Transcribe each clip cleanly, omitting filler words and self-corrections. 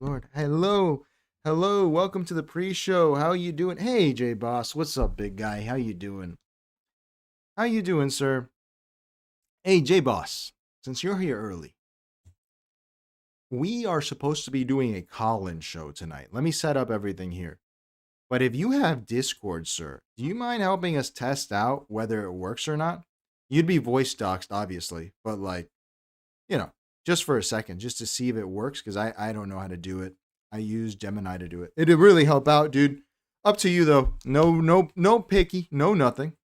Lord. Hello. Hello. Welcome to the pre-show. How you doing? Hey, J Boss. What's up, big guy? How you doing? How you doing, sir? Hey, J Boss. Since you're here early, we are supposed to be doing a call-in show tonight. Let me set up everything here. But if you have Discord, sir, do you mind helping us test out whether it works or not? You'd be voice doxed, obviously, but like, you know, just for a second, just to see if it works, because I don't know how to do it. I use Gemini to do it. It'd really help out, dude. Up to you though. No picky, no nothing.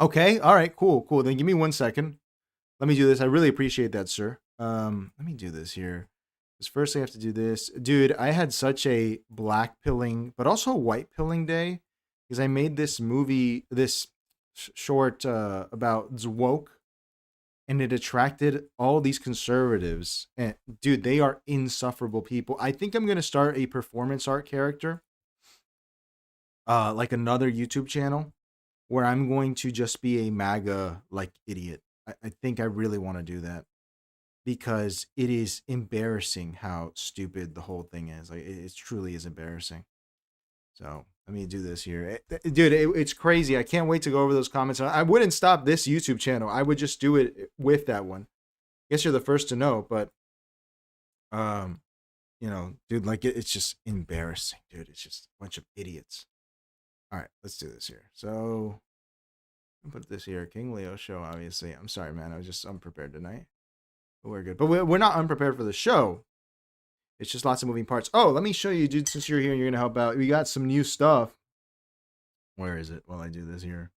Okay, all right, cool. Then give me 1 second. Let me do this. I really appreciate that, sir. Let me do this here. Because first I have to do this. Dude, I had such a black pilling, but also white pilling day. Because I made this movie, this short about Zwoke, and it attracted all these conservatives. And dude, they are insufferable people. I think I'm gonna start a performance art character, like another YouTube channel, where I'm going to just be a MAGA like idiot. I think I really want to do that because it is embarrassing how stupid the whole thing is. Like it truly is embarrassing. So let me do this here, dude. It's crazy. I can't wait to go over those comments. I wouldn't stop this YouTube channel. I would just do it with that one. Guess you're the first to know, but um, dude, like it's just embarrassing, dude. It's just a bunch of idiots. All right, let's do this here. So I'll put this here, King Leo show. Obviously, I'm sorry, man. I was just unprepared tonight, but we're good. But we're not unprepared for the show. It's just lots of moving parts. Oh, let me show you, dude. Since you're here and you're gonna help out, we got some new stuff. Where is it? While I do this here,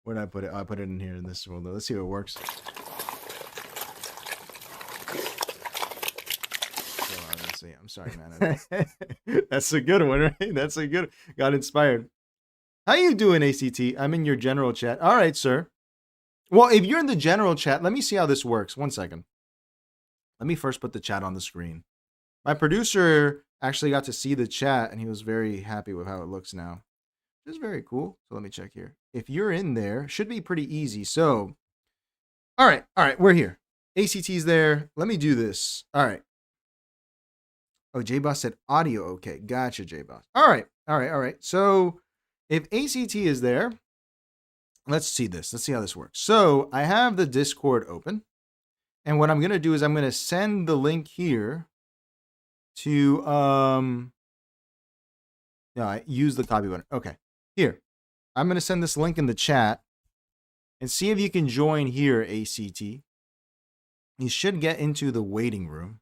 where did I put it? I put it in here in this folder. Let's see if it works. I'm sorry, man. That's a good one, right? That's a good. Got inspired. How you doing, ACT? I'm in your general chat. All right, sir. Well, if you're in the general chat, let me see how this works. 1 second. Let me first put the chat on the screen. My producer actually got to see the chat, and he was very happy with how it looks now. It's very cool. So let me check here. If you're in there, should be pretty easy. So, all right, we're here. ACT's there. Let me do this. All right. Oh, J-Boss said audio. Okay, gotcha, J-Boss. All right. So if ACT is there, let's see this. Let's see how this works. So I have the Discord open. And what I'm going to do is I'm going to send the link here to, I use the copy button. Okay, here. I'm going to send this link in the chat and see if you can join here, ACT. You should get into the waiting room.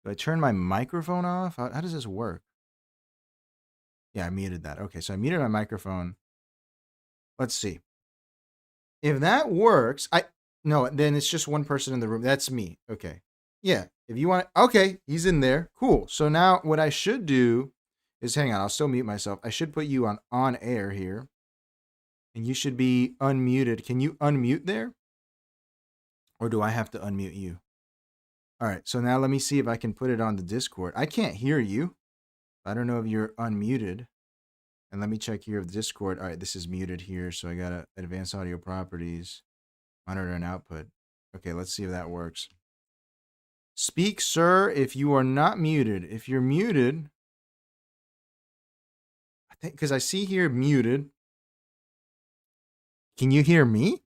Do I turn my microphone off? How does this work? Yeah, I muted that. Okay, so I muted my microphone. Let's see. If that works, no, then it's just one person in the room. That's me. Okay. Yeah. If you want, okay, he's in there. Cool. So now what I should do is, hang on, I'll still mute myself. I should put you on air here. And you should be unmuted. Can you unmute there? Or do I have to unmute you? All right. So now let me see if I can put it on the Discord. I can't hear you. I don't know if you're unmuted. And let me check here of the Discord. All right, this is muted here. So I got advanced audio properties, monitor and output. Okay, let's see if that works. Speak, sir, if you are not muted. If you're muted, I think, because I see here muted. Can you hear me?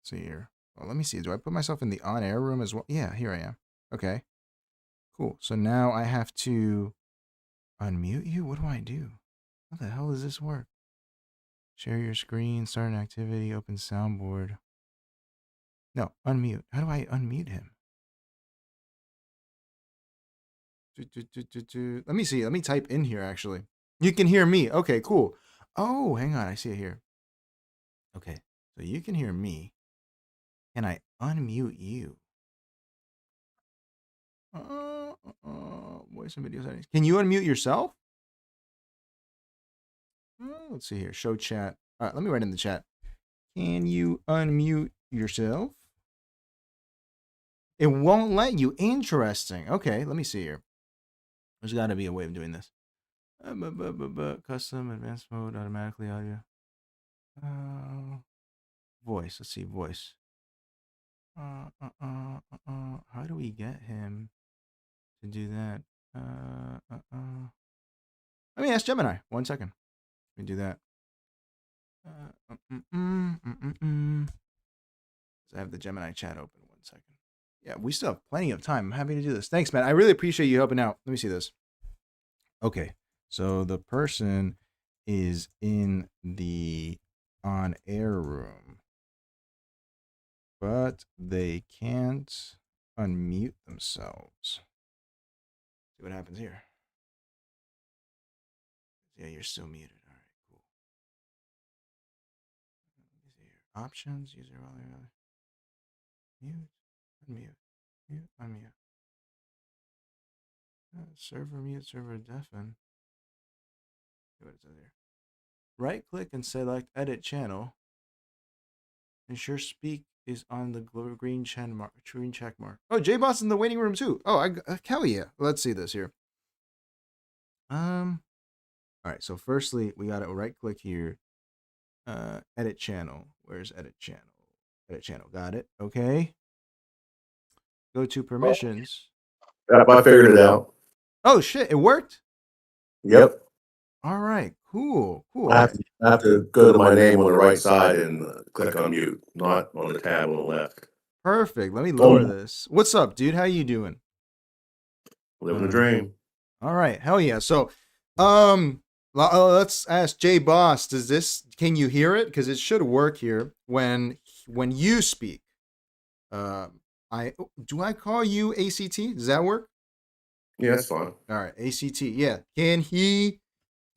Let's see here. Well, let me see. Do I put myself in the on-air room as well? Yeah, here I am. Okay, cool. So now I have to unmute you? What do I do? How the hell does this work? Share your screen, start an activity, open soundboard. No, unmute. How do I unmute him? Let me see. Let me type in here, actually. You can hear me. Okay, cool. Oh, hang on. I see it here. Okay, so you can hear me. Can I unmute you? Voice and video settings. Can you unmute yourself? Let's see here. Show chat. All right, let me write in the chat. Can you unmute yourself? It won't let you. Interesting. Okay, let me see here. There's got to be a way of doing this. Custom, advanced mode, automatically audio. Voice. Let's see, voice. How do we get him? to do that. Let me ask Gemini. 1 second. Let me do that. I have the Gemini chat open. 1 second. Yeah, we still have plenty of time. I'm happy to do this. Thanks, man. I really appreciate you helping out. Let me see this. Okay, so the person is in the on-air room, but they can't unmute themselves. See what happens here. Yeah, you're still muted. All right, cool. Let me see here. Options, user mute, unmute, mute, unmute. Server mute, server deafen. See what it says here. Right click and select edit channel. Ensure speak is on the green check mark. Oh, J-Boss in the waiting room too. Oh, hell yeah. Let's see this here. All right, so firstly, we got to right click here. Edit channel. Where's edit channel? Edit channel. Got it. Okay. Go to permissions. Yep, I figured it out. Oh shit, it worked? Yep. All right, cool. I have to go to my name on the right side and click on mute, not on the tab on the left. Perfect. Let me lower this. What's up, dude? How you doing? Living the dream. All right, hell yeah. So, let's ask J Boss. Can you hear it? Because it should work here when you speak. Do I call you ACT? Does that work? Yeah, that's fine. All right, ACT. Yeah. Can he?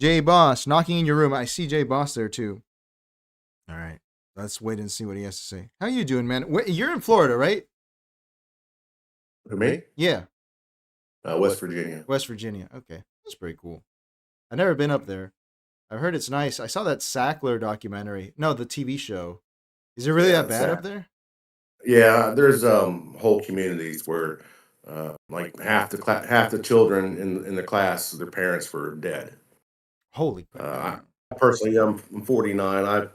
J Boss knocking in your room. I see J Boss there too. All right. Let's wait and see what he has to say. How you doing, man? You're in Florida, right? For me? Yeah. West Virginia. West Virginia. Okay. That's pretty cool. I've never been up there. I've heard it's nice. I saw that Sackler documentary. No, the TV show. Is it really that bad up there? Yeah, there's whole communities where like half the children in the class, their parents were dead. Holy crap. Personally, I'm 49.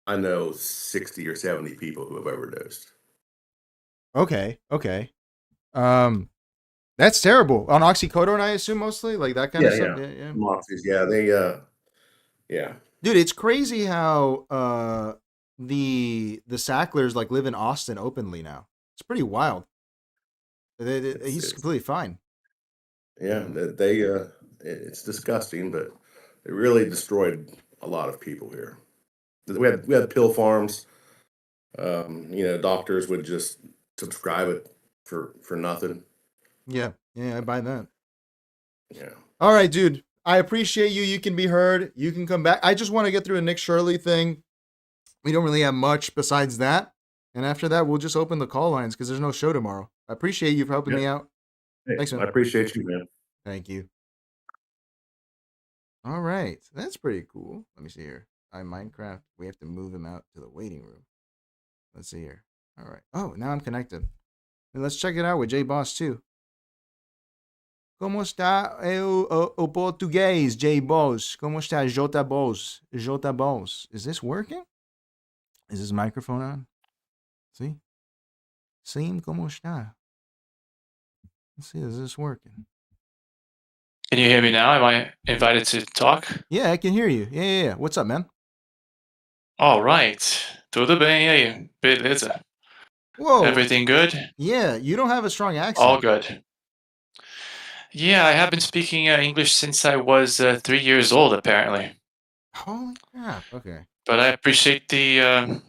I know 60 or 70 people who have overdosed. Okay. That's terrible. On oxycodone, I assume mostly, like that kind of stuff. Yeah. Moxies, yeah, yeah. Dude, it's crazy how the Sacklers like live in Austin openly now. It's pretty wild. He's completely fine. Yeah, it's disgusting, but it really destroyed a lot of people here. We had pill farms. Doctors would just subscribe it for nothing. Yeah, I buy that. Yeah. All right, dude. I appreciate you. You can be heard. You can come back. I just want to get through a Nick Shirley thing. We don't really have much besides that. And after that, we'll just open the call lines because there's no show tomorrow. I appreciate you for helping me out. Hey, thanks, man. I appreciate you, man. Thank you. All right. That's pretty cool. Let me see here. Minecraft. We have to move him out to the waiting room. Let's see here. All right. Oh, now I'm connected. And let's check it out with J-Boss too. Como está o português, J-Boss? Como está J-Boss? J-Boss. Is this working? Is this microphone on? See? Sim, como está? Let's see, is this working? Can you hear me now? Am I invited to talk? Yeah, I can hear you. Yeah. What's up, man? All right. Tudo bem aí? Beleza. Whoa. Everything good? Yeah, you don't have a strong accent. All good. Yeah, I have been speaking English since I was 3 years old, apparently. Holy crap. Okay. But I appreciate the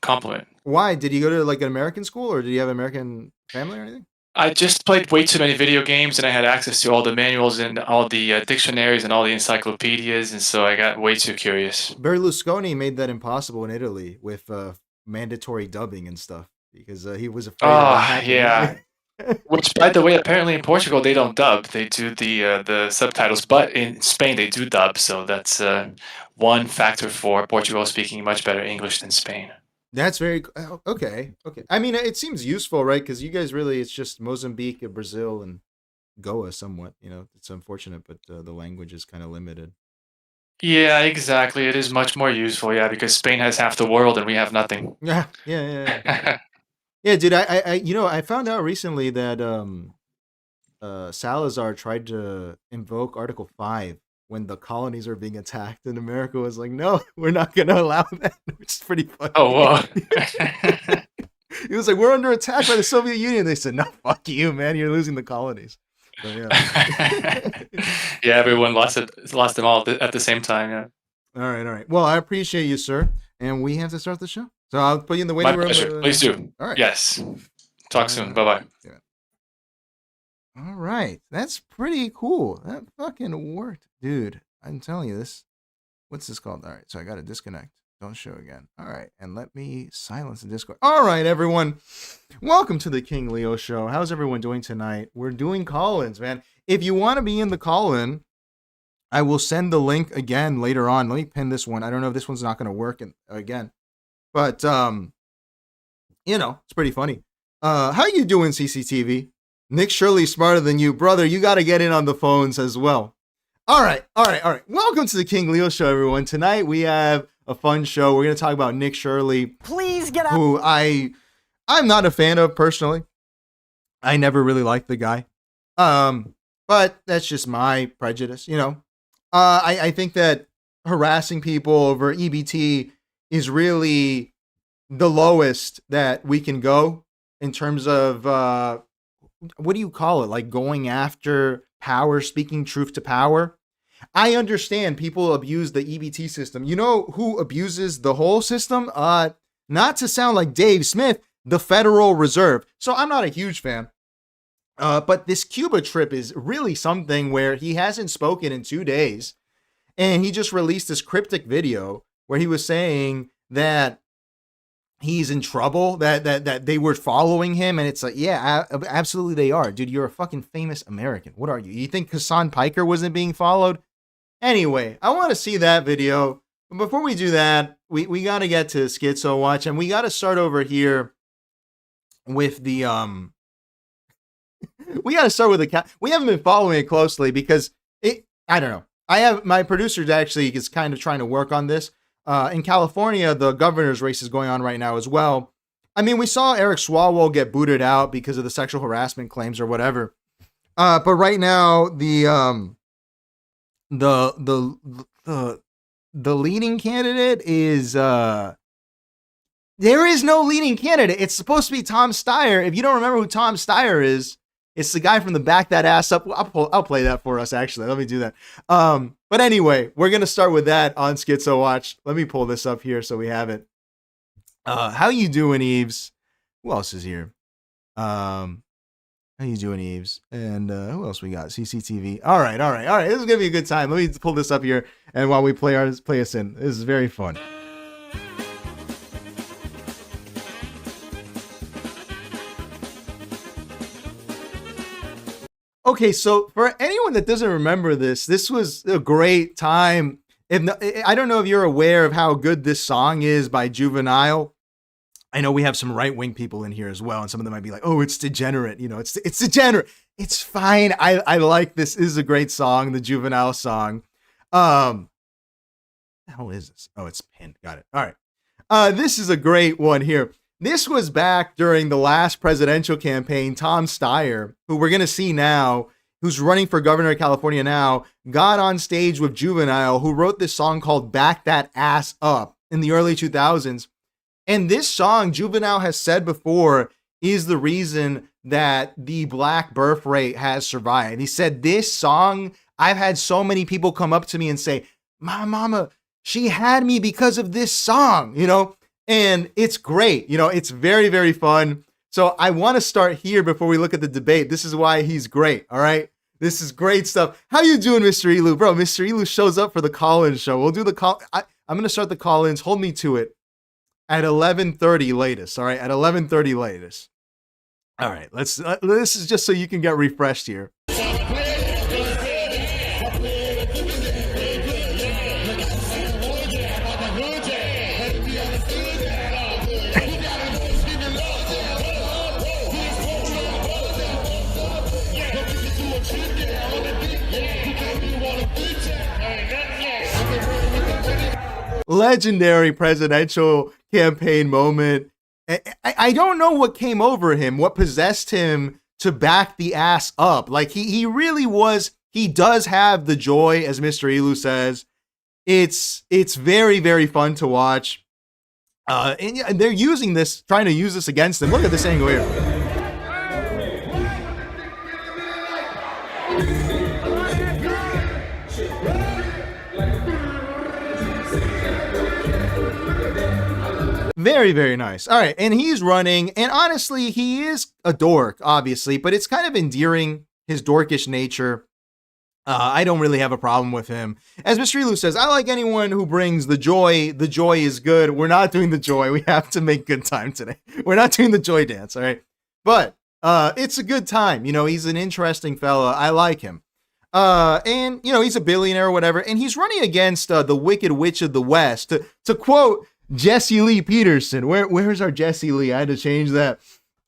compliment. Why? Did you go to like an American school or did you have an American family or anything? I just played way too many video games and I had access to all the manuals and all the dictionaries and all the encyclopedias, and so I got way too curious. Berlusconi made that impossible in Italy with mandatory dubbing and stuff because he was afraid of hacking. Yeah. Which, by the way, apparently in Portugal they don't dub; they do the subtitles. But in Spain they do dub, so that's one factor for Portugal speaking much better English than Spain. That's very okay. I mean, it seems useful, right? Because you guys really—it's just Mozambique, Brazil, and Goa. Somewhat, it's unfortunate, but the language is kind of limited. Yeah, exactly. It is much more useful, because Spain has half the world and we have nothing. Yeah. Yeah, dude. I found out recently that Salazar tried to invoke Article 5 when the colonies are being attacked, and America was like, no, we're not going to allow that, which is pretty funny. Oh, wow. He was like, we're under attack by the Soviet Union. They said, no, fuck you, man. You're losing the colonies. So, yeah. Yeah, everyone lost them all at the same time. Yeah. All right. Well, I appreciate you, sir. And we have to start the show. So I'll put you in the waiting My room. pleasure. Please do. All right. Yes. Talk soon. Bye-bye. Yeah. All right. That's pretty cool. That fucking worked. Dude, I'm telling you this. What's this called? All right. So I got to disconnect. Don't show again. All right. And let me silence the Discord. All right, everyone. Welcome to the King Leo Show. How's everyone doing tonight? We're doing call-ins, man. If you want to be in the call-in, I will send the link again later on. Let me pin this one. I don't know if this one's not going to work again. But, it's pretty funny. How you doing, CCTV? Nick Shirley smarter than you. Brother, you got to get in on the phones as well. All right. Welcome to the King Leo Show, everyone. Tonight we have a fun show. We're going to talk about Nick Shirley. Please get up. Who I'm not a fan of personally. I never really liked the guy. But that's just my prejudice, I think that harassing people over EBT is really the lowest that we can go in terms of, what do you call it? Like going after power, speaking truth to power. I understand people abuse the EBT system. You know who abuses the whole system? Not to sound like Dave Smith, the Federal Reserve. So I'm not a huge fan. But this Cuba trip is really something where he hasn't spoken in 2 days. And he just released this cryptic video where he was saying that he's in trouble, that they were following him. And it's like, yeah, absolutely they are. Dude, you're a fucking famous American. What are you? You think Hassan Piker wasn't being followed? Anyway, I want to see that video. But before we do that, we got to get to Schizo Watch. And we got to start over here with the... we got to start with the... We haven't been following it closely because I don't know. My producer actually is kind of trying to work on this. In California, the governor's race is going on right now as well. I mean, we saw Eric Swalwell get booted out because of the sexual harassment claims or whatever. But right now, the leading candidate is there is no leading candidate. It's supposed to be Tom Steyer. If you don't remember who Tom Steyer is, it's the guy from the Back That Ass Up. I'll play that for us, actually. Let me do that. But anyway, we're going to start with that on Schizo Watch. Let me pull this up here so we have it. How you doing, Eves? Who else is here? How you doing, Eves? And who else we got? CCTV. All right. This is going to be a good time. Let me pull this up here. And while we play us in, this is very fun. Okay, so for anyone that doesn't remember this was a great time. I don't know if you're aware of how good this song is by Juvenile. I know we have some right-wing people in here as well, and some of them might be like, oh, it's degenerate. It's degenerate. It's fine. I like this. This is a great song, the Juvenile song. What the hell is this? Oh, it's pinned. Got it. All right. This is a great one here. This was back during the last presidential campaign. Tom Steyer, who we're going to see now, who's running for governor of California now, got on stage with Juvenile, who wrote this song called Back That Ass Up in the early 2000s. And this song, Juvenile has said before, is the reason that the black birth rate has survived. He said, this song, I've had so many people come up to me and say, my mama, she had me because of this song, And it's great. It's very, very fun. So I want to start here before we look at the debate. This is why he's great. All right. This is great stuff. How you doing, Mr. Elu? Bro, Mr. Elu shows up for the call-in show. We'll do the call. I'm going to start the call-ins. Hold me to it at 11:30 latest. All right. At 11:30 latest. All right. This is just so you can get refreshed here. Legendary presidential campaign moment. I don't know what came over him, what possessed him to back the ass up. Like he really was, he does have the joy, as Mr. Elu says. It's very, very fun to watch. And they're using this, trying to use this against him. Look at this angle here. Very, very nice. All right, and he's running, and honestly, he is a dork, obviously, but it's kind of endearing, his dorkish nature. I don't really have a problem with him. As Mr. Elu says, I like anyone who brings the joy. The joy is good. We're not doing the joy. We have to make good time today. We're not doing the joy dance, all right? But it's a good time. You know, he's an interesting fella. I like him. And, you know, he's a billionaire or whatever, and he's running against the Wicked Witch of the West. To quote Jesse Lee Peterson. Where's our Jesse Lee? I had to change that.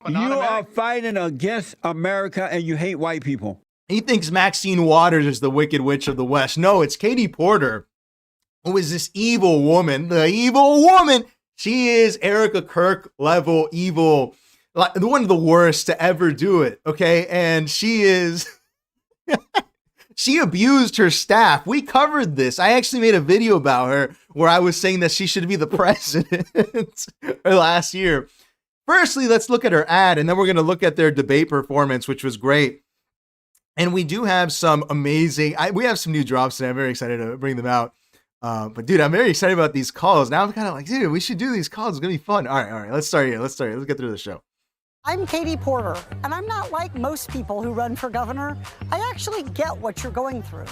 You are fighting against America and you hate white people. He thinks Maxine Waters is the Wicked Witch of the West. No, it's Katie Porter, who is this evil woman. The evil woman. She is Erica Kirk level evil. Like one of the worst to ever do it. Okay. And she is, she abused her staff. We covered this. I actually made a video about her where I was saying that she should be the president last year. Firstly, let's look at her ad, and then we're going to look at their debate performance, which was great. And we do have some amazing, we have some new drops today. I'm very excited to bring them out. But dude, I'm very excited about these calls. Now I'm kind of like, dude, we should do these calls. It's going to be fun. All right. Let's start here. Let's get through the show. I'm Katie Porter, and I'm not like most people who run for governor. I actually get what you're going through.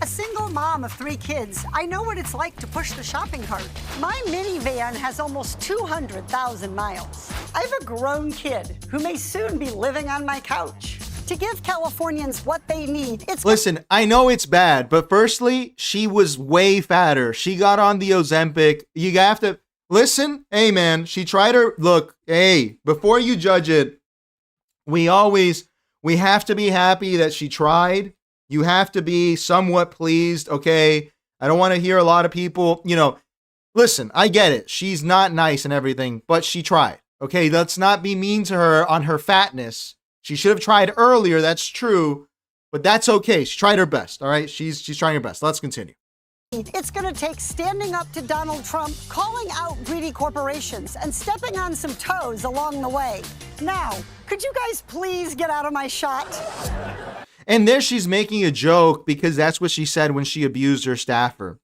A single mom of 3 kids, I know what it's like to push the shopping cart. My minivan has almost 200,000 miles. I have a grown kid who may soon be living on my couch. To give Californians what they need, Listen, I know it's bad, but firstly, she was way fatter. She got on the Ozempic. You have to... Listen, hey man, she tried her, look, hey, before you judge it, we have to be happy that she tried. You have to be somewhat pleased, okay? I don't want to hear a lot of people, you know, listen, I get it. She's not nice and everything, but she tried, okay? Let's not be mean to her on her fatness. She should have tried earlier, that's true, but that's okay. She tried her best, all right? She's trying her best. Let's continue. It's going to take standing up to Donald Trump, calling out greedy corporations, and stepping on some toes along the way. Now, could you guys please get out of my shot? And there she's making a joke because that's what she said when she abused her staffer.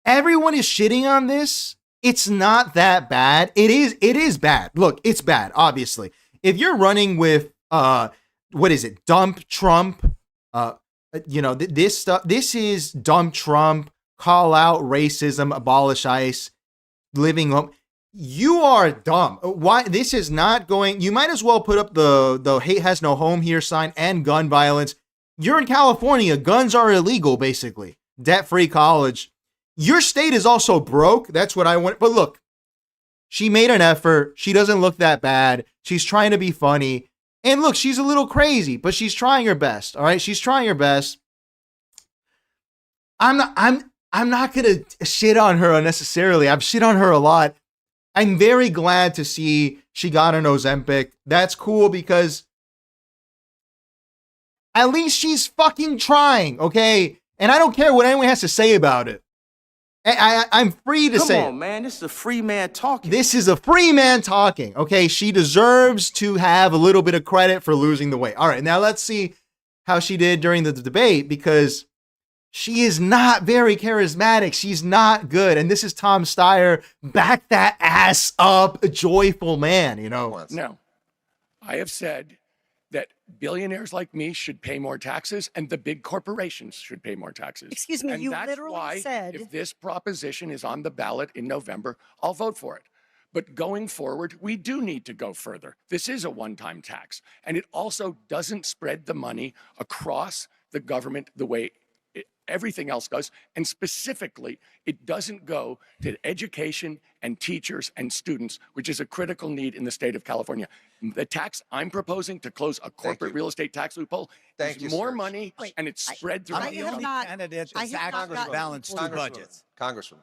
Everyone is shitting on this. It's not that bad. It is bad. Look, it's bad, obviously. If you're running with, what is it? Dump Trump, you know, this stuff, this is dump Trump, call out racism, abolish ICE, living home. You are dumb. Why? This is not going, you might as well put up the hate has no home here sign and gun violence. You're in California. Guns are illegal, basically. Debt-free college. Your state is also broke. That's what I want. But look, she made an effort. She doesn't look that bad. She's trying to be funny. And look, she's a little crazy, but she's trying her best. All right, she's trying her best. I'm not gonna shit on her unnecessarily. I've shit on her a lot. I'm very glad to see she got an Ozempic. That's cool because at least she's fucking trying, okay? And I don't care what anyone has to say about it. I'm free to say it. Come on, man. This is a free man talking. This is a free man talking. Okay, she deserves to have a little bit of credit for losing the weight. All right, now let's see how she did during the debate because she is not very charismatic. She's not good. And this is Tom Steyer. Back that ass up, a joyful man, you know. No, I have said that billionaires like me should pay more taxes and the big corporations should pay more taxes. Excuse me, and you that's literally why said... if this proposition is on the ballot in November, I'll vote for it. But going forward, we do need to go further. This is a one-time tax, and it also doesn't spread the money across the government the way everything else does. And specifically, it doesn't go to education and teachers and students, which is a critical need in the state of California. The tax I'm proposing to close a corporate real estate tax loophole is more money, and it's spread throughout I'm the only candidate that's actually balanced two budgets. Congressman.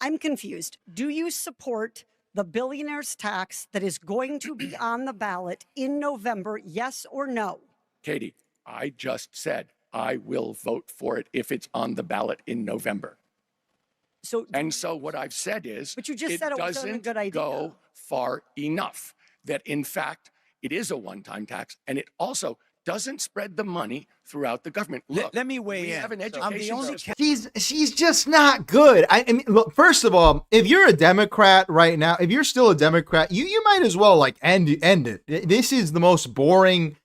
I'm confused. Do you support the billionaire's tax that is going to be on the ballot in November, yes or no? Katie, I just said I will vote for it if it's on the ballot in November. So, And so what I've said is, but you just said it wasn't a good idea. Go far enough that in fact it is a one-time tax, and it also doesn't spread the money throughout the government. Look, let me weigh we in. have an I'm the education only system. She's just not good. I mean, look, first of all, if you're a Democrat right now, if you're still a Democrat, you might as well like end it. This is the most boring.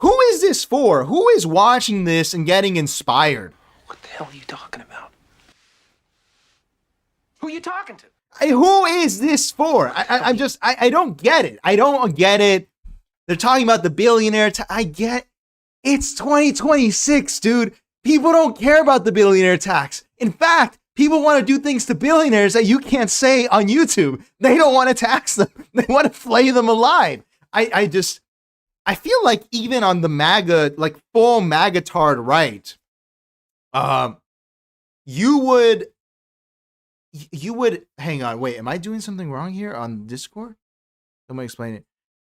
Who is this for? Who is watching this and getting inspired? What the hell are you talking about? Who are you talking to? Who is this for? I don't get it. I don't get it. They're talking about the billionaire. I get it's 2026, dude. People don't care about the billionaire tax. In fact, people want to do things to billionaires that you can't say on YouTube. They don't want to tax them. They want to flay them alive. I feel like even on the MAGA, like full MAGA-tard right, you would hang on, wait, am I doing something wrong here on Discord? Somebody explain it.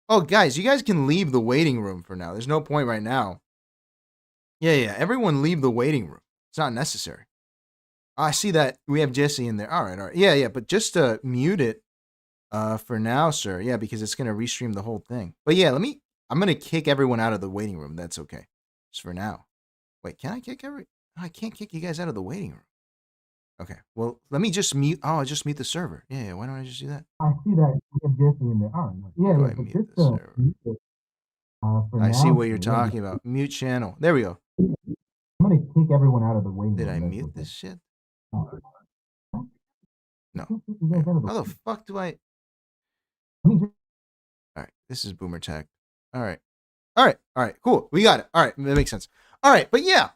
Oh, guys, you guys can leave the waiting room for now. There's no point right now. Yeah, everyone leave the waiting room. It's not necessary. I see that we have Jesse in there. All right. Yeah, but just mute it for now, sir. Yeah, because it's going to restream the whole thing. But yeah, I'm going to kick everyone out of the waiting room. That's okay. Just for now. Wait, can I kick I can't kick you guys out of the waiting room. Okay, well, let me just mute. Oh, I'll just mute the server. Yeah, why don't I just do that? I see that we have Jesse in there. All right. Yeah, but mute the server. I see what you're talking about. Mute channel. There we go. I'm going to kick everyone out of the waiting room. Did I mute this shit? No. How the fuck do I? All right, this is Boomer Tech. All right, cool. We got it. All right, that makes sense. All right, but yeah.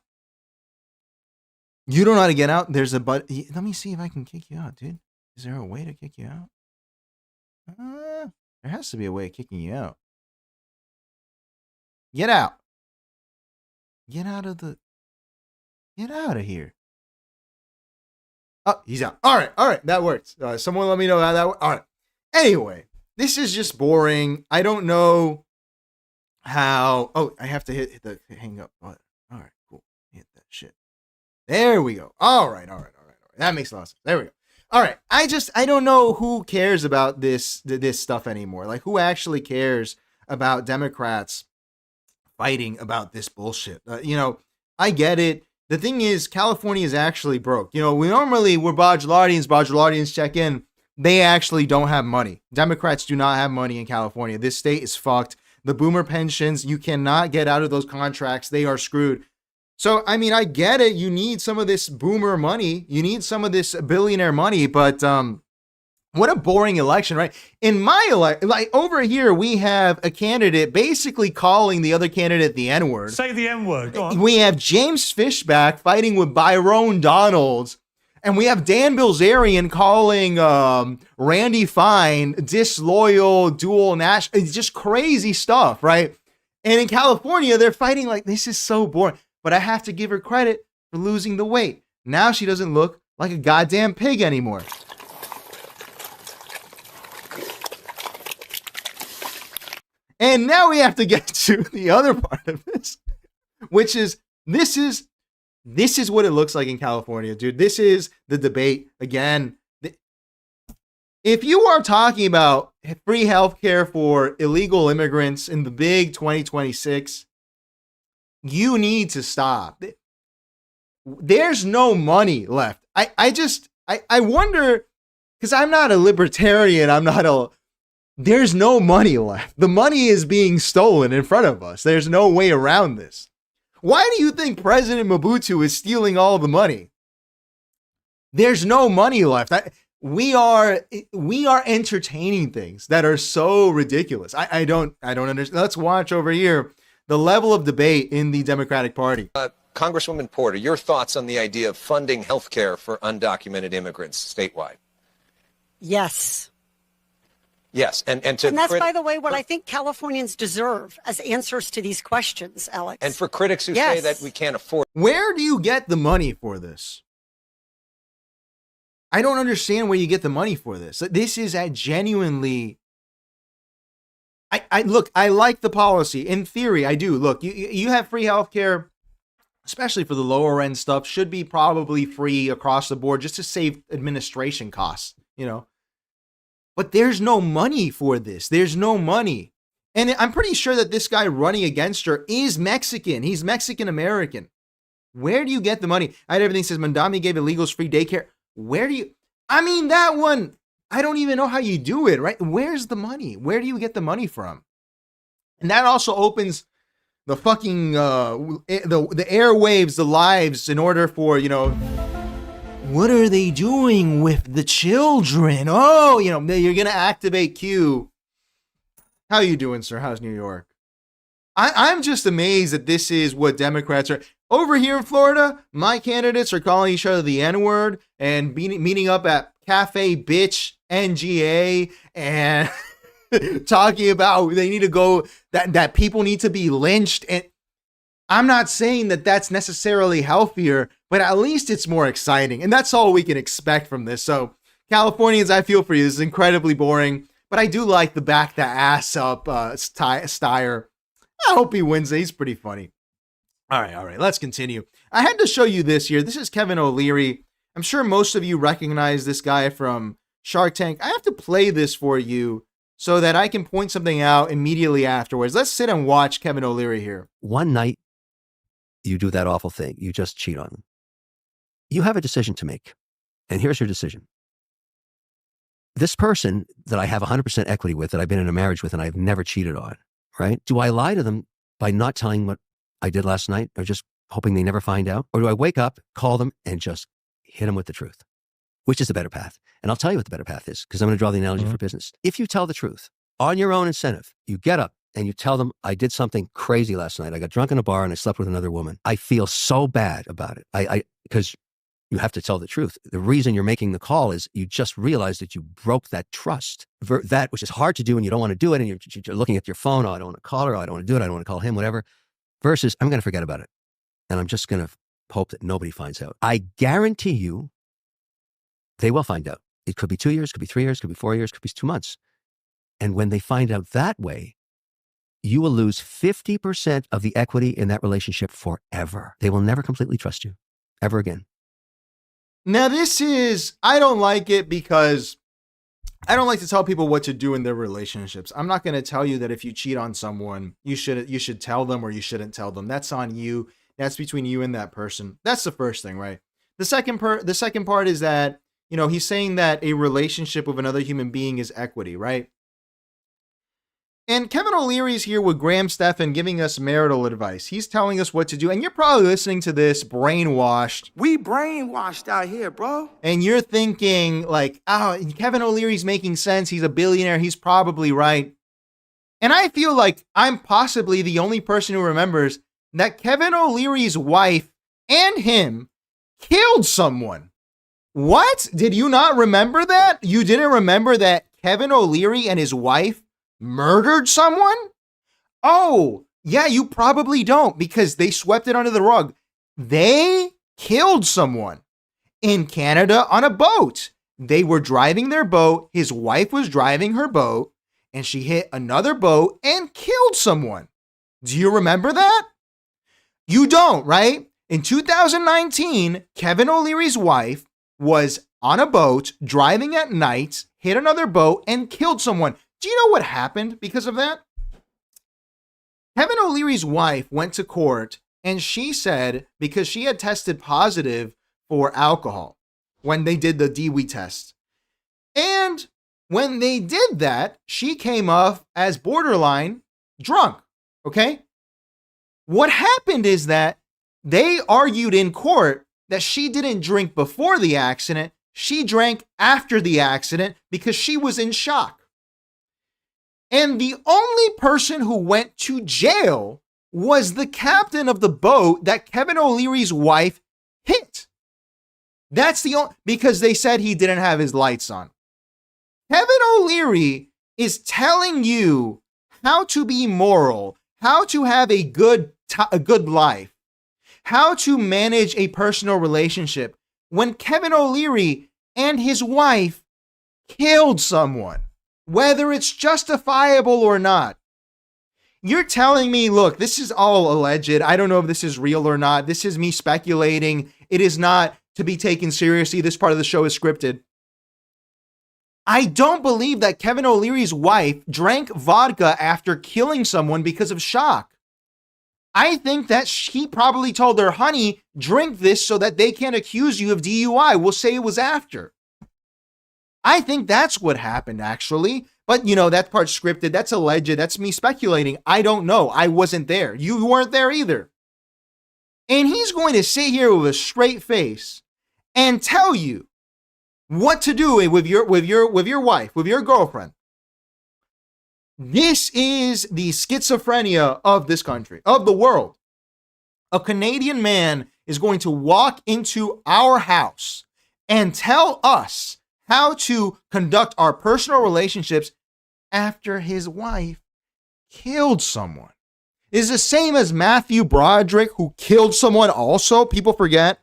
You don't know how to get out? There's a but. Let me see if I can kick you out, dude. Is there a way to kick you out? There has to be a way of kicking you out. Get out. Get out of here. Oh, he's out. All right. That works. Someone let me know how that works. All right. Anyway, this is just boring. I don't know how. Oh, I have to hit the hang up button. All right, cool. Hit that shit. There we go. All right. That makes a lot of sense. There we go. All right. I don't know who cares about this stuff anymore. Like, who actually cares about Democrats fighting about this bullshit? I get it. The thing is, California is actually broke. We're Bajalardians check in. They actually don't have money. Democrats do not have money in California. This state is fucked. The boomer pensions, you cannot get out of those contracts. They are screwed. So, I mean, I get it. You need some of this boomer money. You need some of this billionaire money. But what a boring election, right? In my election, like over here, we have a candidate basically calling the other candidate the N-word. Say the N-word. Go on. We have James Fishback fighting with Byron Donalds. And we have Dan Bilzerian calling Randy Fine disloyal, dual national. It's just crazy stuff, right? And in California, they're fighting like, this is so boring. But I have to give her credit for losing the weight. Now she doesn't look like a goddamn pig anymore. And now we have to get to the other part of this, which is this is what it looks like in California, dude. This is the debate again. If you are talking about free healthcare for illegal immigrants in the big 2026, you need to stop. There's no money left. I wonder, because I'm not a libertarian. There's no money left. The money is being stolen in front of us. There's no way around this. Why do you think President Mobutu is stealing all the money? There's no money left. We are entertaining things that are so ridiculous. I don't understand. Let's watch over here the level of debate in the Democratic Party. Congresswoman Porter, your thoughts on the idea of funding health care for undocumented immigrants statewide? Yes. Yes, and that's, by the way, what I think Californians deserve as answers to these questions, Alex. And for critics who say that we can't afford. Where do you get the money for this? I don't understand where you get the money for this. This is a genuinely. I look, I like the policy. In theory, I do. Look, you have free healthcare, especially for the lower end stuff, should be probably free across the board just to save administration costs, you know. But there's no money for this. There's no money. And I'm pretty sure that this guy running against her is Mexican. He's Mexican American. Where do you get the money? I had everything says Mandami gave illegals free daycare. Where do you, I mean, that one, I don't even know how you do it, right? Where's the money? Where do you get the money from? And that also opens the fucking, the airwaves, the lives in order for, you know, what are they doing with the children? Oh, you know, you're going to activate Q. How you doing, sir? How's New York? I'm just amazed that this is what Democrats are. Over here in Florida, my candidates are calling each other the N-word and meeting up at Cafe Bitch NGA and talking about they need to go, that people need to be lynched. And I'm not saying that that's necessarily healthier, but at least it's more exciting. And that's all we can expect from this. So Californians, I feel for you. This is incredibly boring, but I do like the back the ass up Steyer. I hope he wins it. He's pretty funny. All right. Let's continue. I had to show you this here. This is Kevin O'Leary. I'm sure most of you recognize this guy from Shark Tank. I have to play this for you so that I can point something out immediately afterwards. Let's sit and watch Kevin O'Leary here. One night, you do that awful thing. You just cheat on them. You have a decision to make. And here's your decision. This person that I have 100% equity with, that I've been in a marriage with, and I've never cheated on, right? Do I lie to them by not telling what I did last night, or just hoping they never find out? Or do I wake up, call them, and just hit them with the truth? Which is the better path? And I'll tell you what the better path is, because I'm going to draw the analogy for business. If you tell the truth on your own incentive, you get up and you tell them, I did something crazy last night. I got drunk in a bar and I slept with another woman. I feel so bad about it. Because you have to tell the truth. The reason you're making the call is you just realized that you broke that trust. That, which is hard to do and you don't want to do it, and you're looking at your phone, oh, I don't want to call her, oh, I don't want to do it, I don't want to call him, whatever. Versus, I'm going to forget about it. And I'm just going to hope that nobody finds out. I guarantee you, they will find out. It could be 2 years, could be 3 years, could be 4 years, could be 2 months. And when they find out that way, you will lose 50% of the equity in that relationship forever. They will never completely trust you, ever again. Now this is, I don't like it because I don't like to tell people what to do in their relationships. I'm not going to tell you that if you cheat on someone, you should tell them or you shouldn't tell them. That's on you. That's between you and that person. That's the first thing, right? The second part is that, you know, he's saying that a relationship with another human being is equity, right? And Kevin O'Leary's here with Graham Stephan giving us marital advice. He's telling us what to do. And you're probably listening to this brainwashed. We brainwashed out here, bro. And you're thinking like, oh, Kevin O'Leary's making sense. He's a billionaire. He's probably right. And I feel like I'm possibly the only person who remembers that Kevin O'Leary's wife and him killed someone. What? Did you not remember that? You didn't remember that Kevin O'Leary and his wife murdered someone? Oh, yeah, you probably don't, because they swept it under the rug. They killed someone in Canada on a boat. They were driving their boat. His wife was driving her boat, and she hit another boat and killed someone. Do you remember that? You don't, right? In 2019, Kevin O'Leary's wife was on a boat driving at night, hit another boat, and killed someone. Do you know what happened because of that? Kevin O'Leary's wife went to court and she said, because she had tested positive for alcohol when they did the DWI test. And when they did that, she came off as borderline drunk. Okay. What happened is that they argued in court that she didn't drink before the accident. She drank after the accident because she was in shock. And the only person who went to jail was the captain of the boat that Kevin O'Leary's wife hit. That's the only, because they said he didn't have his lights on. Kevin O'Leary is telling you how to be moral, how to have a good life, how to manage a personal relationship. When Kevin O'Leary and his wife killed someone, whether it's justifiable or not. You're telling me, look, this is all alleged. I don't know if this is real or not. This is me speculating. It is not to be taken seriously. This part of the show is scripted. I don't believe that Kevin O'Leary's wife drank vodka after killing someone because of shock. I think that he probably told her, honey, drink this so that they can't accuse you of DUI. We'll say it was after. I think that's what happened, actually. But, you know, that part's scripted. That's alleged. That's me speculating. I don't know. I wasn't there. You weren't there either. And he's going to sit here with a straight face and tell you what to do with your wife, with your girlfriend. This is the schizophrenia of this country, of the world. A Canadian man is going to walk into our house and tell us how to conduct our personal relationships after his wife killed someone. It's the same as Matthew Broderick, who killed someone also. People forget.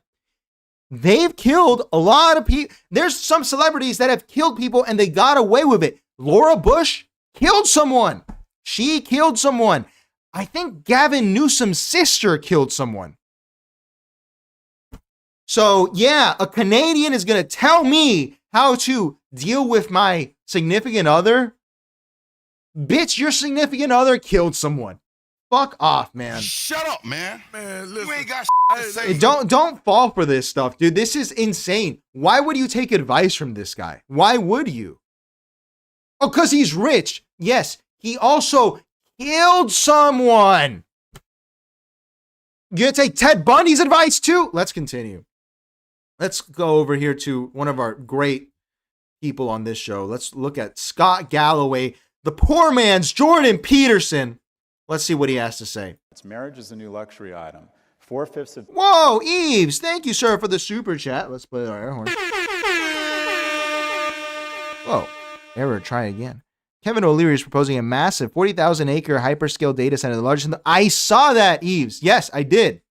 They've killed a lot of people. There's some celebrities that have killed people and they got away with it. Laura Bush killed someone. She killed someone. I think Gavin Newsom's sister killed someone. So yeah, a Canadian is going to tell me how to deal with my significant other. Bitch, your significant other killed someone. Fuck off, man. Shut up, man. Man, listen. You ain't got to say. Don't fall for this stuff, dude. This is insane. Why would you take advice from this guy? Why would you? Oh, because he's rich. Yes, he also killed someone. You gonna take Ted Bundy's advice too? Let's continue. Let's go over here to one of our great people on this show. Let's look at Scott Galloway, the poor man's Jordan Peterson. Let's see what he has to say. Marriage is a new luxury item. 4/5 of... Whoa, Eves. Thank you, sir, for the super chat. Let's play our air horn. Whoa. Error, try again. Kevin O'Leary is proposing a massive 40,000 acre hyperscale data center, the largest in the... I saw that, Eves. Yes, I did.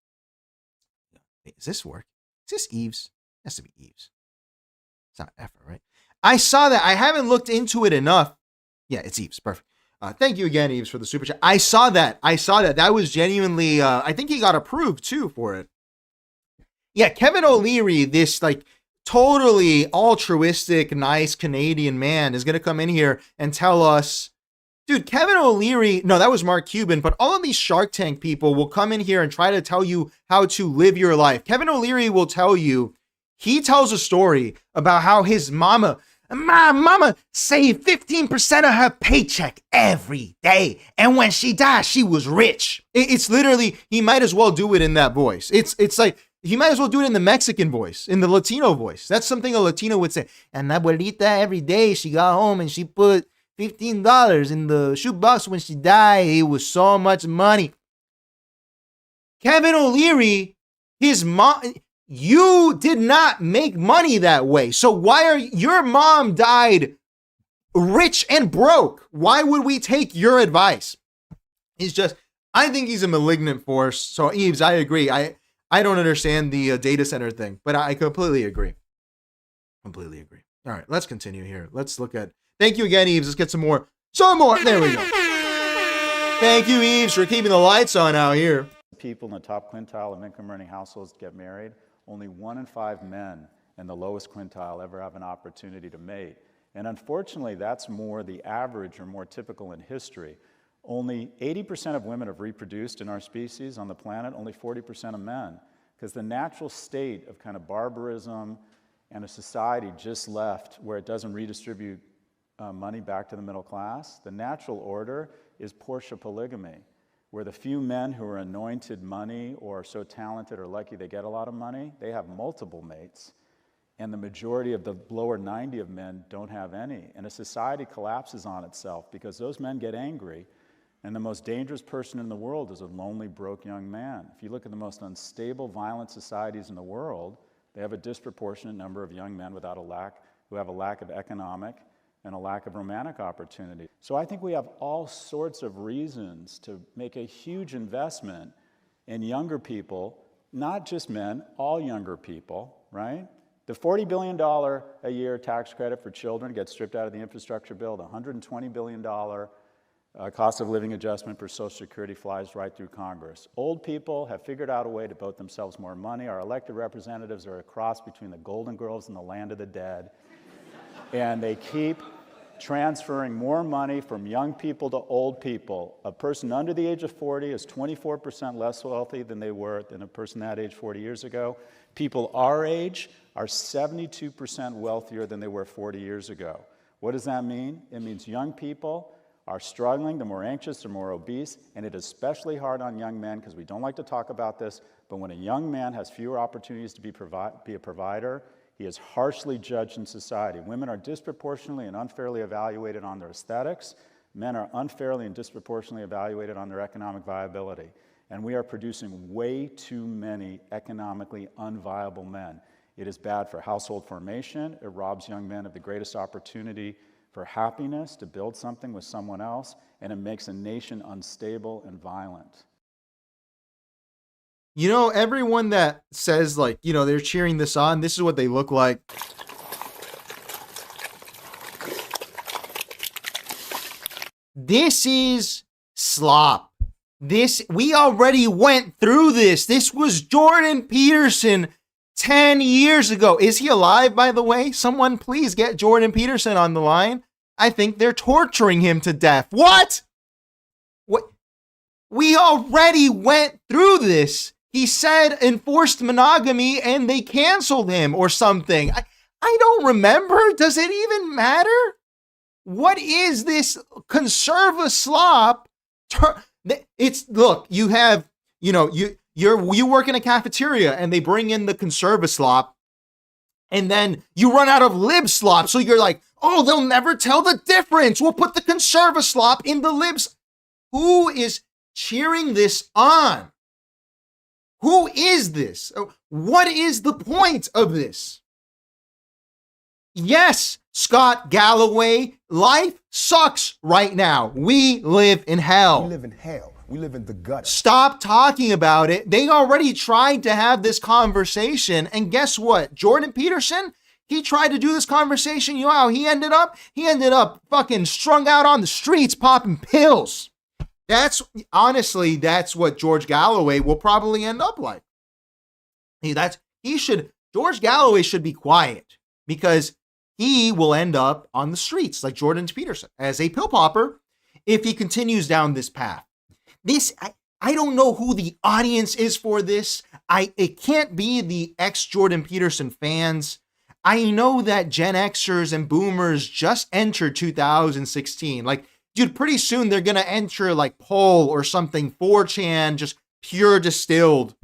Wait, does this work? Is this Eves? It has to be Eves. It's not effort, right? I saw that. I haven't looked into it enough. Yeah, it's Eves. Perfect. Thank you again, Eves, for the super chat. I saw that. That was genuinely, I think he got approved too for it. Yeah, Kevin O'Leary, this like totally altruistic, nice Canadian man is going to come in here and tell us, dude, Kevin O'Leary, no, that was Mark Cuban, but all of these Shark Tank people will come in here and try to tell you how to live your life. Kevin O'Leary will tell you, he tells a story about how his mama saved 15% of her paycheck every day. And when she died, she was rich. It's literally, he might as well do it in that voice. It's like, he might as well do it in the Mexican voice, in the Latino voice. That's something a Latino would say. And abuelita, every day she got home and she put $15 in the shoebox when she died. It was so much money. Kevin O'Leary, his mom... You did not make money that way. So why are your mom died rich and broke? Why would we take your advice? He's just, I think he's a malignant force. So Eves, I agree. I don't understand the data center thing, but I completely agree. Completely agree. All right, let's continue here. Let's look at, thank you again, Eves. Let's get some more. There we go. Thank you, Eves, for keeping the lights on out here. People in the top quintile of income earning households get married. Only 1 in 5 men in the lowest quintile ever have an opportunity to mate. And unfortunately, that's more the average or more typical in history. Only 80% of women have reproduced in our species on the planet, only 40% of men. Because the natural state of kind of barbarism and a society just left where it doesn't redistribute money back to the middle class, the natural order is Portia polygamy, where the few men who are anointed money or so talented or lucky they get a lot of money, they have multiple mates. And the majority of the lower 90 of men don't have any. And a society collapses on itself because those men get angry. And the most dangerous person in the world is a lonely, broke young man. If you look at the most unstable, violent societies in the world, they have a disproportionate number of young men who have a lack of economic and a lack of romantic opportunity. So I think we have all sorts of reasons to make a huge investment in younger people, not just men, all younger people, right? The $40 billion a year tax credit for children gets stripped out of the infrastructure bill. The $120 billion cost of living adjustment for Social Security flies right through Congress. Old people have figured out a way to vote themselves more money. Our elected representatives are a cross between the Golden Girls and the land of the dead. And they keep transferring more money from young people to old people. A person under the age of 40 is 24% less wealthy than they were than a person that age 40 years ago. People our age are 72% wealthier than they were 40 years ago. What does that mean? It means young people are struggling, they're more anxious, they're more obese, and it is especially hard on young men because we don't like to talk about this, but when a young man has fewer opportunities to be a provider, he is harshly judged in society. Women are disproportionately and unfairly evaluated on their aesthetics. Men are unfairly and disproportionately evaluated on their economic viability. And we are producing way too many economically unviable men. It is bad for household formation. It robs young men of the greatest opportunity for happiness, to build something with someone else, and it makes a nation unstable and violent. You know, everyone that says, like, you know, they're cheering this on, this is what they look like. This is slop. We already went through this. This was Jordan Peterson 10 years ago. Is he alive, by the way? Someone please get Jordan Peterson on the line. I think they're torturing him to death. What? We already went through this. He said enforced monogamy and they canceled him or something. I don't remember. Does it even matter? What is this conserva slop? Look, you have, you know, you work in a cafeteria and they bring in the conserva slop and then you run out of lib slop. So you're like, oh, they'll never tell the difference. We'll put the conserva slop in the libs. Who is cheering this on? Who is this? What is the point of this? Yes, Scott Galloway, life sucks right now. We live in hell. We live in hell. We live in the gutter. Stop talking about it. They already tried to have this conversation. And guess what? Jordan Peterson, he tried to do this conversation. You know how he ended up? He ended up fucking strung out on the streets popping pills. Honestly, that's what George Galloway will probably end up like. George Galloway should be quiet because he will end up on the streets like Jordan Peterson as a pill popper if he continues down this path. I don't know who the audience is for this. It can't be the ex-Jordan Peterson fans. I know that Gen Xers and Boomers just entered 2016. Like, dude, pretty soon they're going to enter like Poll or something, 4chan, just pure distilled.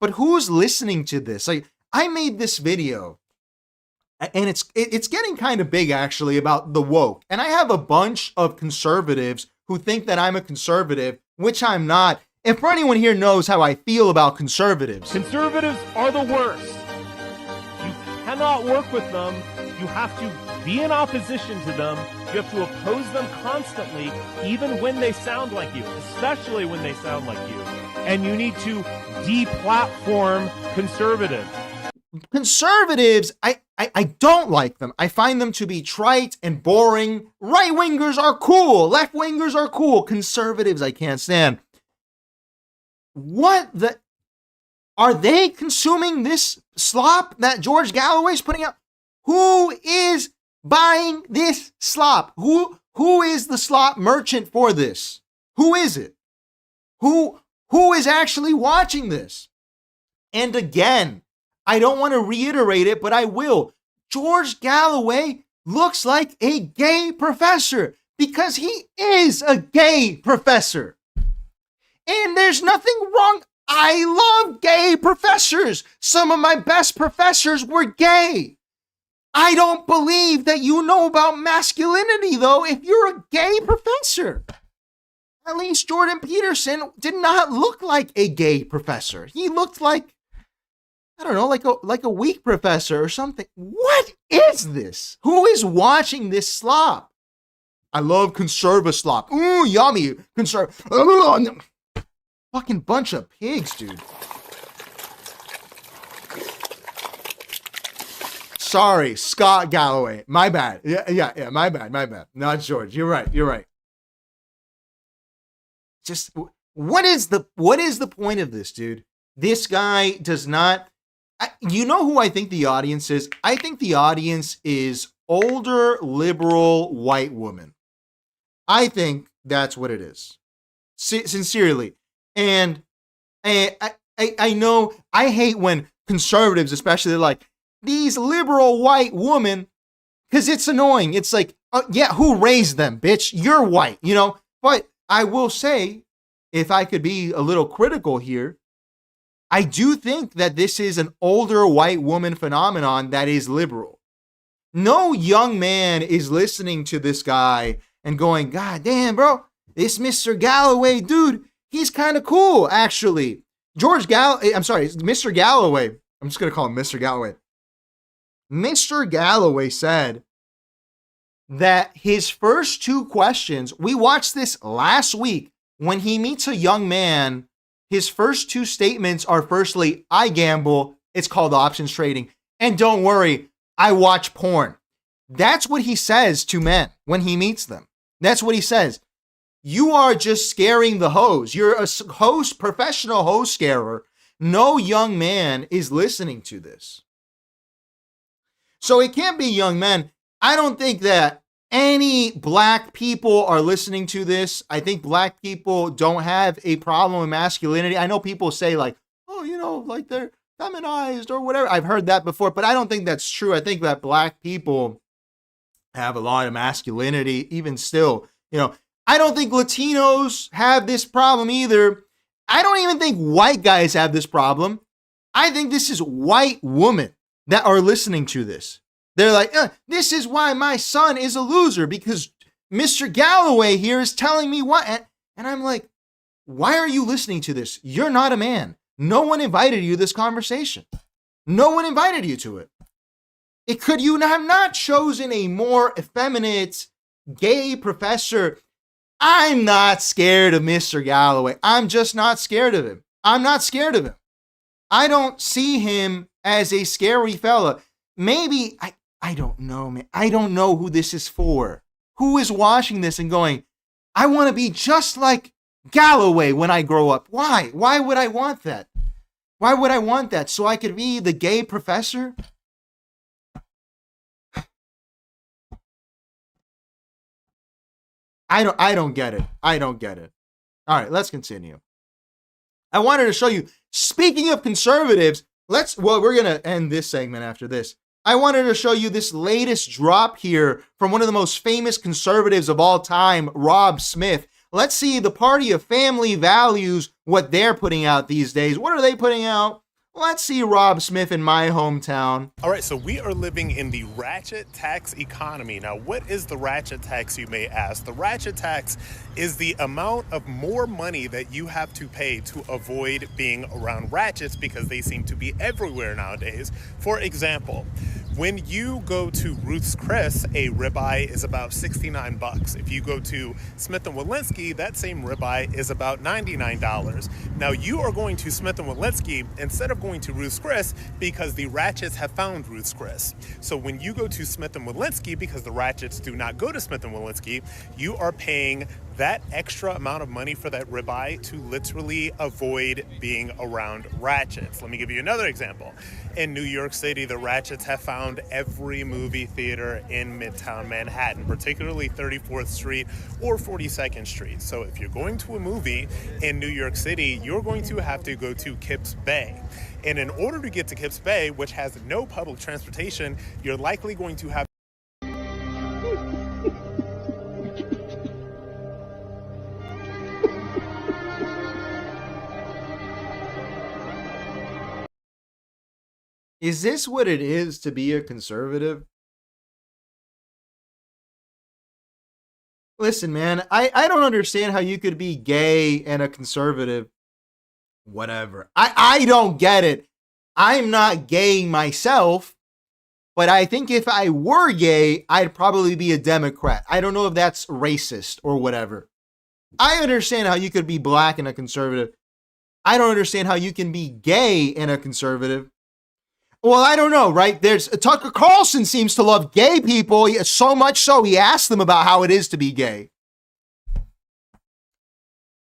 But who's listening to this? Like, I made this video and it's getting kind of big actually about the woke. And I have a bunch of conservatives who think that I'm a conservative, which I'm not. And for anyone here knows how I feel about conservatives. Conservatives are the worst. You cannot work with them. You have to be in opposition to them. You have to oppose them constantly, even when they sound like you, especially when they sound like you. And you need to deplatform conservatives. Conservatives, I don't like them. I find them to be trite and boring. Right-wingers are cool. Left-wingers are cool. Conservatives, I can't stand. Are they consuming this slop that George Galloway's putting out? Who is buying this slop? Who is the slop merchant for this? Who is it? Who is actually watching this? And again, I don't want to reiterate it, but I will. George Galloway looks like a gay professor because he is a gay professor. And there's nothing wrong. I love gay professors. Some of my best professors were gay. I don't believe that you know about masculinity, though, if you're a gay professor. At least Jordan Peterson did not look like a gay professor. He looked like, I don't know, like a weak professor or something. What is this? Who is watching this slop? I love conserva slop. Ooh, yummy. Fucking bunch of pigs, dude. Sorry, Scott Galloway. My bad. Yeah. My bad. Not George. You're right. Just what is the point of this, dude? This guy does not. You know who I think the audience is? I think the audience is older, liberal, white women. I think that's what it is. Sincerely. And I know I hate when conservatives, especially, they're like, these liberal white women, because it's annoying. It's like, yeah, who raised them, bitch? You're white, you know? But I will say, if I could be a little critical here, I do think that this is an older white woman phenomenon that is liberal. No young man is listening to this guy and going, God damn, bro, this Mr. Galloway, dude, he's kind of cool, actually. Mr. Galloway. I'm just going to call him Mr. Galloway. Mr. Galloway said that his first two questions, we watched this last week, when he meets a young man, his first two statements are, firstly, I gamble, it's called options trading, and don't worry, I watch porn. That's what he says to men when he meets them. That's what he says. You are just scaring the hoes. You're a host, professional host scarer. No young man is listening to this. So it can't be young men. I don't think that any black people are listening to this. I think black people don't have a problem with masculinity. I know people say like, oh, you know, like they're feminized or whatever. I've heard that before, but I don't think that's true. I think that black people have a lot of masculinity, even still. You know, I don't think Latinos have this problem either. I don't even think white guys have this problem. I think this is white women that are listening to this. They're like, this is why my son is a loser, because Mr. Galloway here is telling me what. And I'm like, why are you listening to this? You're not a man. No one invited you to this conversation. No one invited you to it. Could you have not chosen a more effeminate gay professor? I'm not scared of Mr. Galloway. I'm just not scared of him. I'm not scared of him. I don't see him as a scary fella. Maybe, I don't know, man. I don't know who this is for. Who is watching this and going, I want to be just like Galloway when I grow up. Why? Why would I want that? Why would I want that? So I could be the gay professor? I don't get it. I don't get it. All right, let's continue. I wanted to show you, speaking of conservatives, we're going to end this segment after this. I wanted to show you this latest drop here from one of the most famous conservatives of all time, Rob Smith. Let's see the party of family values, what they're putting out these days. What are they putting out? Let's see Rob Smith in my hometown. All right, so we are living in the ratchet tax economy. Now, what is the ratchet tax, you may ask? The ratchet tax is the amount of more money that you have to pay to avoid being around ratchets, because they seem to be everywhere nowadays. For example, when you go to Ruth's Chris, a ribeye is about $69. If you go to Smith & Wollensky, that same ribeye is about $99. Now, you are going to Smith & Wollensky instead of going to Ruth's Chris because the ratchets have found Ruth's Chris. So when you go to Smith & Wollensky, because the ratchets do not go to Smith & Wollensky, you are paying that extra amount of money for that ribeye to literally avoid being around ratchets. Let me give you another example. In New York City, the ratchets have found every movie theater in Midtown Manhattan, particularly 34th Street or 42nd Street. So if you're going to a movie in New York City, you're going to have to go to Kips Bay. And in order to get to Kips Bay, which has no public transportation, you're likely going to have Is this what it is to be a conservative? Listen, man, I don't understand how you could be gay and a conservative. Whatever. I don't get it. I'm not gay myself, but I think if I were gay, I'd probably be a Democrat. I don't know if that's racist or whatever. I understand how you could be black and a conservative. I don't understand how you can be gay and a conservative. Well, I don't know, right? There's Tucker Carlson seems to love gay people so much so he asked them about how it is to be gay.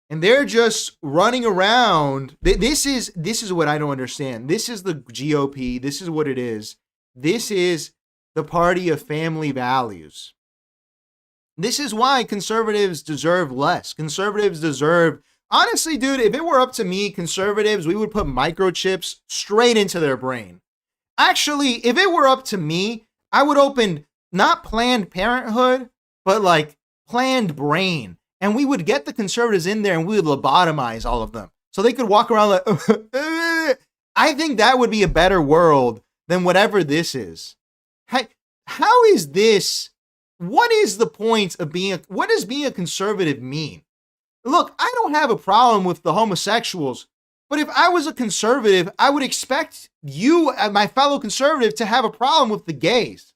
And they're just running around. This is what I don't understand. This is the GOP. This is what it is. This is the party of family values. This is why conservatives deserve less. Conservatives deserve, honestly, dude, if it were up to me, conservatives, we would put microchips straight into their brain. Actually, if it were up to me, I would open not Planned Parenthood, but like Planned Brain. And we would get the conservatives in there and we would lobotomize all of them. So they could walk around like, I think that would be a better world than whatever this is. How is this? What is the point of what does being a conservative mean? Look, I don't have a problem with the homosexuals, but if I was a conservative, I would expect you, my fellow conservative, to have a problem with the gays.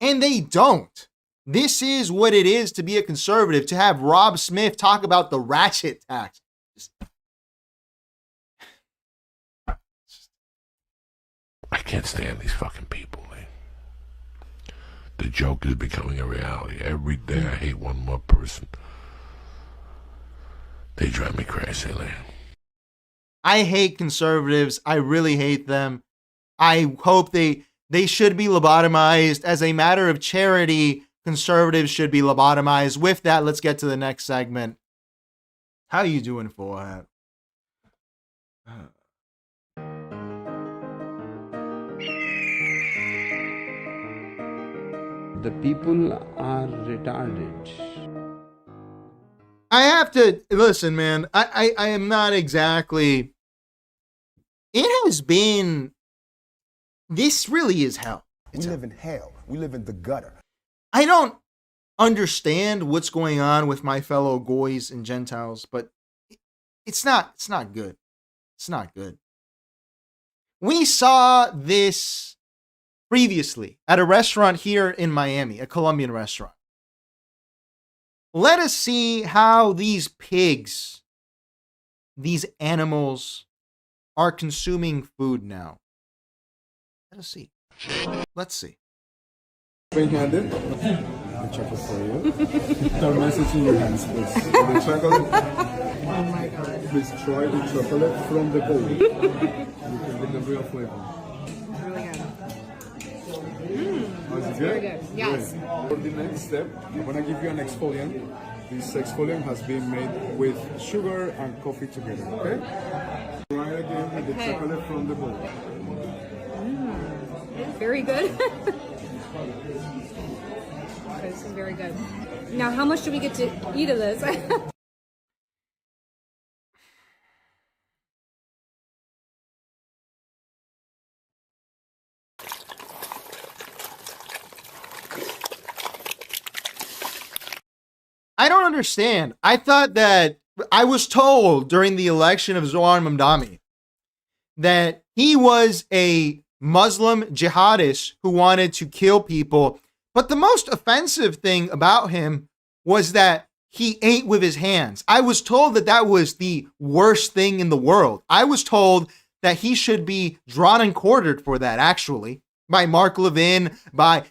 And they don't. This is what it is to be a conservative, to have Rob Smith talk about the ratchet tax. I can't stand these fucking people, man. The joke is becoming a reality. Every day I hate one more person. They drive me crazy, man. I hate conservatives. I really hate them. I hope they should be lobotomized. As a matter of charity, conservatives should be lobotomized. With that, let's get to the next segment. How are you doing, Fuad? The people are retarded. I have to listen, man. I am not exactly. It has been. This really is hell. We live in hell. We live in the gutter. I don't understand what's going on with my fellow goys and Gentiles, but it's not good. It's not good. We saw this previously at a restaurant here in Miami, a Colombian restaurant. Let us see how these pigs, these animals, are consuming food now. Let us see. Let's see. Handed. The chocolate for you. The message in your hands, please. The chocolate. Oh my god. Please try the chocolate from the bowl. You can get the real flavor. Really good. Oh, is it Very good? good. Yes. For the next step, I'm gonna give you an exfoliant. This exfoliant has been made with sugar and coffee together. Okay. Try again with the chocolate from the bowl. Very good. This is very good. Now, how much do we get to eat of this? I don't understand. I thought that I was told during the election of Zohar Mamdani that he was a Muslim jihadist who wanted to kill people. But the most offensive thing about him was that he ate with his hands. I was told that that was the worst thing in the world. I was told that he should be drawn and quartered for that, actually, by Mark Levin, but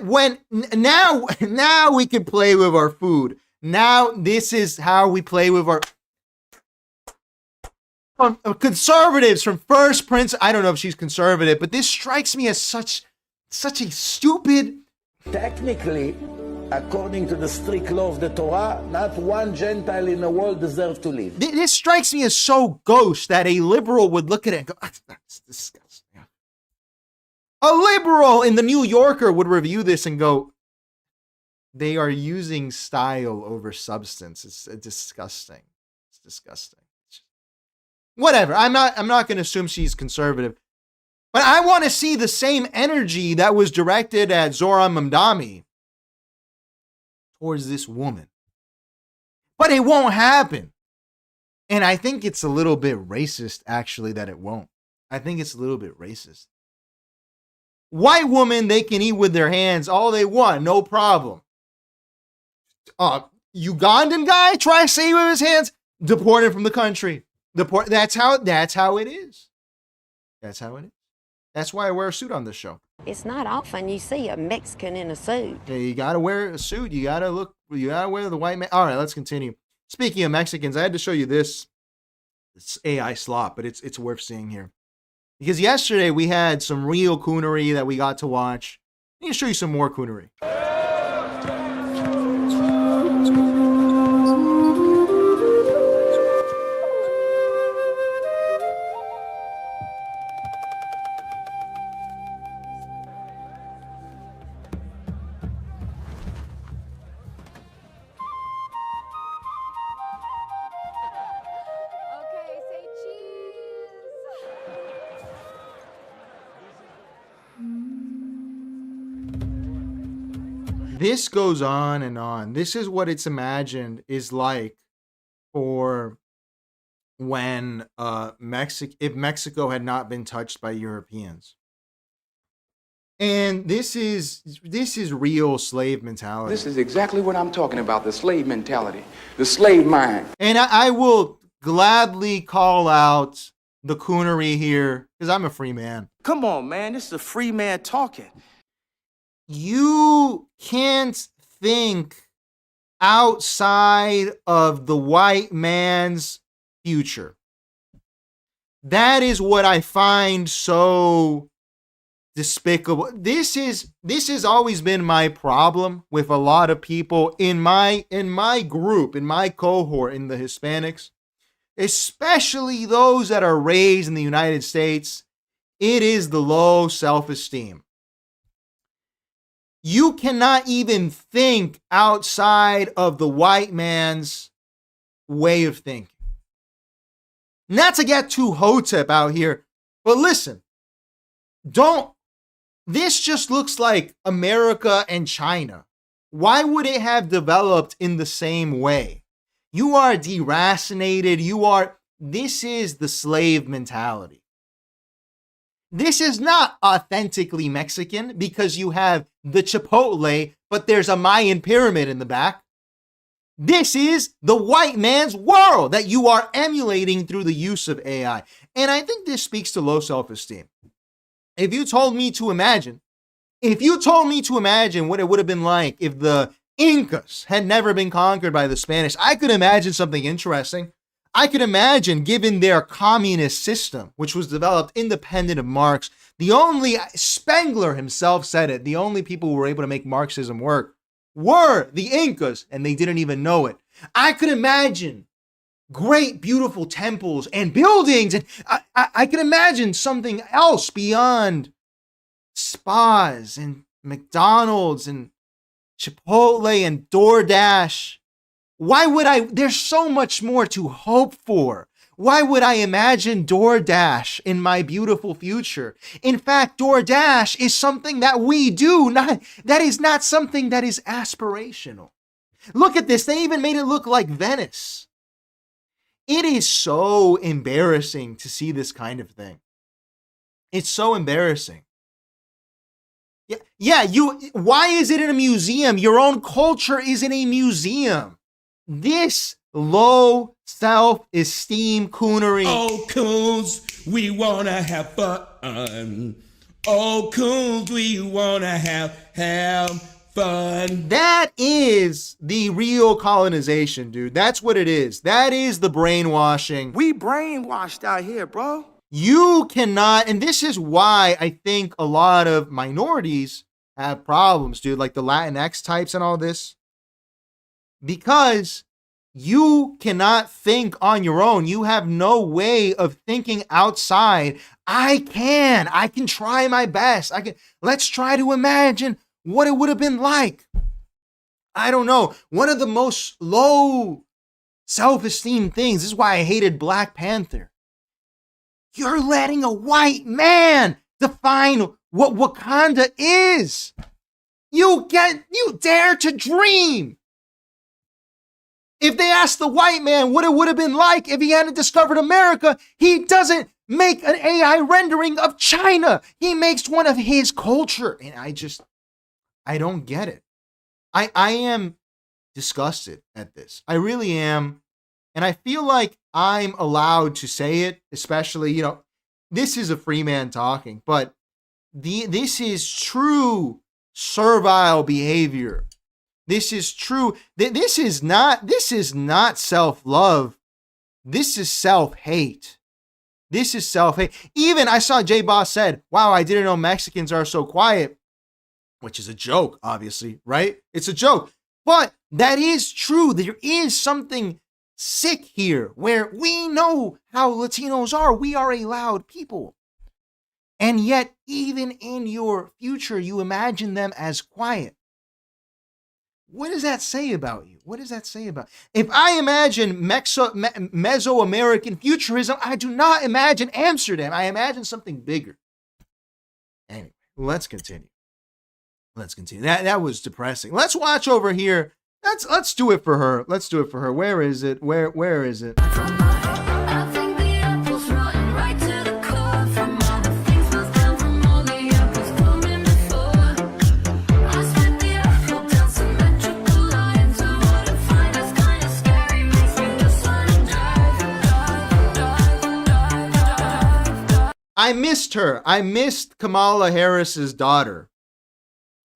when now we can play with our food. Now this is how we play with our conservatives from First Prince. I don't know if she's conservative, but this strikes me as such a stupid. Technically, according to the strict law of the Torah, not one Gentile in the world deserves to live. This strikes me as so gauche that a liberal would look at it and go, that's disgusting. A liberal in the New Yorker would review this and go, they are using style over substance. It's disgusting. It's disgusting. Whatever. I'm not going to assume she's conservative. But I want to see the same energy that was directed at Zohar Mamdani towards this woman. But it won't happen. And I think it's a little bit racist, actually, that it won't. I think it's a little bit racist. White woman, they can eat with their hands all they want, no problem. Ugandan guy, try to eat with his hands, deported from the country. That's how it is. That's how it is. That's why I wear a suit on this show. It's not often you see a Mexican in a suit. Yeah, you gotta wear a suit. You gotta wear the white man. All right, let's continue. Speaking of Mexicans, I had to show you this AI slop, but it's worth seeing here. Because yesterday we had some real coonery that we got to watch. I need to show you some more coonery. This goes on and on. This is what it's imagined is like for when if Mexico had not been touched by Europeans. And this is real slave mentality. This is exactly what I'm talking about, the slave mentality, the slave mind. And I will gladly call out the coonery here because I'm a free man. Come on, man, this is a free man talking. You can't think outside of the white man's future. That is what I find so despicable. This has always been my problem with a lot of people in my group, in my cohort, in the Hispanics, especially those that are raised in the United States. It is the low self-esteem. You cannot even think outside of the white man's way of thinking. Not to get too hotep out here, but listen, this just looks like America and China. Why would it have developed in the same way? You are deracinated. This is the slave mentality. This is not authentically Mexican because you have the Chipotle, but there's a Mayan pyramid in the back. This is the white man's world that you are emulating through the use of AI. And I think this speaks to low self-esteem. If you told me to imagine what it would have been like if the Incas had never been conquered by the Spanish, I could imagine something interesting. I could imagine, given their communist system, which was developed independent of Marx, Spengler himself said it, the only people who were able to make Marxism work were the Incas, and they didn't even know it. I could imagine great, beautiful temples and buildings, and I could imagine something else beyond spas and McDonald's and Chipotle and DoorDash. There's so much more to hope for. Why would I imagine DoorDash in my beautiful future? In fact, DoorDash is something that we do, that is not something that is aspirational. Look at this. They even made it look like Venice. It is so embarrassing to see this kind of thing. It's so embarrassing. Why is it in a museum? Your own culture is in a museum. This low self-esteem coonery. Oh, coons, we want to have fun. Oh, coons, we want to have fun. That is the real colonization, dude. That's what it is. That is the brainwashing. We brainwashed out here, bro. You cannot, and this is why I think a lot of minorities have problems, dude, like the Latinx types and all this. Because you cannot think on your own. You have no way of thinking outside. I can try my best. Let's try to imagine what it would have been like. I don't know. One of the most low self-esteem things, this is why I hated Black Panther. You're letting a white man define what Wakanda is. You dare to dream. If they asked the white man what it would have been like if he hadn't discovered America, he doesn't make an AI rendering of China. He makes one of his culture. And I don't get it. I am disgusted at this. I really am. And I feel like I'm allowed to say it, especially, this is a free man talking, but this is true servile behavior. This is true. This is not self-love. This is self-hate. This is self-hate. Even I saw J Boss said, wow, I didn't know Mexicans are so quiet, which is a joke, obviously, right? It's a joke. But that is true. There is something sick here where we know how Latinos are. We are a loud people. And yet, even in your future, you imagine them as quiet. What does that say about you? What does that say about? If I imagine Mesoamerican futurism, I do not imagine Amsterdam. I imagine something bigger. Anyway, let's continue. That was depressing. Let's watch over here. Let's do it for her. Let's do it for her. Where is it? Where is it? I missed her. I missed Kamala Harris's daughter.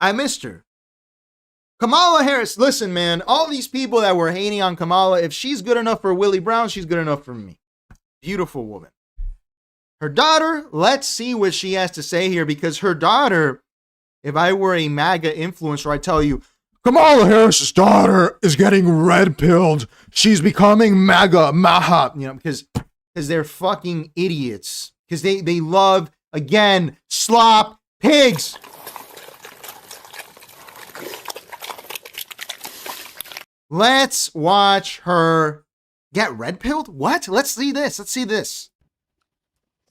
I missed her. Kamala Harris, listen, man, all these people that were hating on Kamala, if she's good enough for Willie Brown, she's good enough for me. Beautiful woman. Her daughter, let's see what she has to say here, because her daughter, if I were a MAGA influencer, I'd tell you, Kamala Harris's daughter is getting red-pilled. She's becoming MAGA, Maha, because they're fucking idiots. Because they love, again, slop pigs. Let's watch her get red-pilled? What? Let's see this.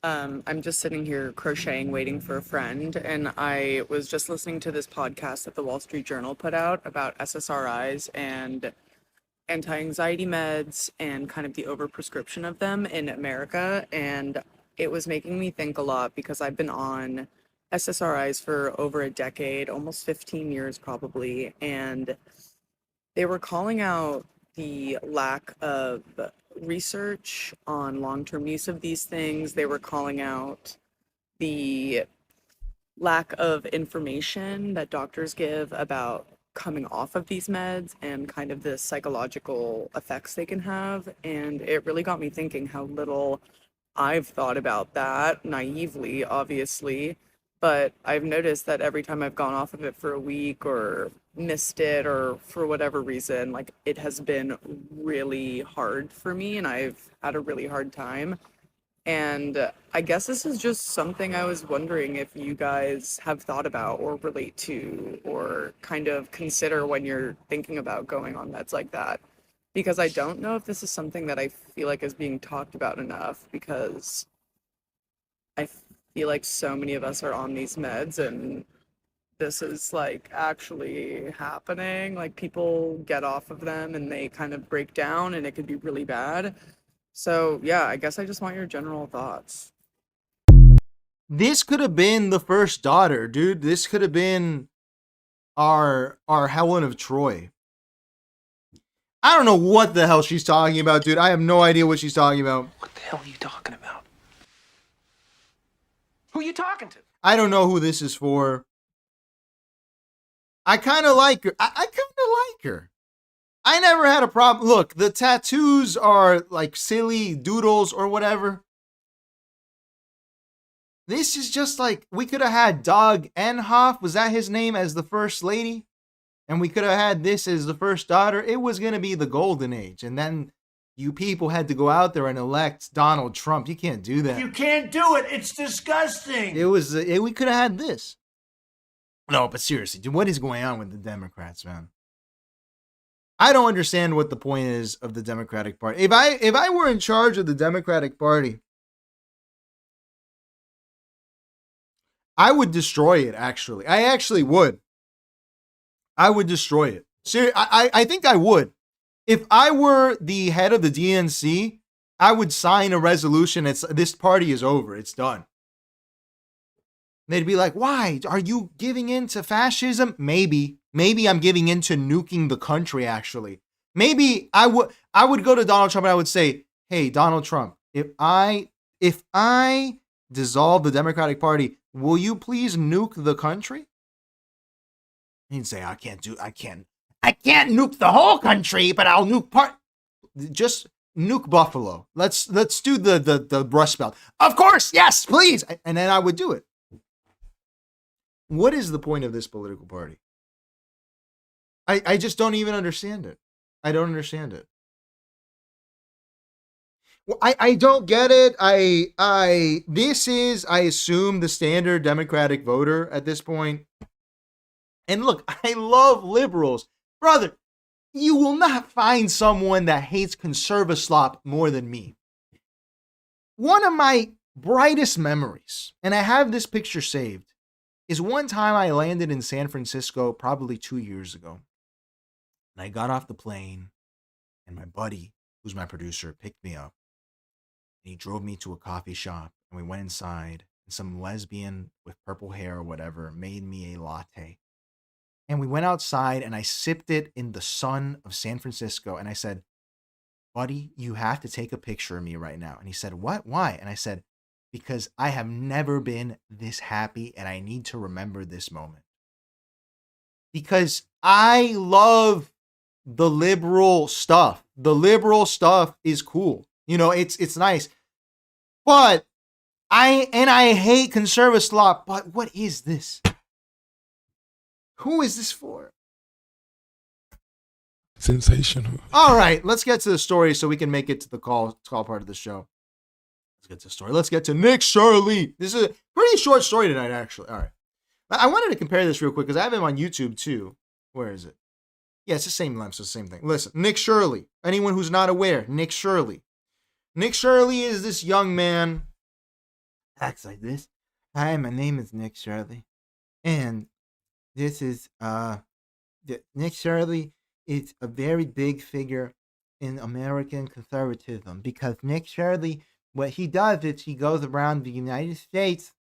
I'm just sitting here crocheting, waiting for a friend, and I was just listening to this podcast that the Wall Street Journal put out about SSRIs and anti-anxiety meds and kind of the overprescription of them in America, and it was making me think a lot because I've been on SSRIs for over a decade, almost 15 years probably, and they were calling out the lack of research on long-term use of these things. They were calling out the lack of information that doctors give about coming off of these meds and kind of the psychological effects they can have. And it really got me thinking how little I've thought about that, naively, obviously, but I've noticed that every time I've gone off of it for a week or missed it or for whatever reason, like, it has been really hard for me and I've had a really hard time. And I guess this is just something I was wondering if you guys have thought about or relate to or kind of consider when you're thinking about going on meds like that. Because I don't know if this is something that I feel like is being talked about enough, because I feel like so many of us are on these meds and this is like actually happening. Like, people get off of them and they kind of break down and it could be really bad. So yeah, I guess I just want your general thoughts. This could have been the first daughter, dude. This could have been our Helen of Troy. I don't know what the hell she's talking about, dude. I have no idea what she's talking about. What the hell are you talking about? Who are you talking to? I don't know who this is for. I kind of like her. I kind of like her. I never had a problem. Look, the tattoos are like silly doodles or whatever. This is just like, we could have had Doug Enhoff, was that his name, as the first lady? And we could have had this as the first daughter. It was going to be the golden age. And then you people had to go out there and elect Donald Trump. You can't do that. You can't do it. It's disgusting. We could have had this. No, but seriously, dude, what is going on with the Democrats, man? I don't understand what the point is of the Democratic Party. If I were in charge of the Democratic Party, I would destroy it, actually. I actually would. I would destroy it. Seriously, I think I would. If I were the head of the DNC, I would sign a resolution. This party is over. It's done. They'd be like, why? Are you giving in to fascism? Maybe. Maybe I'm giving in to nuking the country, actually. Maybe I would go to Donald Trump and I would say, hey, Donald Trump, if I dissolve the Democratic Party, will you please nuke the country? He'd say, I can't nuke the whole country, but I'll nuke part. Just nuke Buffalo. Let's do the Rust Belt. Of course, yes, please. And then I would do it. What is the point of this political party? I just don't even understand it. I don't understand it. Well, I don't get it. This is, I assume, the standard Democratic voter at this point. And look, I love liberals. Brother, you will not find someone that hates conserva slop more than me. One of my brightest memories, and I have this picture saved, is one time I landed in San Francisco probably 2 years ago. And I got off the plane, and my buddy, who's my producer, picked me up. And he drove me to a coffee shop, and we went inside, and some lesbian with purple hair or whatever made me a latte. And we went outside, and I sipped it in the sun of San Francisco, and I said, buddy, you have to take a picture of me right now. And he said, what? Why? And I said, because I have never been this happy, and I need to remember this moment. Because I love the liberal stuff. The liberal stuff is cool. You know, it's nice. But I hate conservative slop, but what is this? Who is this for? Sensational. All right, let's get to the story so we can make it to the call part of the show. Let's get to the story. Let's get to Nick Shirley. This is a pretty short story tonight, actually. All right. I wanted to compare this real quick because I have him on YouTube too. Where is it? Yeah, it's the same length, so it's the same thing. Listen, Nick Shirley. Anyone who's not aware, Nick Shirley. Nick Shirley is this young man. Acts like this. Hi, my name is Nick Shirley. And this is, Nick Shirley is a very big figure in American conservatism because Nick Shirley, what he does is he goes around the United States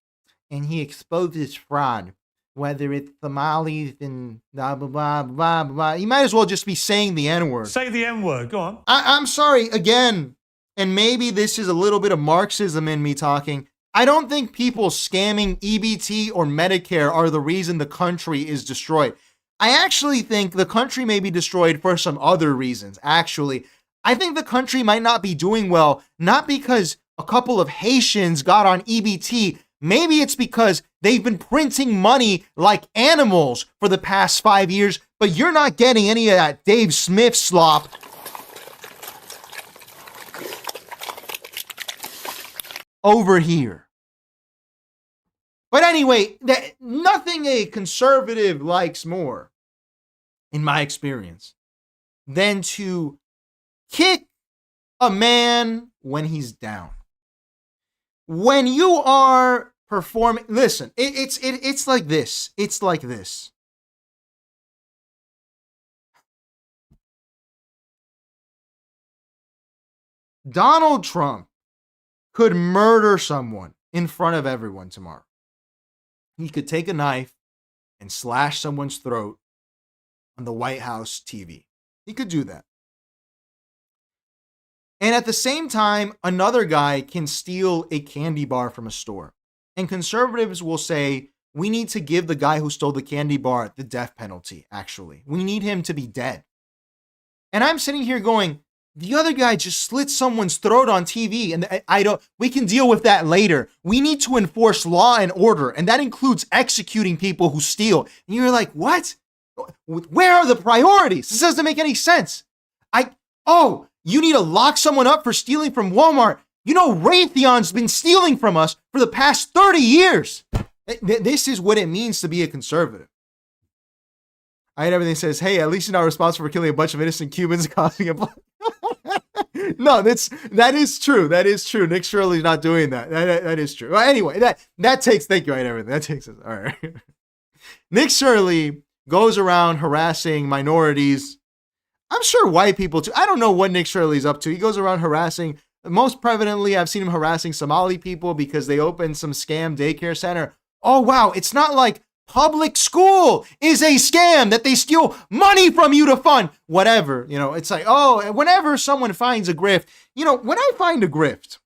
and he exposes fraud. Whether it's Somalis and blah, blah, blah, blah, blah. You might as well just be saying the N-word. Say the N-word. Go on. I'm sorry, again, and maybe this is a little bit of Marxism in me talking. I don't think people scamming EBT or Medicare are the reason the country is destroyed. I actually think the country may be destroyed for some other reasons, actually. I think the country might not be doing well, not because a couple of Haitians got on EBT. Maybe it's because they've been printing money like animals for the past 5 years, but you're not getting any of that Dave Smith slop. Over here. But anyway, nothing a conservative likes more, in my experience, than to kick a man when he's down. When you are performing, listen, it's like this. It's like this. Donald Trump could murder someone in front of everyone tomorrow. He could take a knife and slash someone's throat on the White House TV. He could do that. And at the same time, another guy can steal a candy bar from a store. And conservatives will say, we need to give the guy who stole the candy bar the death penalty, actually. We need him to be dead. And I'm sitting here going, the other guy just slit someone's throat on TV, and we can deal with that later. We need to enforce law and order, and that includes executing people who steal. And you're like, what? Where are the priorities? This doesn't make any sense. You need to lock someone up for stealing from Walmart. You know, Raytheon's been stealing from us for the past 30 years. This is what it means to be a conservative. Everything says, hey, at least you're not responsible for killing a bunch of innocent Cubans causing a... No, that is true. That is true. Nick Shirley's not doing that. That is true. Well, anyway, that takes, thank you, everything. That takes us. All right. Nick Shirley goes around harassing minorities. I'm sure white people too. I don't know what Nick Shirley's up to. He goes around harassing, most prevalently, I've seen him harassing Somali people because they opened some scam daycare center. Oh, wow. It's not like public school is a scam that they steal money from you to fund. Whatever. You know, it's like, oh, whenever someone finds a grift, you know, when I find a grift,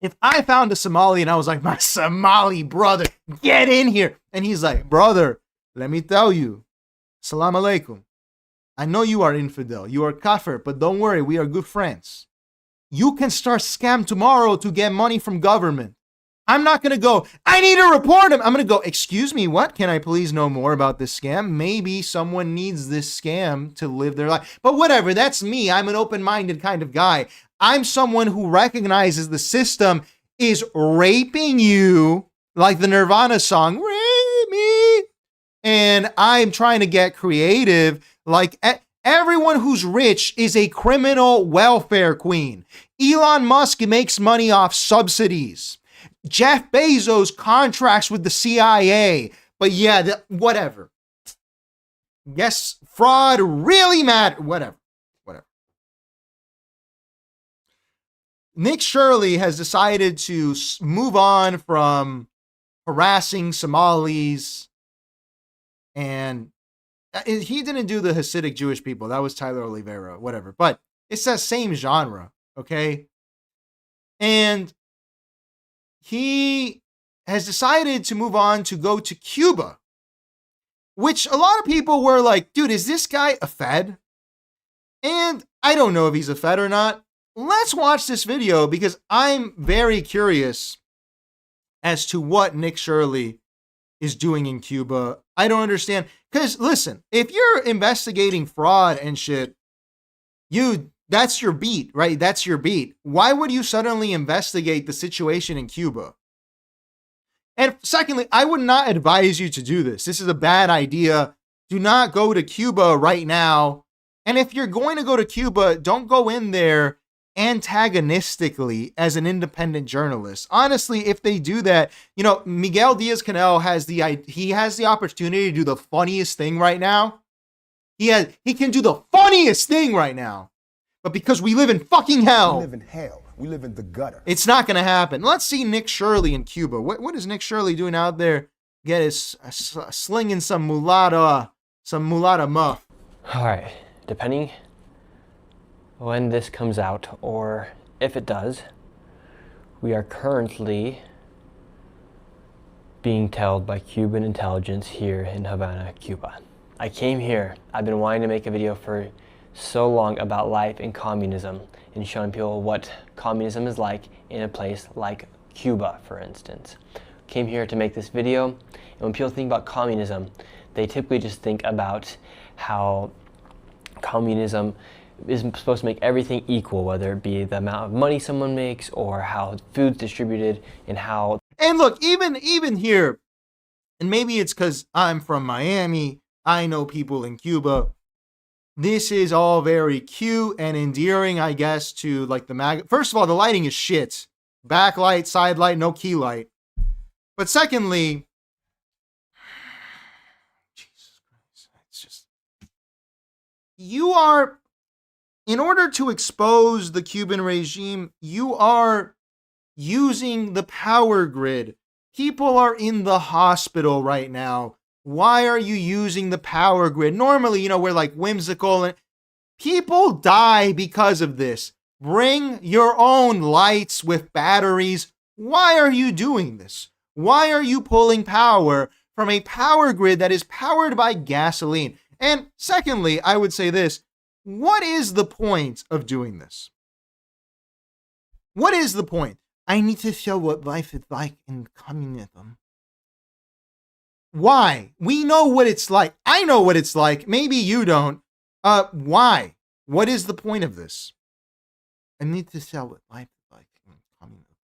If I found a Somali and I was like, my Somali brother, get in here. And he's like, brother, let me tell you, salam alaikum. I know you are infidel. You are kafir, but don't worry. We are good friends. You can start scam tomorrow to get money from government. I'm not going to go, I need to report him. I'm going to go, excuse me, what? Can I please know more about this scam? Maybe someone needs this scam to live their life. But whatever, that's me. I'm an open-minded kind of guy. I'm someone who recognizes the system is raping you, like the Nirvana song, Rape Me. And I'm trying to get creative. Like everyone who's rich is a criminal welfare queen. Elon Musk makes money off subsidies. Jeff Bezos contracts with the CIA. But yeah, whatever. Yes, fraud really matters. Whatever. Nick Shirley has decided to move on from harassing Somalis, and he didn't do the Hasidic Jewish people. That was Tyler Oliveira, whatever. But it's that same genre, okay? And he has decided to move on to go to Cuba, which a lot of people were like, dude, is this guy a Fed? And I don't know if he's a Fed or not. Let's watch this video because I'm very curious as to what Nick Shirley is doing in Cuba. I don't understand. Because listen, if you're investigating fraud and shit, that's your beat, right? That's your beat. Why would you suddenly investigate the situation in Cuba? And secondly, I would not advise you to do this. This is a bad idea. Do not go to Cuba right now. And if you're going to go to Cuba, don't go in there antagonistically as an independent journalist. Honestly, if they do that, Miguel Diaz-Canel has the opportunity to do the funniest thing right now. He can do the funniest thing right now. But because we live in fucking hell. We live in hell. We live in the gutter. It's not going to happen. Let's see Nick Shirley in Cuba. What is Nick Shirley doing out there? Get his slinging some mulata muff. All right, depending when this comes out, or if it does, we are currently being tailed by Cuban intelligence here in Havana, Cuba. I came here, I've been wanting to make a video for so long about life in communism and showing people what communism is like in a place like Cuba, for instance. Came here to make this video, and when people think about communism, they typically just think about how communism is supposed to make everything equal, whether it be the amount of money someone makes or how food's distributed and how... And look, even here, and maybe it's because I'm from Miami, I know people in Cuba, this is all very cute and endearing, I guess, to like the mag. First of all, the lighting is shit. Backlight, side light, no key light. But secondly, Jesus Christ, it's just, in order to expose the Cuban regime, you are using the power grid. People are in the hospital right now. Why are you using the power grid? Normally, we're like whimsical and people die because of this. Bring your own lights with batteries. Why are you doing this? Why are you pulling power from a power grid that is powered by gasoline? And secondly, I would say this. What is the point of doing this? What is the point? I need to show what life is like in communism. Why? We know what it's like. I know what it's like. Maybe you don't. Why? What is the point of this? I need to show what life is like in communism.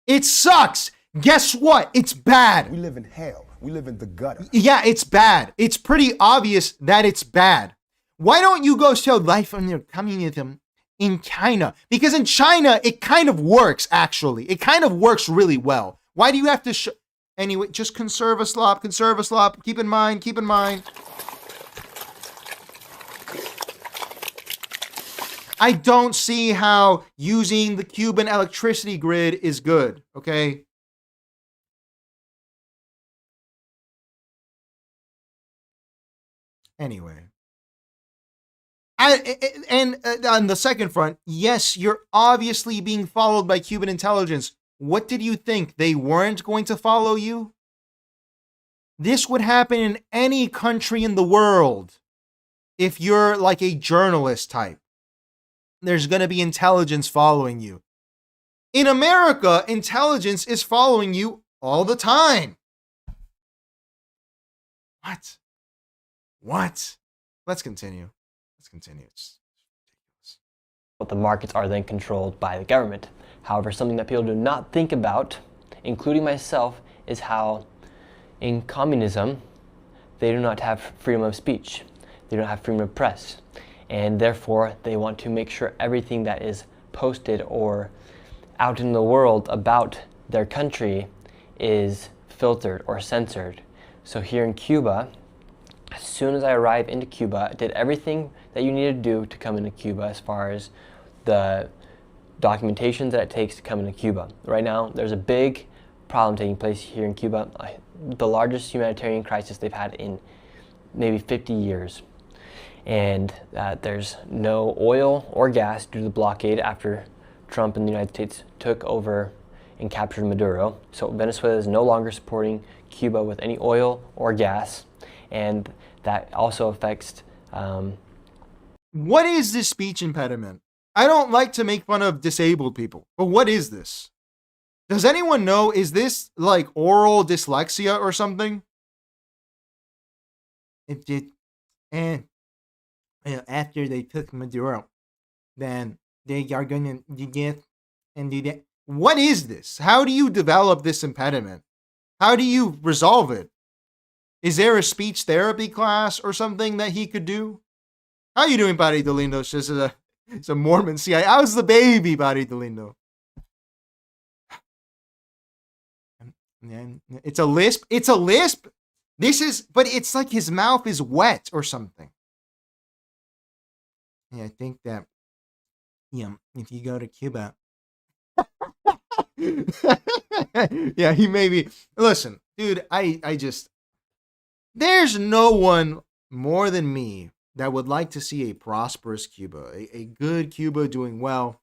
It sucks. Guess what? It's bad. We live in hell. We live in the gutter. Yeah, it's bad. It's pretty obvious that it's bad. Why don't you go show life under communism in China? Because in China, it kind of works, actually. It kind of works really well. Why do you have to show... Anyway, just conserve a slop. Keep in mind. I don't see how using the Cuban electricity grid is good, okay? Anyway. And on the second front, yes, you're obviously being followed by Cuban intelligence. What did you think? They weren't going to follow you? This would happen in any country in the world. If you're like a journalist type, there's going to be intelligence following you. In America, intelligence is following you all the time. What? Let's continue. It's ridiculous. But the markets are then controlled by the government. However, something that people do not think about, including myself, is how in communism, they do not have freedom of speech. They don't have freedom of press. And therefore, they want to make sure everything that is posted or out in the world about their country is filtered or censored. So here in Cuba, as soon as I arrived into Cuba, I did everything that you need to do to come into Cuba as far as the documentation that it takes to come into Cuba. Right now, there's a big problem taking place here in Cuba, the largest humanitarian crisis they've had in maybe 50 years. And there's no oil or gas due to the blockade after Trump and the United States took over and captured Maduro. So Venezuela is no longer supporting Cuba with any oil or gas, and that also affects... What is this speech impediment? I don't like to make fun of disabled people, but what is this? Does anyone know, is this like oral dyslexia or something? It did, and after they took Maduro, then they are going to get and do that. What is this? How do you develop this impediment? How do you resolve it? Is there a speech therapy class or something that he could do? How you doing, Barito Lindo? It's a Mormon CIA. How's the baby, Barito Lindo? It's a lisp. It's a lisp. But it's like his mouth is wet or something. Yeah, I think that, if you go to Cuba. Yeah, he may be. Listen, dude, I just, there's no one more than me that would like to see a prosperous Cuba, a good Cuba doing well.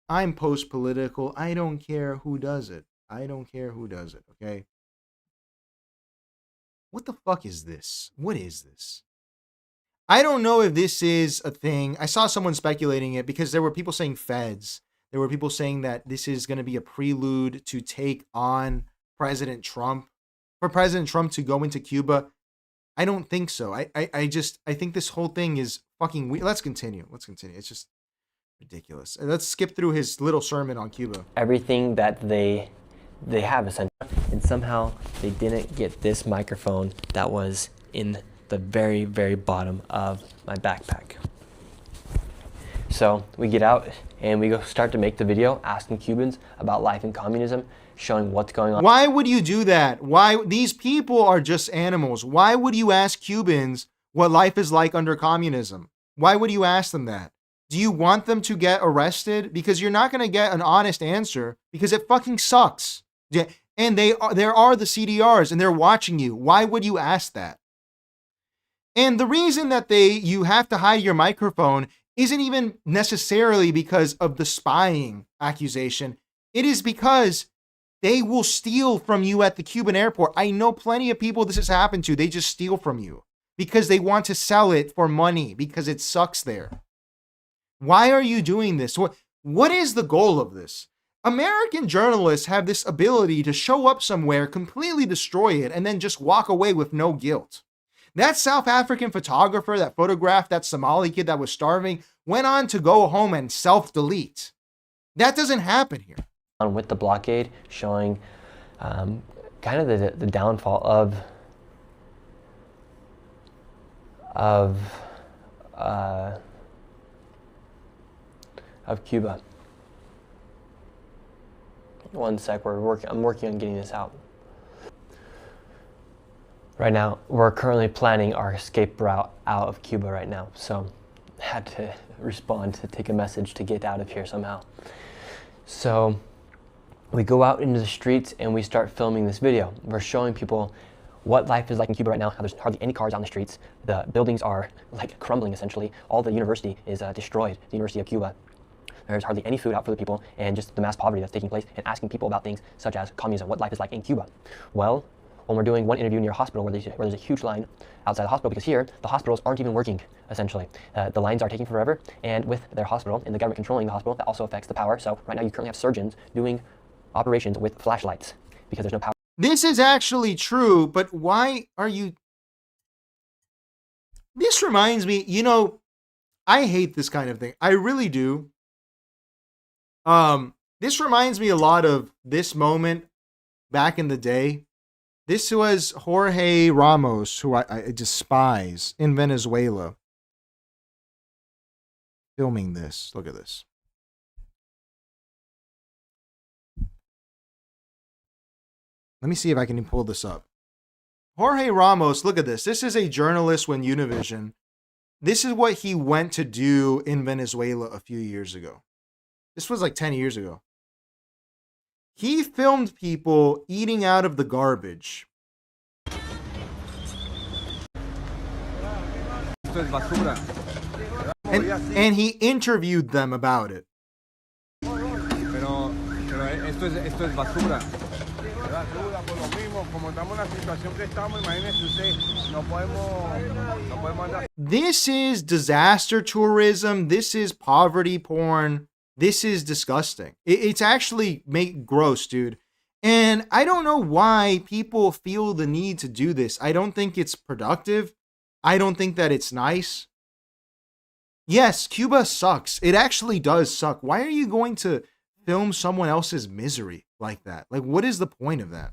I'm post-political. I don't care who does it. Okay? What the fuck is this? What is this? I don't know if this is a thing. I saw someone speculating it because there were people saying feds. There were people saying that this is going to be a prelude to take on President Trump. For President Trump to go into Cuba. I don't think so. I think this whole thing is fucking weird. Let's continue. It's just ridiculous. Let's skip through his little sermon on Cuba. Everything that they have essentially, and somehow they didn't get this microphone that was in the very, very bottom of my backpack. So we get out and we go start to make the video asking Cubans about life in communism, showing what's going on. Why would you do that? Why? These people are just animals. Why would you ask Cubans what life is like under communism? Why would you ask them that? Do you want them to get arrested? Because you're not going to get an honest answer because it fucking sucks. And there are the CDRs and they're watching you. Why would you ask that? And the reason that you have to hide your microphone isn't even necessarily because of the spying accusation. It is because they will steal from you at the Cuban airport. I know plenty of people this has happened to. They just steal from you because they want to sell it for money because it sucks there. Why are you doing this? What is the goal of this? American journalists have this ability to show up somewhere, completely destroy it, and then just walk away with no guilt. That South African photographer that photographed that Somali kid that was starving went on to go home and self-delete. That doesn't happen here. With the blockade, showing kind of the downfall of Cuba. One sec, I'm working on getting this out. Right now, we're currently planning our escape route out of Cuba right now, so I had to respond to take a message to get out of here somehow. So we go out into the streets and we start filming this video. We're showing people what life is like in Cuba right now, how there's hardly any cars on the streets. The buildings are like crumbling essentially. All the university is destroyed, the University of Cuba. There's hardly any food out for the people, and just the mass poverty that's taking place, and asking people about things such as communism, what life is like in Cuba. Well, when we're doing one interview near a hospital where there's a huge line outside the hospital, because here, the hospitals aren't even working, essentially. The lines are taking forever, and with their hospital, and the government controlling the hospital, that also affects the power. So right now you currently have surgeons doing operations with flashlights, because there's no power. This is actually true, but why are you... This reminds me, you know, I hate this kind of thing. I really do. This reminds me a lot of this moment back in the day. This was Jorge Ramos, who I despise, in Venezuela, filming this. Look at this. Let me see if I can pull this up. Jorge Ramos, look at this. This is a journalist with Univision. This is what he went to do in Venezuela a few years ago. This was like 10 years ago. He filmed people eating out of the garbage. And he interviewed them about it. This is disaster tourism. This is poverty porn. This is disgusting. It's actually gross, dude. And I don't know why people feel the need to do this. I don't think it's productive. I don't think that it's nice. Yes, Cuba sucks. It actually does suck. Why are you going to film someone else's misery like that? Like, what is the point of that?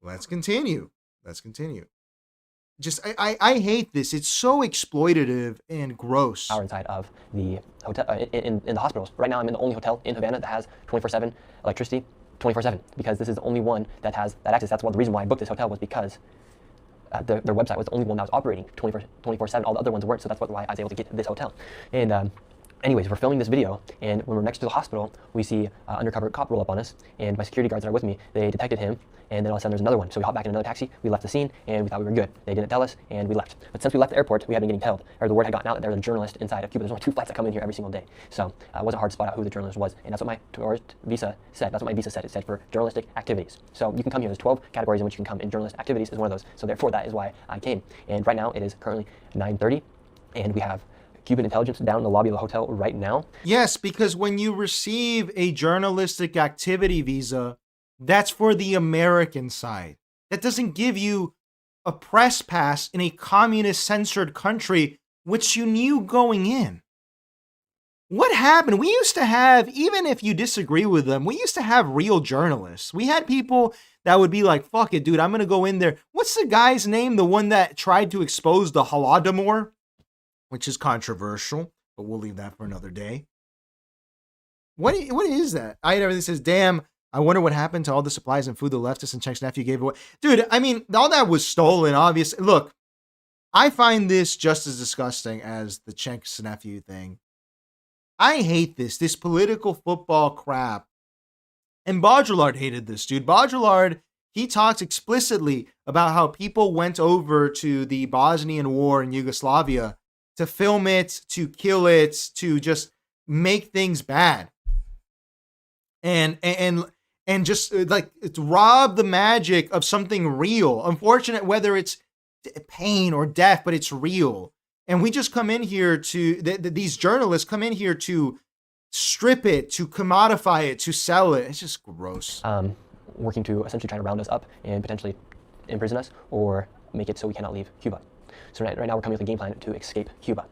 Let's continue. Just, I hate this. It's so exploitative and gross. Power inside of the hotel, in the hospitals. Right now, I'm in the only hotel in Havana that has 24/7 electricity, 24/7, because this is the only one that has that access. That's one of the reason why I booked this hotel, was because their website was the only one that was operating 24/7. All the other ones weren't, so that's why I was able to get this hotel. And anyways, we're filming this video, and when we're next to the hospital, we see an undercover cop roll up on us, and my security guards that are with me, they detected him, and then all of a sudden there's another one. So we hopped back in another taxi, we left the scene, and we thought we were good. They didn't tell us, and we left. But since we left the airport, we had been getting tailed, or the word had gotten out that there was a journalist inside of Cuba. There's only 2 flights that come in here every single day. So it wasn't hard to spot out who the journalist was, and that's what my tourist visa said. That's what my visa said. It said for journalistic activities. So you can come here. There's 12 categories in which you can come, and journalist activities is one of those. So therefore, that is why I came. And right now, it is currently 9:30, and we have Cuban intelligence down in the lobby of the hotel right now. Yes, because when you receive a journalistic activity visa, that's for the American side. That doesn't give you a press pass in a communist censored country, which you knew going in. What happened? We used to have, even if you disagree with them, we used to have real journalists. We had people that would be like, fuck it, dude, I'm going to go in there. What's the guy's name? The one that tried to expose the Holodomor? Which is controversial, but we'll leave that for another day. What is that? Everything says, damn, I wonder what happened to all the supplies and food the leftist and Chenk's nephew gave away. Dude, I mean, all that was stolen, obviously. Look, I find this just as disgusting as the Chenk's nephew thing. I hate this political football crap. And Baudrillard hated this, dude. Baudrillard, he talks explicitly about how people went over to the Bosnian War in Yugoslavia to film it, to kill it, to just make things bad. And just like rob the magic of something real. Unfortunate whether it's pain or death, but it's real. And we just come in here to, these journalists come in here to strip it, to commodify it, to sell it. It's just gross. Working to essentially try to round us up and potentially imprison us or make it so we cannot leave Cuba. So right now we're coming with a game plan to escape Cuba.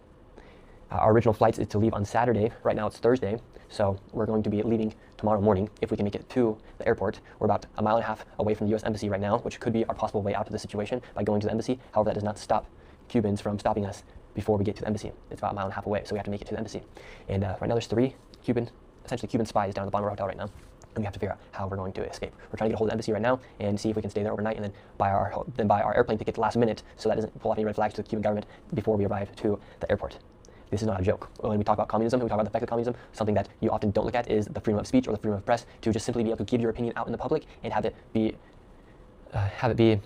Our original flight is to leave on Saturday. Right now it's Thursday, so we're going to be leaving tomorrow morning if we can make it to the airport. We're about 1.5 miles away from the U.S. Embassy right now, which could be our possible way out of the situation by going to the embassy. However, that does not stop Cubans from stopping us before we get to the embassy. It's about 1.5 miles away, so we have to make it to the embassy. And right now there's 3 essentially Cuban spies down at the bottom of our hotel right now. And we have to figure out how we're going to escape. We're trying to get a hold of the embassy right now and see if we can stay there overnight and then buy our airplane ticket last minute so that doesn't pull off any red flags to the Cuban government before we arrive to the airport. This is not a joke. When we talk about communism, we talk about the effect of communism, something that you often don't look at is the freedom of speech or the freedom of press, to just simply be able to give your opinion out in the public and have it be have it be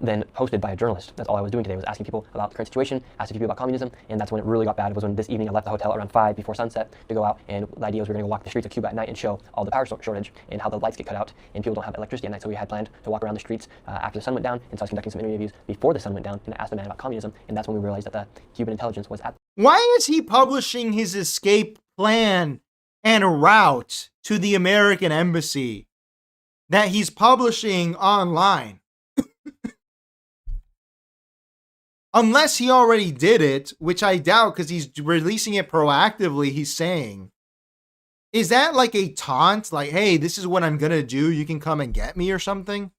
then posted by a journalist. That's all I was doing today, was asking people about the current situation, asking people about communism, and that's when it really got bad. It was when this evening I left the hotel around 5 before sunset to go out, and the idea was we were going to go walk the streets of Cuba at night and show all the power shortage and how the lights get cut out and people don't have electricity at night. So we had planned to walk around the streets after the sun went down, and so I was conducting some interviews before the sun went down and I asked the man about communism, and that's when we realized that the Cuban intelligence was at. Why is he publishing his escape plan and route to the American embassy that he's publishing online? Unless he already did it, which I doubt because he's releasing it proactively, he's saying. Is that like a taunt? Like, hey, this is what I'm going to do. You can come and get me or something?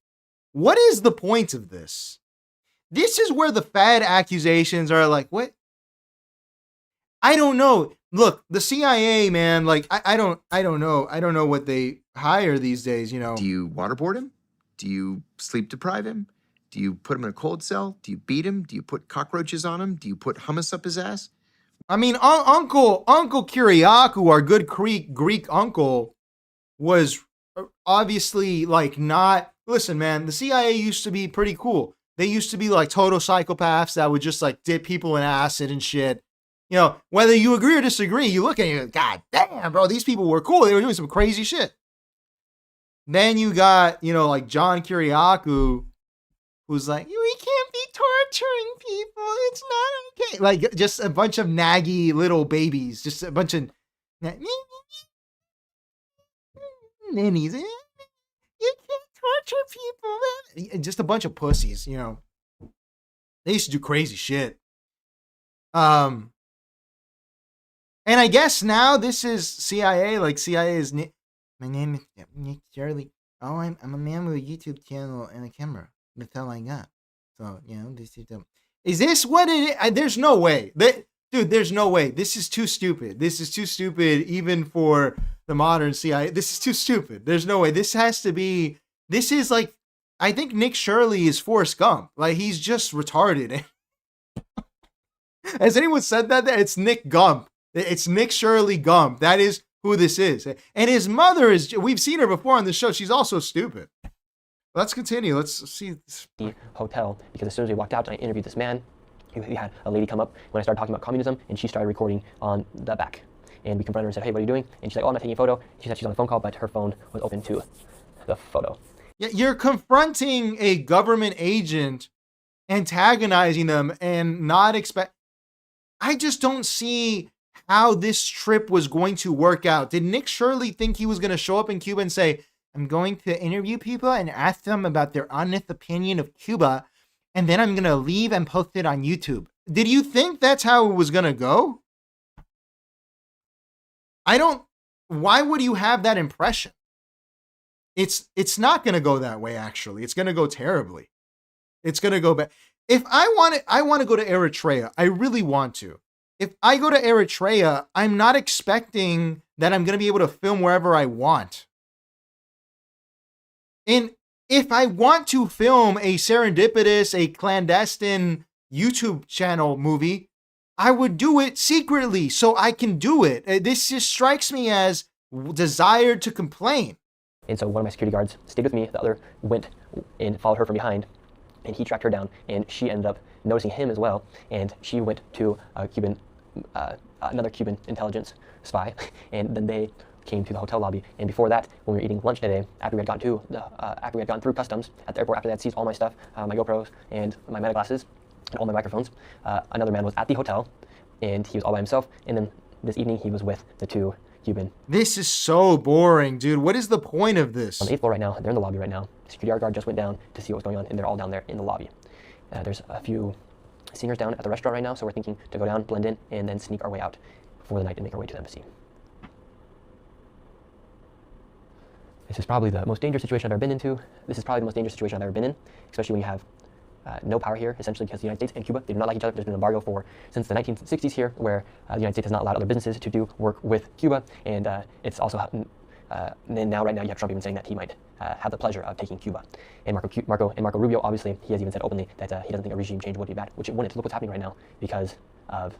What is the point of this? This is where the Fed accusations are like, what? I don't know. Look, the CIA, man, like, I don't know. I don't know what they hire these days, you know. Do you waterboard him? Do you sleep deprive him? Do you put him in a cold cell? Do you beat him? Do you put cockroaches on him? Do you put hummus up his ass? I mean, Uncle Kyriakou, our good Greek uncle, was obviously like not. Listen, man, the CIA used to be pretty cool. They used to be like total psychopaths that would just like dip people in acid and shit. You know, whether you agree or disagree, you look at it, you go, God damn, bro, these people were cool. They were doing some crazy shit. Then you got, you know, like John Kyriakou, who's like, we can't be torturing people. It's not okay. Like, just a bunch of naggy little babies. Just a bunch of ninnies. You can't torture people. Just a bunch of pussies, you know. They used to do crazy shit. And I guess now this is CIA. Like, CIA is my name is Nick Shirley. Oh, I'm a man with a YouTube channel and a camera. That's all I got. So, you know, this is dumb. Is this what it is? There's no way. Dude, there's no way. This is too stupid. This is too stupid even for the modern CIA. This is too stupid. There's no way. This has to be, this is like, I think Nick Shirley is Forrest Gump. Like, he's just retarded. Has anyone said that? It's Nick Gump. It's Nick Shirley Gump. That is who this is. And his mother is, we've seen her before on the show. She's also stupid. Let's continue. Let's see. The hotel, because as soon as we walked out and I interviewed this man, we had a lady come up when I started talking about communism, and she started recording on the back. And we confronted her and said, hey, what are you doing? And she's like, oh, I'm not taking a photo. She said she's on a phone call, but her phone was open to the photo. Yeah, you're confronting a government agent, antagonizing them, and not expect. I just don't see how this trip was going to work out. Did Nick Shirley think he was going to show up in Cuba and say, I'm going to interview people and ask them about their honest opinion of Cuba, and then I'm going to leave and post it on YouTube? Did you think that's how it was going to go? Why would you have that impression? It's not going to go that way, actually. It's going to go terribly. It's going to go bad. If I want to go to Eritrea. I really want to. If I go to Eritrea, I'm not expecting that I'm going to be able to film wherever I want. And if I want to film a serendipitous, a clandestine YouTube channel movie, I would do it secretly so I can do it. This just strikes me as desire to complain. And so one of my security guards stayed with me. The other went and followed her from behind, and he tracked her down, and she ended up noticing him as well. And she went to another Cuban intelligence spy, and then they came to the hotel lobby. And before that, when we were eating lunch today, after we had gone through customs at the airport, after they had seized all my stuff, my GoPros and my meta glasses and all my microphones, another man was at the hotel, and he was all by himself. And then this evening, he was with the two Cuban. This is so boring, dude. What is the point of this? On the 8th floor right now. They're in the lobby right now. The security guard just went down to see what was going on, and they're all down there in the lobby. There's a few singers down at the restaurant right now, so we're thinking to go down, blend in, and then sneak our way out for the night and make our way to the embassy. This is probably the most dangerous situation I've ever been into. This is probably the most dangerous situation I've ever been in, especially when you have no power here, essentially because the United States and Cuba, they do not like each other. There's been an embargo since the 1960s here, where the United States has not allowed other businesses to do work with Cuba, and it's also right now you have Trump even saying that he might have the pleasure of taking Cuba. And Marco Rubio, obviously, he has even said openly that he doesn't think a regime change would be bad, which it wouldn't. Look what's happening right now because of.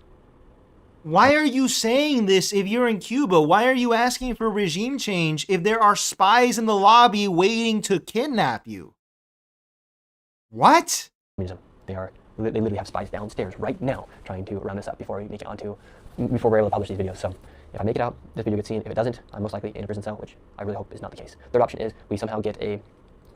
Why are you saying this if you're in Cuba? Why are you asking for regime change if there are spies in the lobby waiting to kidnap you? What? They literally have spies downstairs right now trying to round us up before we're able to publish these videos. So if I make it out, this video gets seen. If it doesn't, I'm most likely in a prison cell, which I really hope is not the case. Third option is we somehow get to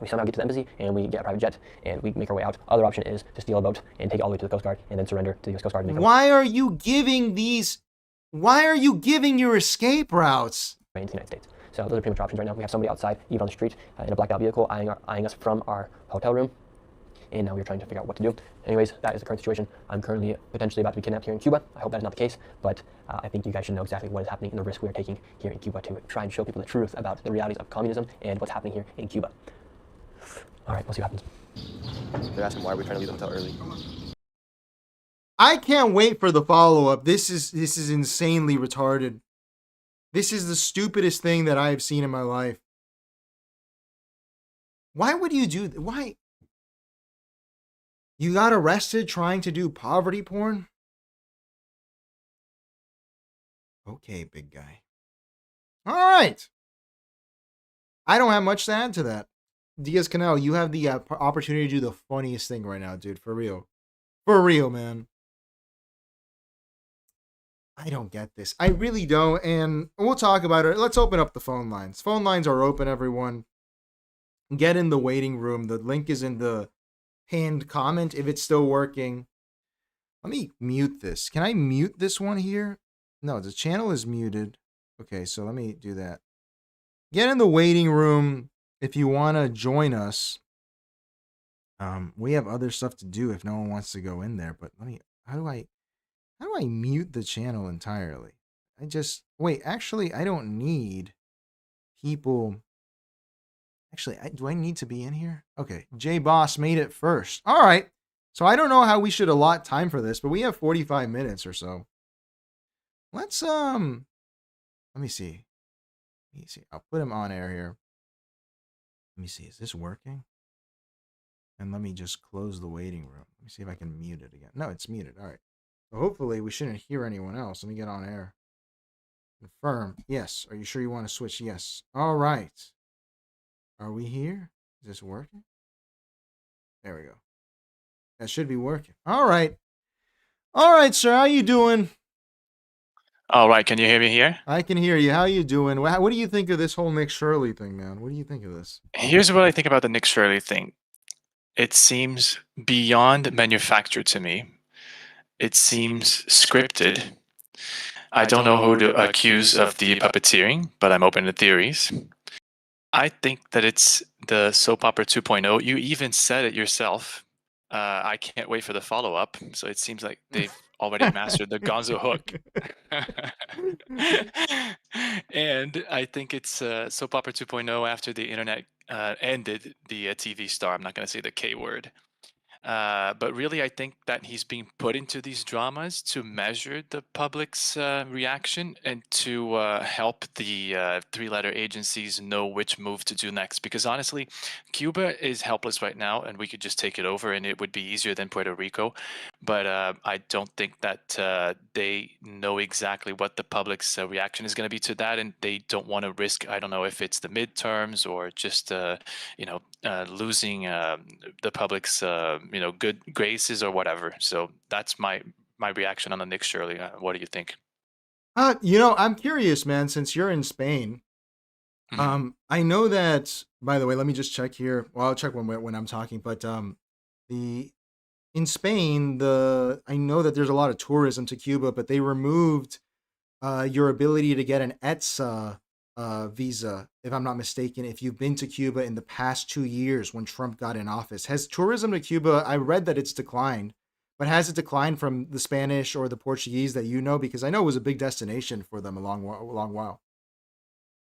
the embassy and we get a private jet and we make our way out. Other option is to steal a boat and take it all the way to the Coast Guard and then surrender to the US Coast Guard. Why are you giving your escape routes? Into the United States. So those are pretty much options right now. We have somebody outside, even on the street, in a blacked out vehicle, eyeing us from our hotel room. And now we're trying to figure out what to do. Anyways, that is the current situation. I'm currently potentially about to be kidnapped here in Cuba. I hope that is not the case, but I think you guys should know exactly what is happening and the risk we are taking here in Cuba to try and show people the truth about the realities of communism and what's happening here in Cuba. All right, we'll see what happens. They're asking why are we trying to leave the hotel early. I can't wait for the follow-up. This is insanely retarded. This is the stupidest thing that I have seen in my life. Why would you do that? Why? You got arrested trying to do poverty porn? Okay, big guy. All right. I don't have much to add to that. Diaz-Canel, you have the opportunity to do the funniest thing right now, dude. For real. For real, man. I don't get this. I really don't. And we'll talk about it. Let's open up the phone lines. Phone lines are open, everyone. Get in the waiting room. The link is in the pinned comment if it's still working. Let me mute this. Can I mute this one here? No, the channel is muted. Okay, so let me do that. Get in the waiting room if you want to join us. We have other stuff to do if no one wants to go in there, but how do I mute the channel entirely? Wait, actually, I don't need people. Actually, do I need to be in here? Okay, J Boss made it first. All right. So I don't know how we should allot time for this, but we have 45 minutes or so. Let's let me see. I'll put him on air here. Let me see. Is this working? And let me just close the waiting room. Let me see if I can mute it again. No, it's muted. All right. So hopefully we shouldn't hear anyone else. Let me get on air. Confirm. Yes. Are you sure you want to switch? Yes. All right. Are we here? Is this working? There we go. That should be working. All right. All right, sir. How you doing? All right. Can you hear me here? I can hear you. How you doing? What do you think of this whole Nick Shirley thing, man? What do you think of this? Here's what I think about the Nick Shirley thing. It seems beyond manufactured to me. It seems scripted. I don't know who to accuse of the puppeteering, but I'm open to theories. I think that it's the soap opera 2.0. You even said it yourself. I can't wait for the follow-up. So it seems like they've already mastered the gonzo hook. And I think it's soap opera 2.0 after the internet ended the TV star. I'm not going to say the K word. But really, I think that he's being put into these dramas to measure the public's reaction and to help the three-letter agencies know which move to do next. Because honestly, Cuba is helpless right now, and we could just take it over, and it would be easier than Puerto Rico. But I don't think that they know exactly what the public's reaction is going to be to that, and they don't want to risk, I don't know if it's the midterms or just, losing the public's good graces or whatever. So that's my reaction on the Nick Shirley. What do you think? I'm curious, man, since you're in Spain. I know that, by the way, let me just check here. Well, I'll check when I'm talking, but in Spain, I know that there's a lot of tourism to Cuba, but they removed your ability to get an ETSA visa, if I'm not mistaken, if you've been to Cuba in the past 2 years when Trump got in office. Has tourism to Cuba, I read that it's declined, but has it declined from the Spanish or the Portuguese that you know? Because I know it was a big destination for them a long while.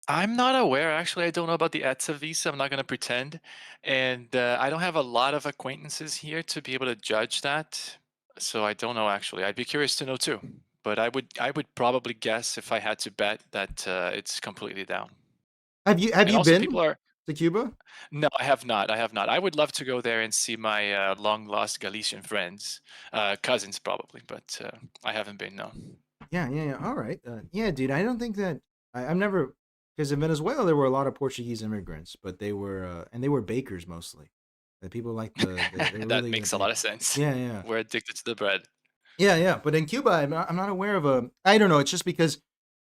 I'm not aware. Actually, I don't know about the ETSA visa. I'm not going to pretend. And I don't have a lot of acquaintances here to be able to judge that. So I don't know, actually. I'd be curious to know, too. But I would probably guess, if I had to bet, that it's completely down. Have you been to Cuba? No, I have not. I would love to go there and see my long-lost Galician friends, cousins probably, but I haven't been, no. Yeah. All right. Yeah, dude, I don't think that... I've never... Because in Venezuela, there were a lot of Portuguese immigrants, but they were bakers mostly. That people like they That really makes a lot of sense. yeah, yeah. We're addicted to the bread. Yeah, yeah. But in Cuba, I'm not aware of a. I don't know. It's just because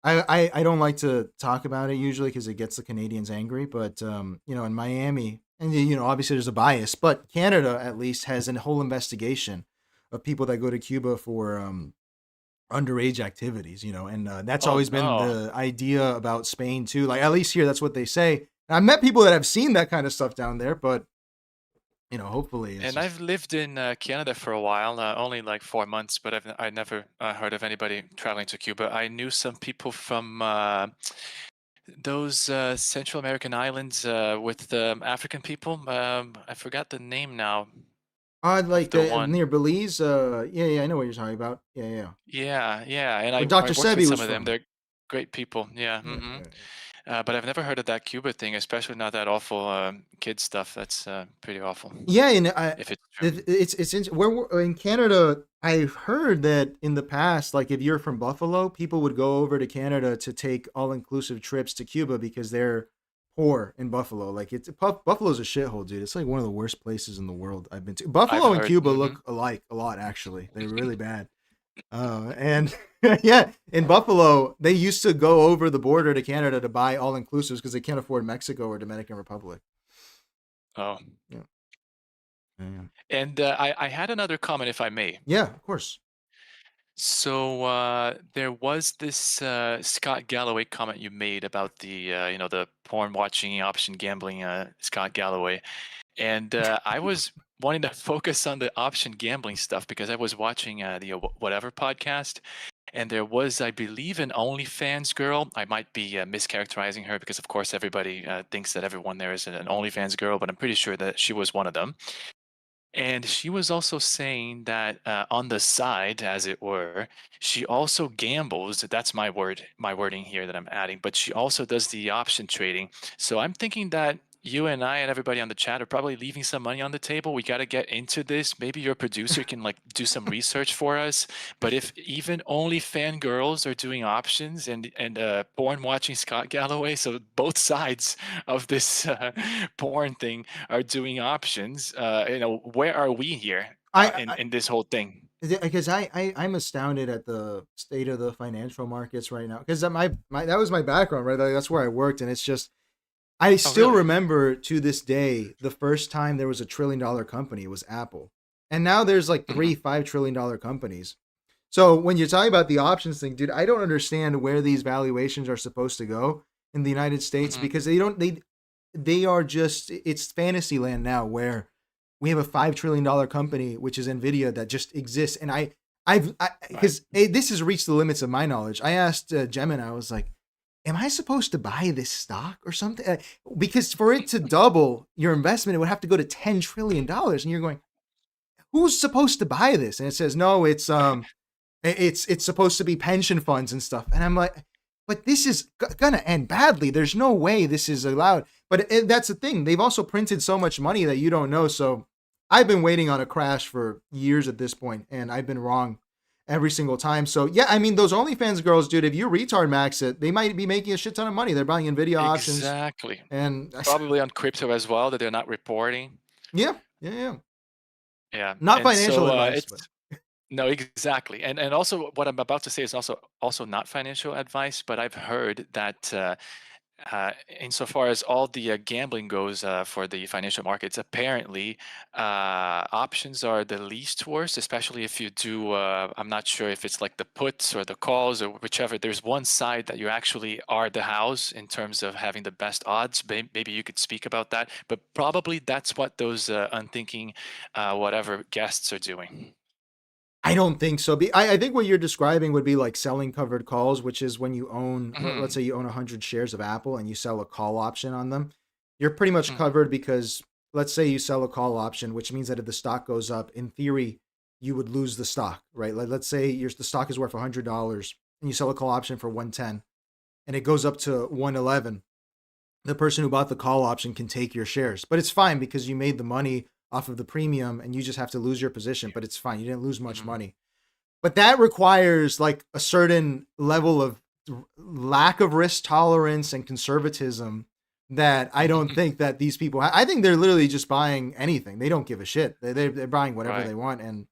I don't like to talk about it usually because it gets the Canadians angry. But in Miami, and obviously there's a bias, but Canada at least has a whole investigation of people that go to Cuba for underage activities. And that's Oh always been no. the idea about Spain too. Like at least here, that's what they say. And I've met people that have seen that kind of stuff down there, but hopefully, it's And just, I've lived in Canada for a while, only like 4 months, but I never heard of anybody traveling to Cuba. I knew some people from those Central American islands with African people. I forgot the name now of like the one. near Belize. Yeah, yeah, I know what you're talking about. Yeah, yeah. Yeah, yeah, and Where I Dr. worked with Sebi was some of them. from. They're great people. Yeah. Yeah, Hmm. yeah. But I've never heard of that Cuba thing, especially not that awful kid stuff. That's pretty awful. Yeah, and If it's true. it's where we're, in Canada. I've heard that in the past, like if you're from Buffalo, people would go over to Canada to take all-inclusive trips to Cuba because they're poor in Buffalo. Like Buffalo's a shithole, dude. It's like one of the worst places in the world I've been to. I've Buffalo and heard. Cuba Hmm. look alike a lot, actually. They're really bad. And yeah, in Buffalo, they used to go over the border to Canada to buy all-inclusives because they can't afford Mexico or Dominican Republic. Oh, Yeah. Yeah. and I had another comment, if I may. Yeah, of course. So there was this Scott Galloway comment you made about the porn watching option gambling Scott Galloway, and I was wanting to focus on the option gambling stuff because I was watching the Whatever podcast, and there was, I believe, an OnlyFans girl. I might be mischaracterizing her because, of course, everybody thinks that everyone there is an OnlyFans girl, but I'm pretty sure that she was one of them. And she was also saying that on the side, as it were, she also gambles. That's my wording here that I'm adding. But she also does the option trading. So I'm thinking that you and I and everybody on the chat are probably leaving some money on the table. We got to get into this. Maybe your producer can do some research for us. But if even only fangirls are doing options and porn watching Scott Galloway, so both sides of this porn thing are doing options, where are we here in this whole thing? Because I'm astounded at the state of the financial markets right now. Because my that was my background, right? Like, that's where I worked, and it's just I still really? remember to this day the first time there was $1 trillion company was Apple, and now there's like three $5 trillion companies. So when you're talking about the options thing, dude, I don't understand where these valuations are supposed to go in the United States because they are just, it's fantasy land now where we have a $5 trillion company, which is Nvidia, that just exists. And because this has reached the limits of my knowledge. I asked Gemini, I was like, am I supposed to buy this stock or something? Because for it to double your investment, it would have to go to $10 trillion. And you're going, who's supposed to buy this? And it says, no, it's supposed to be pension funds and stuff. And I'm like, but this is gonna end badly. There's no way this is allowed. But that's the thing. They've also printed so much money that you don't know. So I've been waiting on a crash for years at this point, and I've been wrong every single time. So yeah, I mean, those OnlyFans girls, dude, if you retard max it, they might be making a shit ton of money. They're buying Nvidia options. Exactly. And probably on crypto as well that they're not reporting. Yeah. Yeah. Not And financial so, advice, it's no, exactly. And also what I'm about to say is also not financial advice, but I've heard that insofar as all the gambling goes for the financial markets, apparently options are the least worst, especially if you do, I'm not sure if it's like the puts or the calls or whichever. There's one side that you actually are the house in terms of having the best odds. Maybe you could speak about that, but probably that's what those unthinking whatever guests are doing. I don't think so. I think what you're describing would be like selling covered calls, which is when you own, let's say you own 100 shares of Apple and you sell a call option on them. You're pretty much covered because let's say you sell a call option, which means that if the stock goes up, in theory, you would lose the stock, right? Like, let's say the stock is worth $100 and you sell a call option for 110 and it goes up to 111. The person who bought the call option can take your shares, but it's fine because you made the money off of the premium and you just have to lose your position, but it's fine. You didn't lose much money. But that requires like a certain level of lack of risk tolerance and conservatism that I don't think that these people, I think they're literally just buying anything. They don't give a shit. They're buying whatever they want. And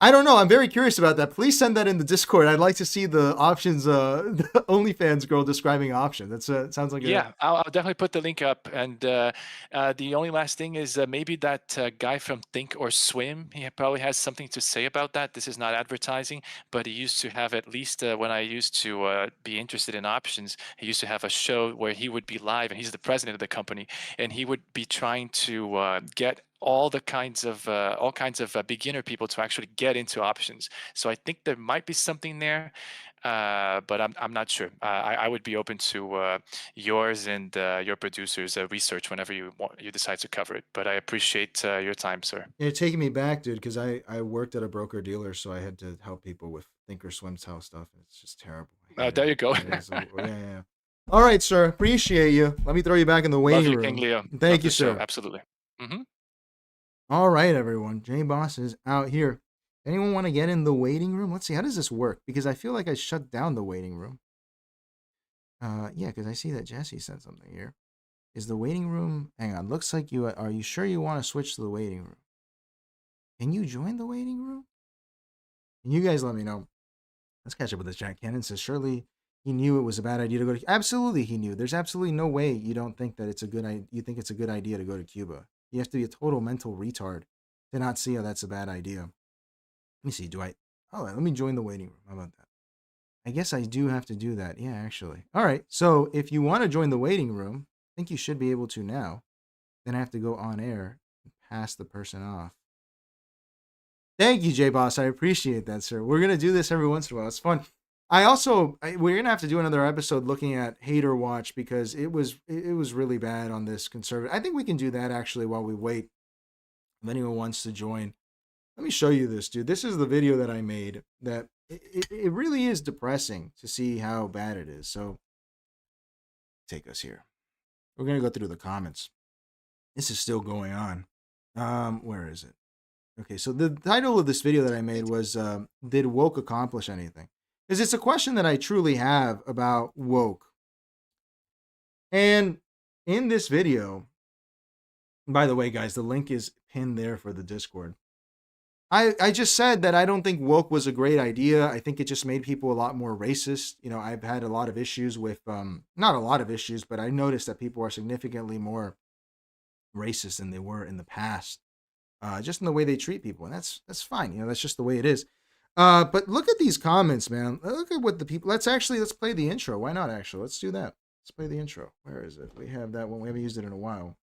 I don't know. I'm very curious about that. Please send that in the Discord. I'd like to see the options, the OnlyFans girl describing options. That's it sounds like I'll definitely put the link up. And the only last thing is maybe that guy from Think or Swim, he probably has something to say about that. This is not advertising, but he used to have, at least when I used to be interested in options, he used to have a show where he would be live, and he's the president of the company, and he would be trying to get all kinds of beginner people to actually get into options. So I think there might be something there, but I'm not sure. I would be open to yours and your producer's research whenever you decide to cover it. But I appreciate your time, sir. You're taking me back, dude, because I worked at a broker dealer, so I had to help people with Thinkorswim style stuff. It's just terrible. There you go. Yeah. All right, sir. Appreciate you. Let me throw you back in the waiting room. King Leo. Thank you, sir. Absolutely. Mm-hmm. All right, everyone. J Boss is out here. Anyone want to get in the waiting room? Let's see. How does this work? Because I feel like I shut down the waiting room. Yeah, because I see that Jesse said something here. Is the waiting room? Hang on. Looks like you. Are you sure you want to switch to the waiting room? Can you join the waiting room? Can you guys let me know? Let's catch up with this. Jack Cannon says, surely he knew it was a bad idea to go to. Absolutely, he knew. There's absolutely no way you don't think that it's a good idea. You think it's a good idea to go to Cuba. You have to be a total mental retard to not see how that's a bad idea. Let me see. Let me join the waiting room. How about that? I guess I do have to do that. Yeah, actually. All right. So if you want to join the waiting room, I think you should be able to now. Then I have to go on air and pass the person off. Thank you, J-Boss. I appreciate that, sir. We're going to do this every once in a while. It's fun. We're going to have to do another episode looking at Hater Watch because it was really bad on this conservative. I think we can do that actually while we wait. If anyone wants to join. Let me show you this, dude. This is the video that I made that it really is depressing to see how bad it is. So take us here. We're going to go through the comments. This is still going on. Where is it? Okay, so the title of this video that I made was, Did Woke Accomplish Anything? Because it's a question that I truly have about woke. And in this video, by the way, guys, the link is pinned there for the Discord. I just said that I don't think woke was a great idea. I think it just made people a lot more racist. You know, I've had a lot of issues with, not a lot of issues, but I noticed that people are significantly more racist than they were in the past. Just in the way they treat people. And that's fine. You know, that's just the way it is. But look at these comments, man. Look at what the people, let's play the intro. Why not, actually? Let's do that. Let's play the intro. Where is it? We have that one. We haven't used it in a while.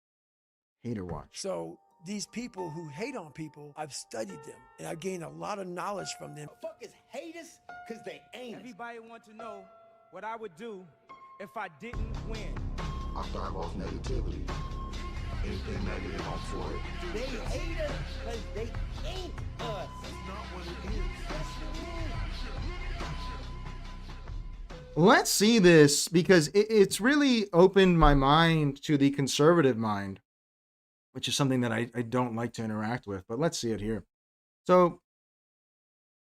Hater Watch. So these people who hate on people, I've studied them and I've gained a lot of knowledge from them. Fuck is haters? Cause they ain't. Everybody want to know what I would do if I didn't win. I thrive off negativity. Anything negative, I'm for it. They hate us cause they ain't us. That's not what it is. Yes, it is. Let's see this because it's really opened my mind to the conservative mind, which is something that I don't like to interact with, but let's see it here. So,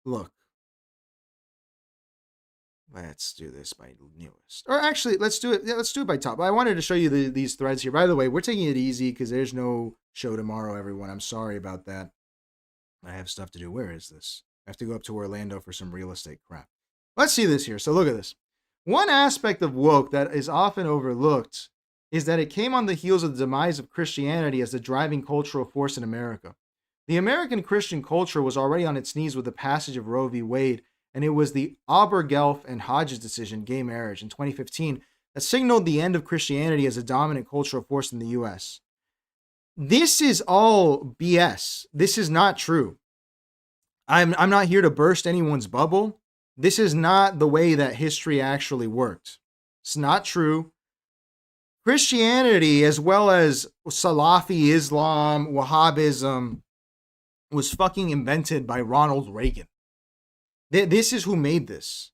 look. Let's do this by newest. Or actually, let's do it. Yeah, let's do it by top. I wanted to show you these threads here. By the way, we're taking it easy because there's no show tomorrow, everyone. I'm sorry about that. I have stuff to do. Where is this? I have to go up to Orlando for some real estate crap. Let's see this here. So look at this. One aspect of woke that is often overlooked is that it came on the heels of the demise of Christianity as the driving cultural force in America. The American Christian culture was already on its knees with the passage of Roe v. Wade, and it was the Obergefell and Hodges decision, gay marriage, in 2015, that signaled the end of Christianity as a dominant cultural force in the U.S. This is all BS. This is not true. I'm not here to burst anyone's bubble. This is not the way that history actually worked. It's not true. Christianity, as well as Salafi Islam, Wahhabism, was fucking invented by Ronald Reagan. This is who made this.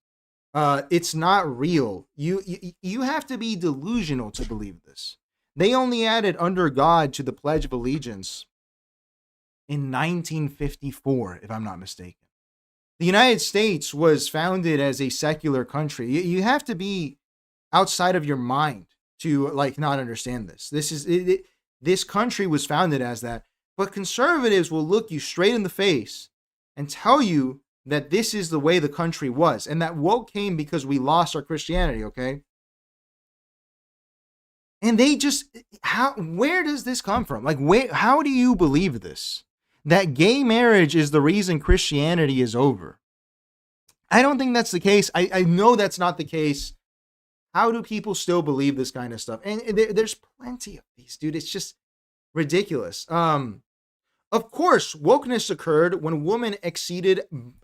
It's not real. You have to be delusional to believe this. They only added under God to the Pledge of Allegiance in 1954, if I'm not mistaken. The United States was founded as a secular country. You have to be outside of your mind to like not understand this. This country was founded as that, but conservatives will look you straight in the face and tell you that this is the way the country was, and that woke came because we lost our Christianity, okay? And they just, where does this come from? Like, how do you believe this? That gay marriage is the reason Christianity is over. I don't think that's the case. I know that's not the case. How do people still believe this kind of stuff? And there's plenty of these, dude. It's just ridiculous. Of course, wokeness occurred when women exceeded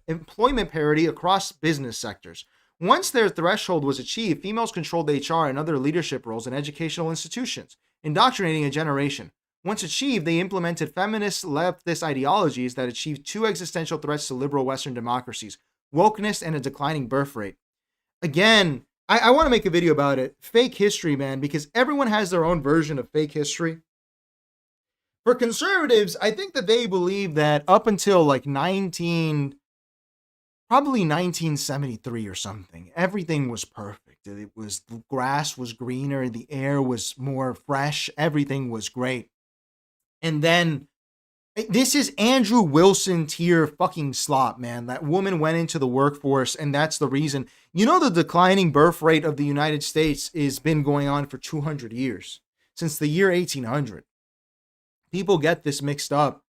employment parity across business sectors. Once their threshold was achieved, females controlled HR and other leadership roles in educational institutions, indoctrinating a generation. Once achieved, they implemented feminist leftist ideologies that achieved two existential threats to liberal Western democracies: wokeness and a declining birth rate. Again, I want to make a video about it. Fake history, man, because everyone has their own version of fake history. For conservatives, I think that they believe that up until like probably 1973 or something, everything was perfect. The grass was greener, the air was more fresh, everything was great. And then this is Andrew Wilson tier fucking slop, man. That woman went into the workforce, and that's the reason. You know, the declining birth rate of the United States has been going on for 200 years, since the year 1800. People get this mixed up.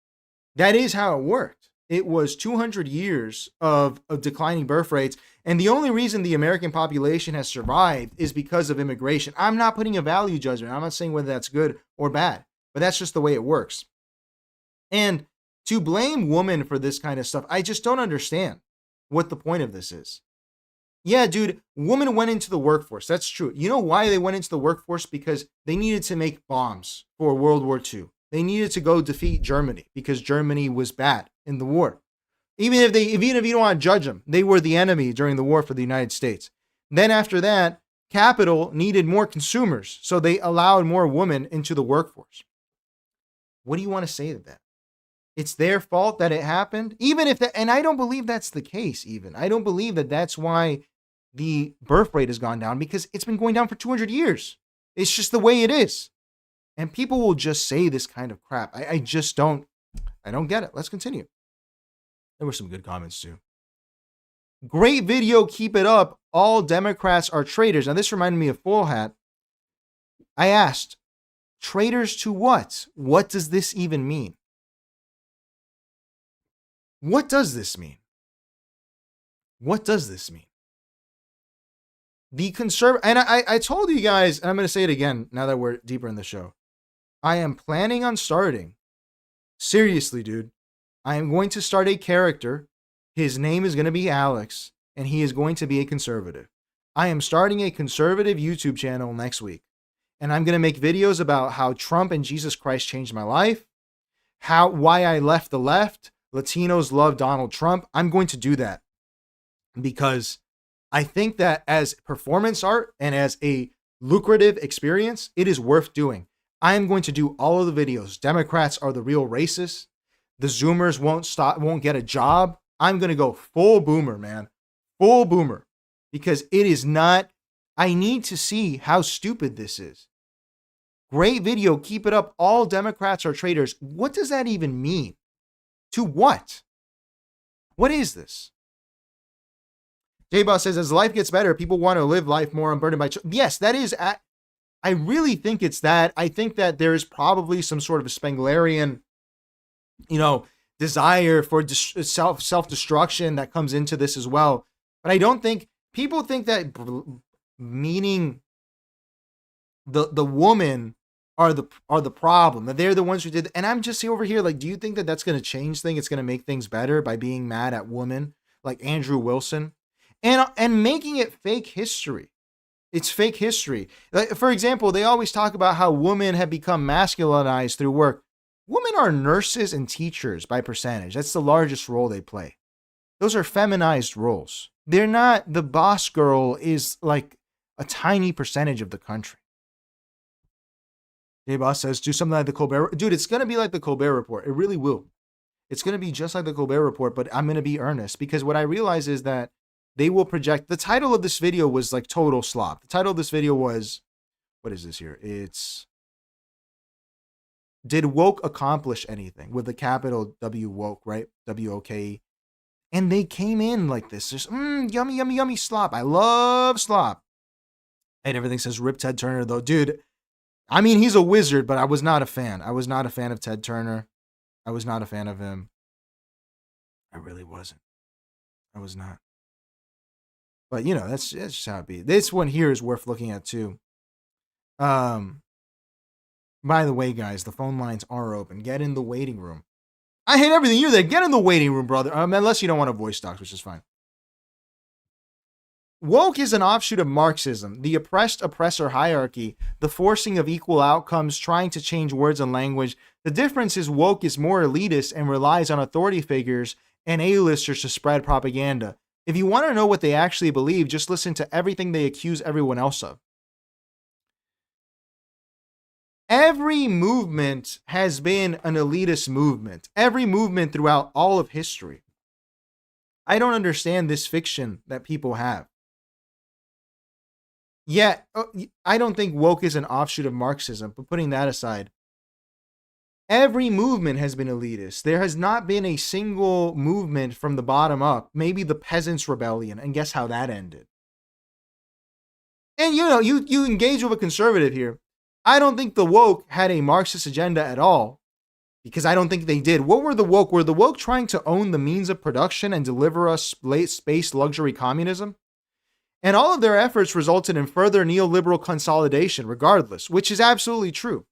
That is how it worked. It was 200 years of declining birth rates. And the only reason the American population has survived is because of immigration. I'm not putting a value judgment. I'm not saying whether that's good or bad, but that's just the way it works. And to blame women for this kind of stuff, I just don't understand what the point of this is. Yeah, dude, women went into the workforce. That's true. You know why they went into the workforce? Because they needed to make bombs for World War II. They needed to go defeat Germany because Germany was bad in the war. Even if you don't want to judge them, they were the enemy during the war for the United States. Then after that, capital needed more consumers, so they allowed more women into the workforce. What do you want to say to that? It's their fault that it happened? Even if that, and I don't believe that's the case even. I don't believe that that's why the birth rate has gone down, because it's been going down for 200 years. It's just the way it is. And people will just say this kind of crap. I don't get it. Let's continue. There were some good comments too. Great video. Keep it up. All Democrats are traitors. Now this reminded me of Full Hat. I asked, traitors to what? What does this even mean? What does this mean? What does this mean? The and I told you guys, and I'm going to say it again now that we're deeper in the show. I am planning on starting, seriously, dude, I am going to start a character. His name is going to be Alex, and he is going to be a conservative. I am starting a conservative YouTube channel next week, and I'm going to make videos about how Trump and Jesus Christ changed my life, why I left the left, Latinos love Donald Trump. I'm going to do that because I think that as performance art and as a lucrative experience, it is worth doing. I am going to do all of the videos. Democrats are the real racists. The Zoomers won't get a job. I'm going to go full boomer, man. Full boomer. Because it is not, I need to see how stupid this is. Great video. Keep it up. All Democrats are traitors. What does that even mean? To what? What is this? J-Boss says, as life gets better, people want to live life more unburdened by... Yes, that is... I really think it's that. I think that there's probably some sort of a Spenglerian, desire for self-destruction that comes into this as well. But I don't think... People think that meaning the woman are the problem, that they're the ones who did. And I'm just over here like, do you think that that's going to change things? It's going to make things better by being mad at women like Andrew Wilson and making it fake history. It's fake history. Like, for example, they always talk about how women have become masculinized through work. Women are nurses and teachers by percentage. That's the largest role they play. Those are feminized roles. They're not, the boss girl is like a tiny percentage of the country. J-Boss says, do something like the Colbert. Dude, it's going to be like the Colbert Report. It really will. It's going to be just like the Colbert Report, but I'm going to be earnest because what I realize is that they will project. The title of this video was like total slop. The title of this video was what is this here? It's, did woke accomplish anything with the capital W woke, right? W-O-K-E. And they came in like this. Just, yummy, yummy, yummy slop. I love slop. And everything says rip Ted Turner, though. Dude, I mean, he's a wizard, but I was not a fan. I was not a fan of Ted Turner. I was not a fan of him. I really wasn't. I was not. But, you know, that's just how it be. This one here is worth looking at, too. By the way, guys, the phone lines are open. Get in the waiting room. I hate everything. You're there. Get in the waiting room, brother. Unless you don't want to voice docs, which is fine. Woke is an offshoot of Marxism, the oppressed-oppressor hierarchy, the forcing of equal outcomes, trying to change words and language. The difference is woke is more elitist and relies on authority figures and A-listers to spread propaganda. If you want to know what they actually believe, just listen to everything they accuse everyone else of. Every movement has been an elitist movement. Every movement throughout all of history. I don't understand this fiction that people have. Yet, I don't think woke is an offshoot of Marxism, but putting that aside, every movement has been elitist. There has not been a single movement from the bottom up. Maybe the Peasants' Rebellion, and guess how that ended? And you know, you engage with a conservative here. I don't think the woke had a Marxist agenda at all, because I don't think they did. What were the woke? Were the woke trying to own the means of production and deliver us space luxury communism? And all of their efforts resulted in further neoliberal consolidation, regardless, which is absolutely true.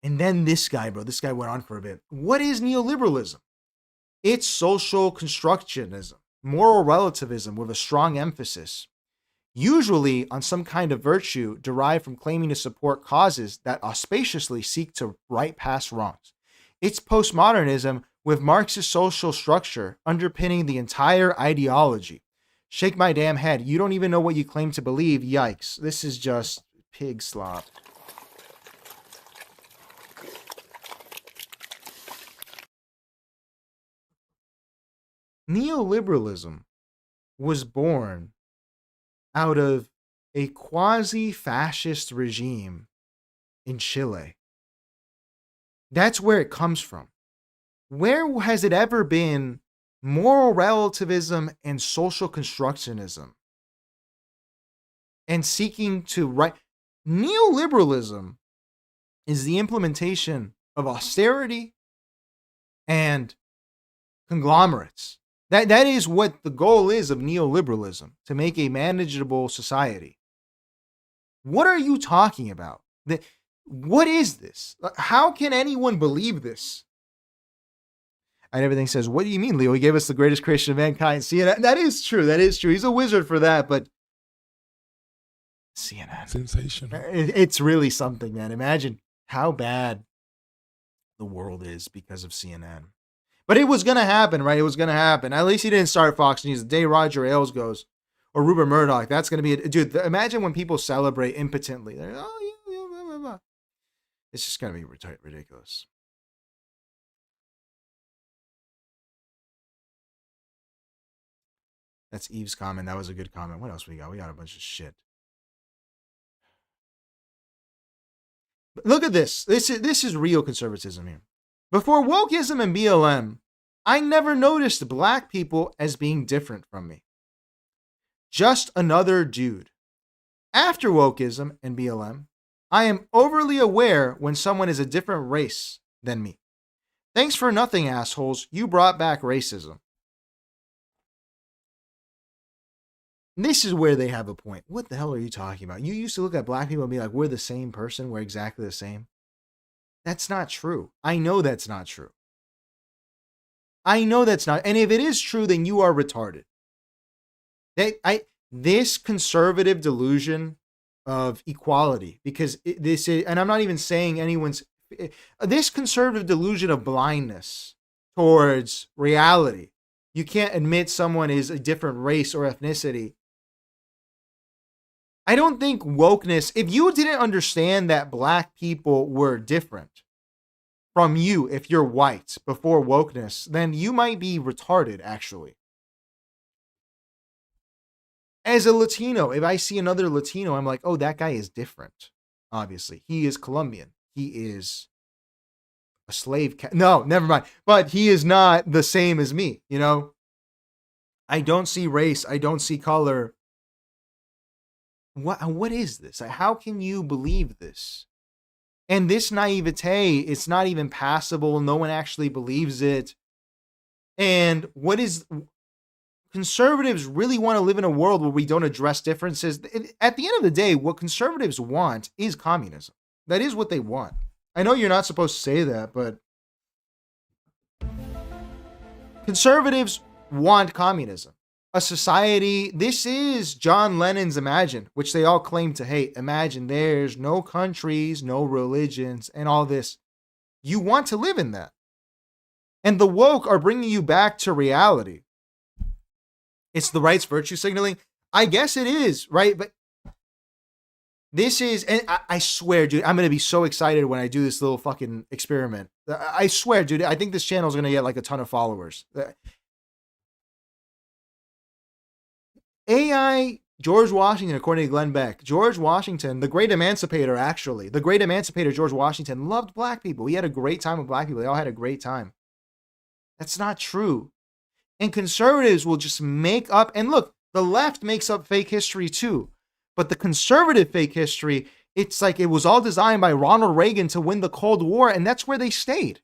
And then this guy, bro, this guy went on for a bit. What is neoliberalism? It's social constructionism, moral relativism with a strong emphasis, usually on some kind of virtue derived from claiming to support causes that auspiciously seek to right past wrongs. It's postmodernism with Marxist social structure underpinning the entire ideology. Shake my damn head. You don't even know what you claim to believe. Yikes. This is just pig slop. Neoliberalism was born out of a quasi-fascist regime in Chile. That's where it comes from. Where has it ever been moral relativism and social constructionism and seeking to right? Neoliberalism is the implementation of austerity and conglomerates. That is what the goal is of neoliberalism, to make a manageable society. What are you talking about? What is this? How can anyone believe this? And everything says, what do you mean, Leo? He gave us the greatest creation of mankind. CNN. That is true. That is true. He's a wizard for that, but CNN. Sensational. It's really something, man. Imagine how bad the world is because of CNN. But it was going to happen, right? It was going to happen. At least he didn't start Fox News. The day Roger Ailes goes, or Rupert Murdoch, that's going to be dude, imagine when people celebrate impotently. They're, oh, yeah, blah, blah, blah. It's just going to be ridiculous. That's Eve's comment. That was a good comment. What else we got? We got a bunch of shit. But look at this. This is real conservatism here. Before wokeism and BLM, I never noticed black people as being different from me. Just another dude. After wokeism and BLM, I am overly aware when someone is a different race than me. Thanks for nothing, assholes. You brought back racism. This is where they have a point. What the hell are you talking about? You used to look at black people and be like, we're the same person. We're exactly the same. That's not true. I know that's not true. I know that's not. And if it is true, then you are retarded. This conservative delusion of equality, because this is, and I'm not even saying anyone's, this conservative delusion of blindness towards reality. You can't admit someone is a different race or ethnicity. I don't think wokeness, if you didn't understand that black people were different from you, if you're white, before wokeness, then you might be retarded, actually. As a Latino, if I see another Latino, I'm like, oh, that guy is different. Obviously, he is Colombian. He is a slave. No, never mind. But he is not the same as me. You know, I don't see race. I don't see color. What is this? How can you believe this? And this naivete, it's not even passable. No one actually believes it. And conservatives really want to live in a world where we don't address differences. At the end of the day, what conservatives want is communism. That is what they want. I know you're not supposed to say that, but conservatives want communism. A society, this is John Lennon's Imagine, which they all claim to hate. Imagine there's no countries, no religions, and all this. You want to live in that. And the woke are bringing you back to reality. It's the right's virtue signaling. I guess it is, right? But this is, and I swear, dude, I'm going to be so excited when I do this little fucking experiment. I swear, dude, I think this channel is going to get like a ton of followers. AI, George Washington, according to Glenn Beck, George Washington, the great emancipator, actually, the great emancipator, George Washington, loved black people. He had a great time with black people. They all had a great time. That's not true. And conservatives will just make up, and look, the left makes up fake history too. But the conservative fake history, it's like it was all designed by Ronald Reagan to win the Cold War, and that's where they stayed.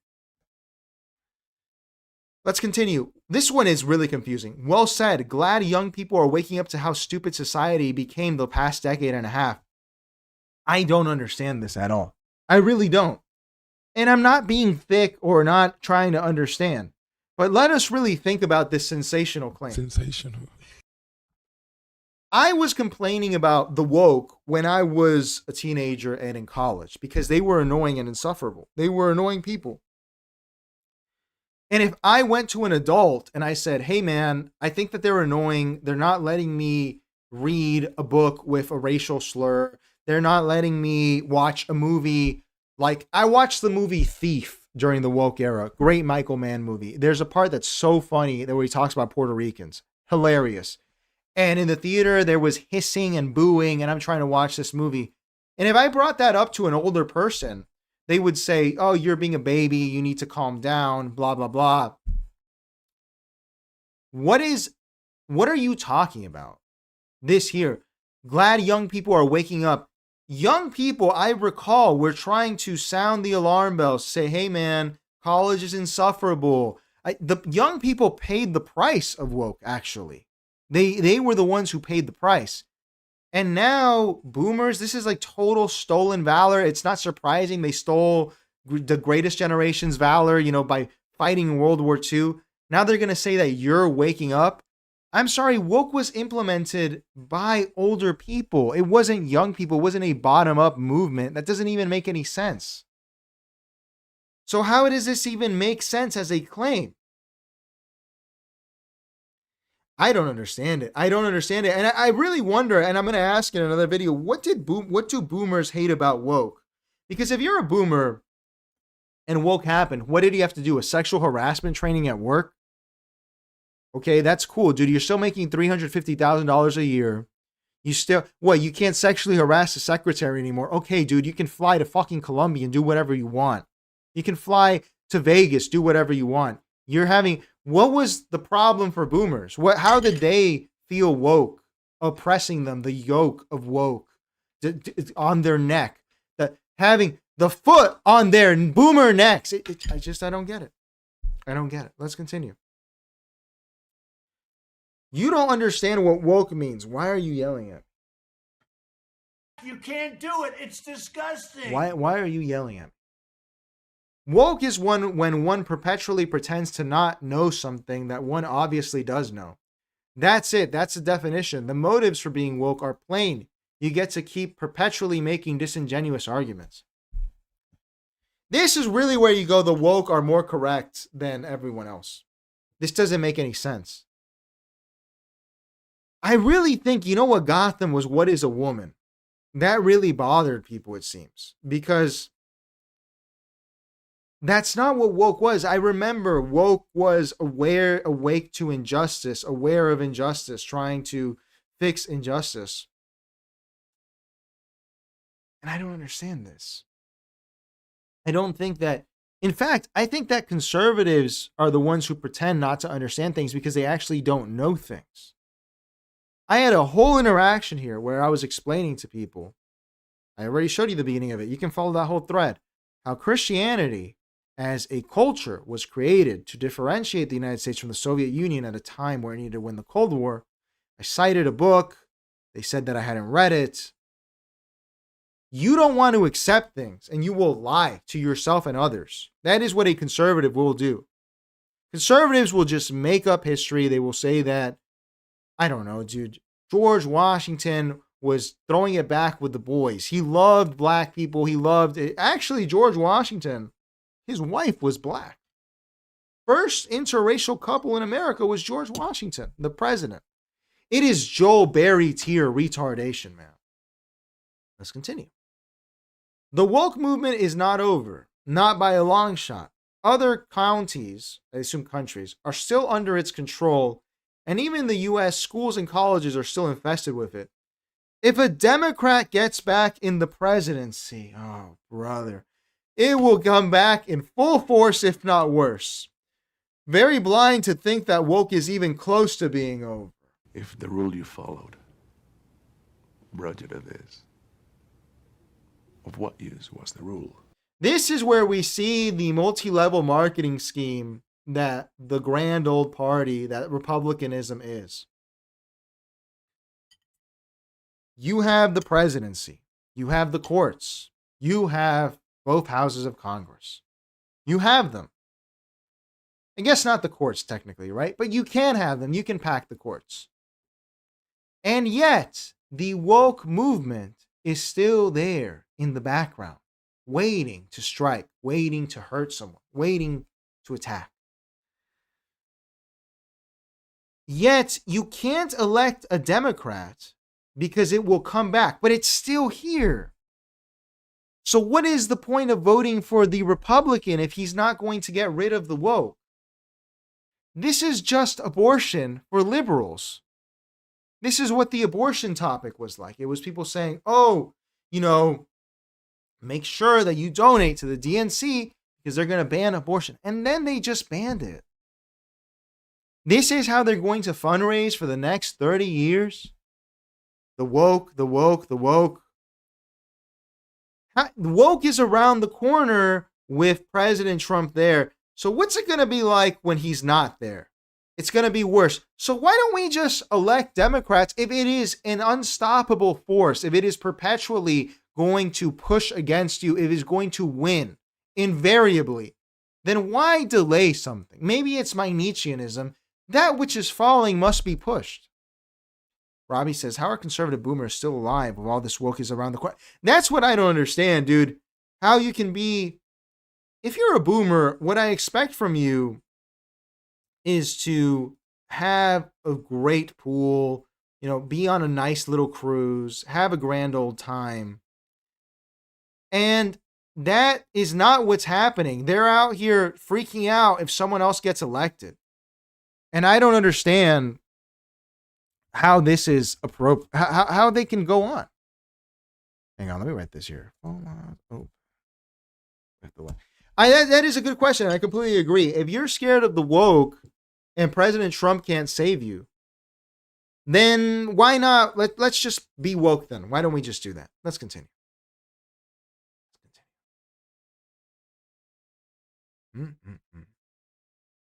Let's continue. This one is really confusing. Well said. Glad young people are waking up to how stupid society became the past decade and a half. I don't understand this at all. I really don't. And I'm not being thick or not trying to understand. But let us really think about this sensational claim. Sensational. I was complaining about the woke when I was a teenager and in college because they were annoying and insufferable. They were annoying people. And if I went to an adult and I said, hey man, I think that they're annoying. They're not letting me read a book with a racial slur. They're not letting me watch a movie. Like I watched the movie Thief during the woke era. Great Michael Mann movie. There's a part that's so funny that where he talks about Puerto Ricans. Hilarious. And in the theater, there was hissing and booing, and I'm trying to watch this movie. And if I brought that up to an older person, they would say, oh, you're being a baby. You need to calm down, blah, blah, blah. What are you talking about? This here. Glad young people are waking up. Young people, I recall, were trying to sound the alarm bells, say, hey, man, college is insufferable. The young people paid the price of woke, actually. They were the ones who paid the price. And now, boomers, this is like total stolen valor. It's not surprising they stole the greatest generation's valor, you know, by fighting in World War II. Now they're going to say that you're waking up. I'm sorry, woke was implemented by older people. It wasn't young people. It wasn't a bottom-up movement. That doesn't even make any sense. So how does this even make sense as a claim? I don't understand it. And I really wonder, and I'm going to ask in another video, what do boomers hate about woke? Because if you're a boomer and woke happened, what did he have to do? A sexual harassment training at work? Okay, that's cool, dude. You're still making $350,000 a year. You can't sexually harass the secretary anymore. Okay, dude, you can fly to fucking Colombia and do whatever you want. You can fly to Vegas, do whatever you want. What was the problem for boomers? How did they feel woke oppressing them, the yoke of woke on their neck, having the foot on their boomer necks? I don't get it. I don't get it. Let's continue. You don't understand what woke means. Why are you yelling at me? You can't do it. It's disgusting. Why are you yelling at me? Woke is when one perpetually pretends to not know something that one obviously does know. That's it. That's the definition. The motives for being woke are plain. You get to keep perpetually making disingenuous arguments. This is really where you go, the woke are more correct than everyone else. This doesn't make any sense. I really think, you know what got them was what is a woman? That really bothered people, it seems. Because that's not what woke was. I remember woke was awake to injustice, aware of injustice, trying to fix injustice. And I don't understand this. I don't think that, in fact, I think that conservatives are the ones who pretend not to understand things because they actually don't know things. I had a whole interaction here where I was explaining to people. I already showed you the beginning of it. You can follow that whole thread. How Christianity as a culture was created to differentiate the United States from the Soviet Union at a time where it needed to win the Cold War. I cited a book. They said that I hadn't read it. You don't want to accept things, and you will lie to yourself and others. That is what a conservative will do. Conservatives will just make up history. They will say that, I don't know, dude, George Washington was throwing it back with the boys. He loved black people. He loved it. Actually, George Washington, his wife was black. First interracial couple in America was George Washington, the president. It is Joel Berry tier retardation, man. Let's continue. The woke movement is not over, not by a long shot. Other counties, I assume countries, are still under its control, and even the U.S. schools and colleges are still infested with it. If a Democrat gets back in the presidency, oh, brother, it will come back in full force, if not worse. Very blind to think that woke is even close to being over. If the rule you followed, Roger is, of what use was the rule? This is where we see the multi-level marketing scheme that the grand old party, that Republicanism is. You have the presidency. You have the courts. You have both houses of Congress. You have them. I guess not the courts technically, right? But you can have them. You can pack the courts. And yet, the woke movement is still there in the background, waiting to strike, waiting to hurt someone, waiting to attack. Yet, you can't elect a Democrat because it will come back, but it's still here. So what is the point of voting for the Republican if he's not going to get rid of the woke? This is just abortion for liberals. This is what the abortion topic was like. It was people saying, oh, you know, make sure that you donate to the DNC because they're going to ban abortion. And then they just banned it. This is how they're going to fundraise for the next 30 years. The woke, the woke, the woke. The woke is around the corner with President Trump there. So what's it going to be like when he's not there? It's going to be worse. So why don't we just elect Democrats if it is an unstoppable force, if it is perpetually going to push against you, if it is going to win invariably, then why delay something? Maybe it's my Nietzscheanism. That which is falling must be pushed. Robbie says, how are conservative boomers still alive with all this woke is around the corner? That's what I don't understand, dude. How you can be, if you're a boomer, what I expect from you is to have a great pool, you know, be on a nice little cruise, have a grand old time. And that is not what's happening. They're out here freaking out if someone else gets elected. And I don't understand how this is appropriate, how they can go on. Hang on, let me write this here. That is a good question. I completely agree. If you're scared of the woke and President Trump can't save you, then why not? Let's just be woke then. Why don't we just do that? Let's continue.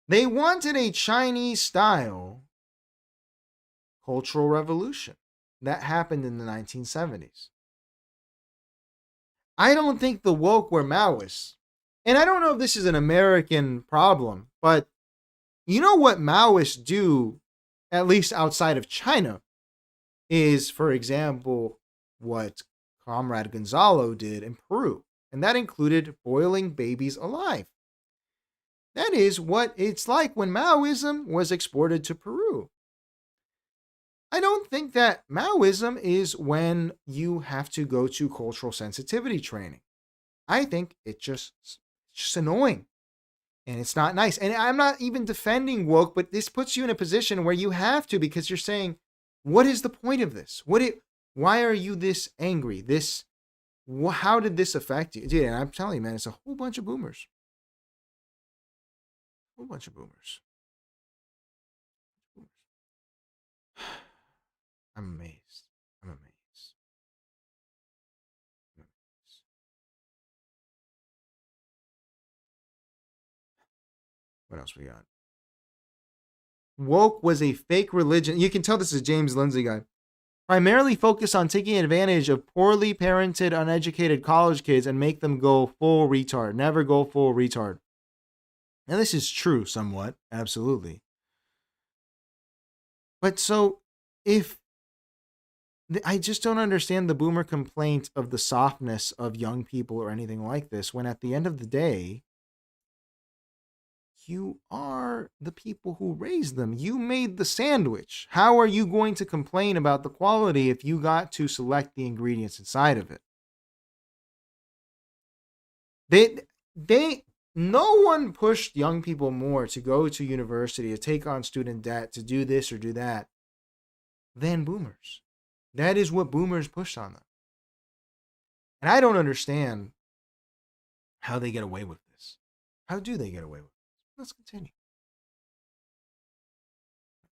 They wanted a Chinese-style cultural revolution that happened in the 1970s. I don't think the woke were Maoists. And I don't know if this is an American problem, but you know what Maoists do, at least outside of China, is, for example, what Comrade Gonzalo did in Peru. And that included boiling babies alive. That is what it's like when Maoism was exported to Peru. I don't think that Maoism is when you have to go to cultural sensitivity training. I think it's just annoying. And it's not nice. And I'm not even defending woke, but this puts you in a position where you have to, because you're saying, What is the point of this? Why are you this angry? How did this affect you? Dude, and I'm telling you, man, it's a whole bunch of boomers. A whole bunch of boomers. I'm amazed. I'm amazed. What else we got? Woke was a fake religion. You can tell this is James Lindsay guy. Primarily focused on taking advantage of poorly parented, uneducated college kids and make them go full retard. Never go full retard. Now, this is true somewhat. Absolutely. But so, I just don't understand the boomer complaint of the softness of young people or anything like this, when at the end of the day, you are the people who raised them. You made the sandwich. How are you going to complain about the quality if you got to select the ingredients inside of it? No one pushed young people more to go to university, to take on student debt, to do this or do that than boomers. That is what boomers pushed on them. And I don't understand how they get away with this. How do they get away with it? Let's continue.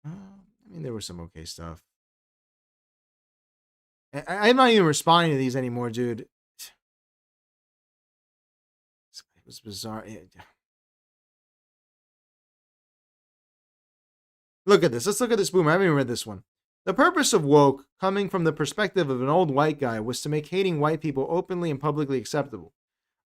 I mean, there was some okay stuff. I'm not even responding to these anymore, dude. It was bizarre. Look at this. Let's look at this boomer. I haven't even read this one. The purpose of woke, coming from the perspective of an old white guy, was to make hating white people openly and publicly acceptable.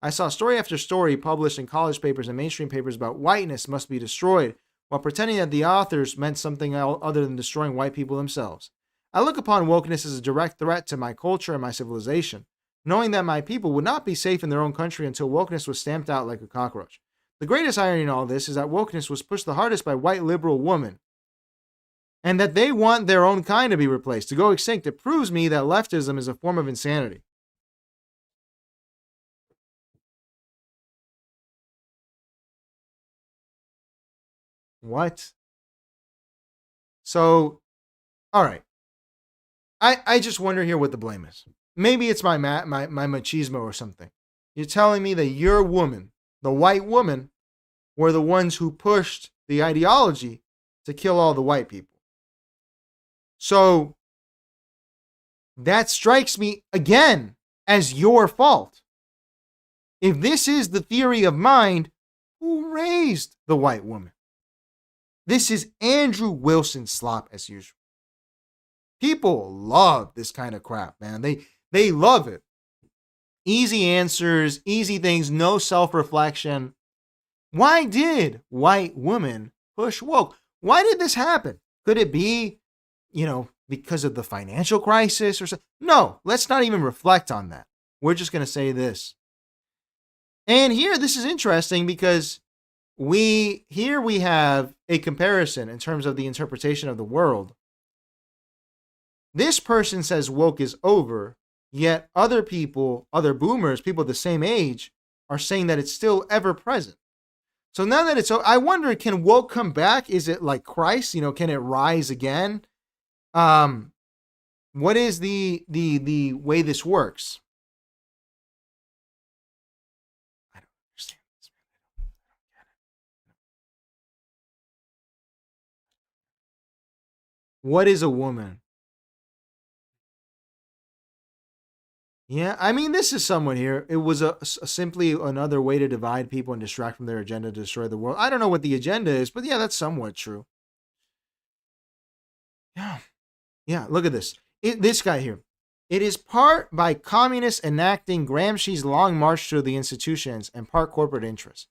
I saw story after story published in college papers and mainstream papers about whiteness must be destroyed, while pretending that the authors meant something other than destroying white people themselves. I look upon wokeness as a direct threat to my culture and my civilization, knowing that my people would not be safe in their own country until wokeness was stamped out like a cockroach. The greatest irony in all this is that wokeness was pushed the hardest by white liberal women, and that they want their own kind to be replaced, to go extinct. It proves me that leftism is a form of insanity. What? So, all right. I just wonder here what the blame is. Maybe it's my machismo or something. You're telling me that your woman, the white woman, were the ones who pushed the ideology to kill all the white people. So, that strikes me again as your fault. If this is the theory of mind, who raised the white woman? This is Andrew Wilson slop as usual. People love this kind of crap, man. They love it. Easy answers, easy things, no self-reflection. Why did white women push woke? Why did this happen? Could it be, because of the financial crisis or something? No, let's not even reflect on that. We're just going to say this. And here, this is interesting because we have a comparison in terms of the interpretation of the world. This person says woke is over, yet other people, other boomers, people the same age, are saying that it's still ever present. So now that it's, I wonder, can woke come back? Is it like Christ? Can it rise again? What is the way this works? I don't understand this, man. I don't get it. What is a woman? Yeah, I mean, this is someone here. It was simply another way to divide people and distract from their agenda to destroy the world. I don't know what the agenda is, but yeah, that's somewhat true. Yeah, look at this. This guy here. It is part by communists enacting Gramsci's long march through the institutions and part corporate interests.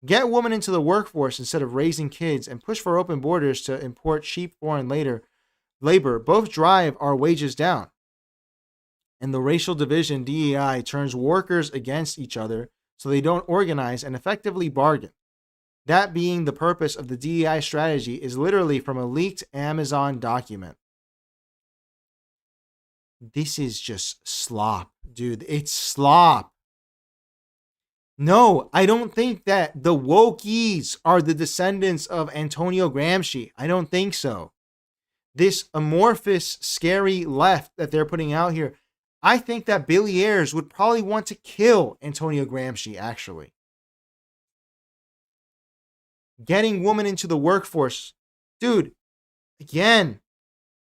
Get women into the workforce instead of raising kids and push for open borders to import cheap foreign labor. Both drive our wages down. And the racial division, DEI, turns workers against each other so they don't organize and effectively bargain. That being the purpose of the DEI strategy is literally from a leaked Amazon document. This is just slop, dude. It's slop. No, I don't think that the wokies are the descendants of Antonio Gramsci. I don't think so. this amorphous, scary left that they're putting out here, I think that Billy Ayers would probably want to kill Antonio Gramsci, actually. Getting women into the workforce. Dude, again,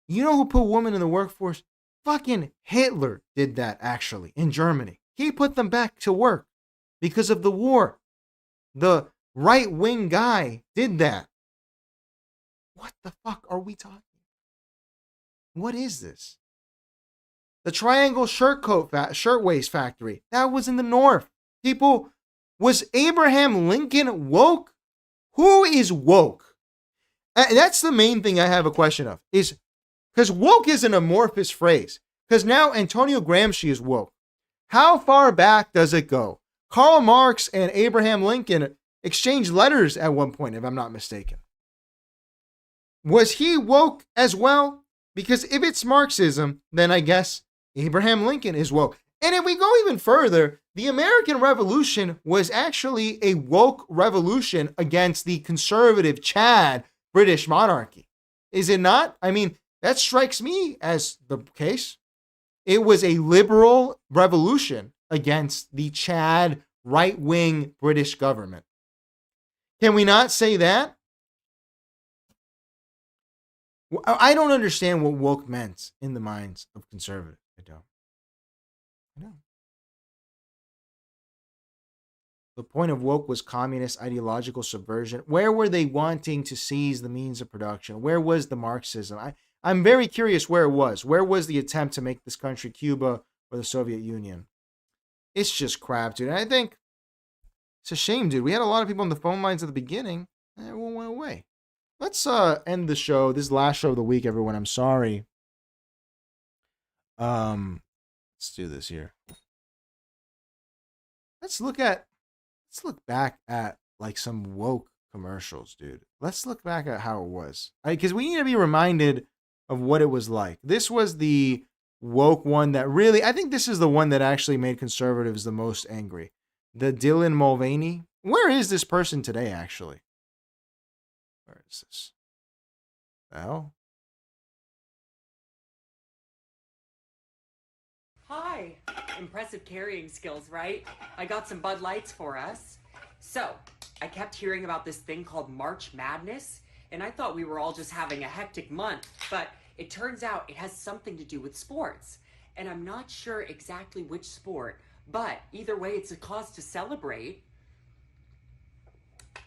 you know who put women in the workforce? Fucking Hitler did that, actually, in Germany. He put them back to work because of the war. The right-wing guy did that. What the fuck are we talking? What is this? The Triangle Shirtwaist Factory. That was in the North. People, was Abraham Lincoln woke? Who is woke? That's the main thing I have a question of. Is because woke is an amorphous phrase. Because now Antonio Gramsci is woke. How far back does it go? Karl Marx and Abraham Lincoln exchanged letters at one point, if I'm not mistaken. Was he woke as well? Because if it's Marxism, then I guess Abraham Lincoln is woke. And if we go even further, the American Revolution was actually a woke revolution against the conservative Chad British monarchy. Is it not? I mean, that strikes me as the case. It was a liberal revolution against the Chad right-wing British government. Can we not say that? I don't understand what woke meant in the minds of conservatives. I don't. The point of woke was communist ideological subversion. Where were they wanting to seize the means of production? Where was the Marxism? I'm very curious where it was. Where was the attempt to make this country Cuba or the Soviet Union? It's just crap, dude. And I think it's a shame, dude. We had a lot of people on the phone lines at the beginning, and everyone went away. Let's end the show. This is the last show of the week, everyone. I'm sorry. Let's do this here. Let's look back at like some woke commercials, dude. Let's look back at how it was. Because we need to be reminded of what it was like. This was the woke one that really, I think this is the one that actually made conservatives the most angry. The Dylan Mulvaney. Where is this person today, actually? Where is this? The hell? Hi. Impressive carrying skills, right? I got some Bud Lights for us. So, I kept hearing about this thing called March Madness, and I thought we were all just having a hectic month, but it turns out it has something to do with sports. And I'm not sure exactly which sport, but either way, it's a cause to celebrate.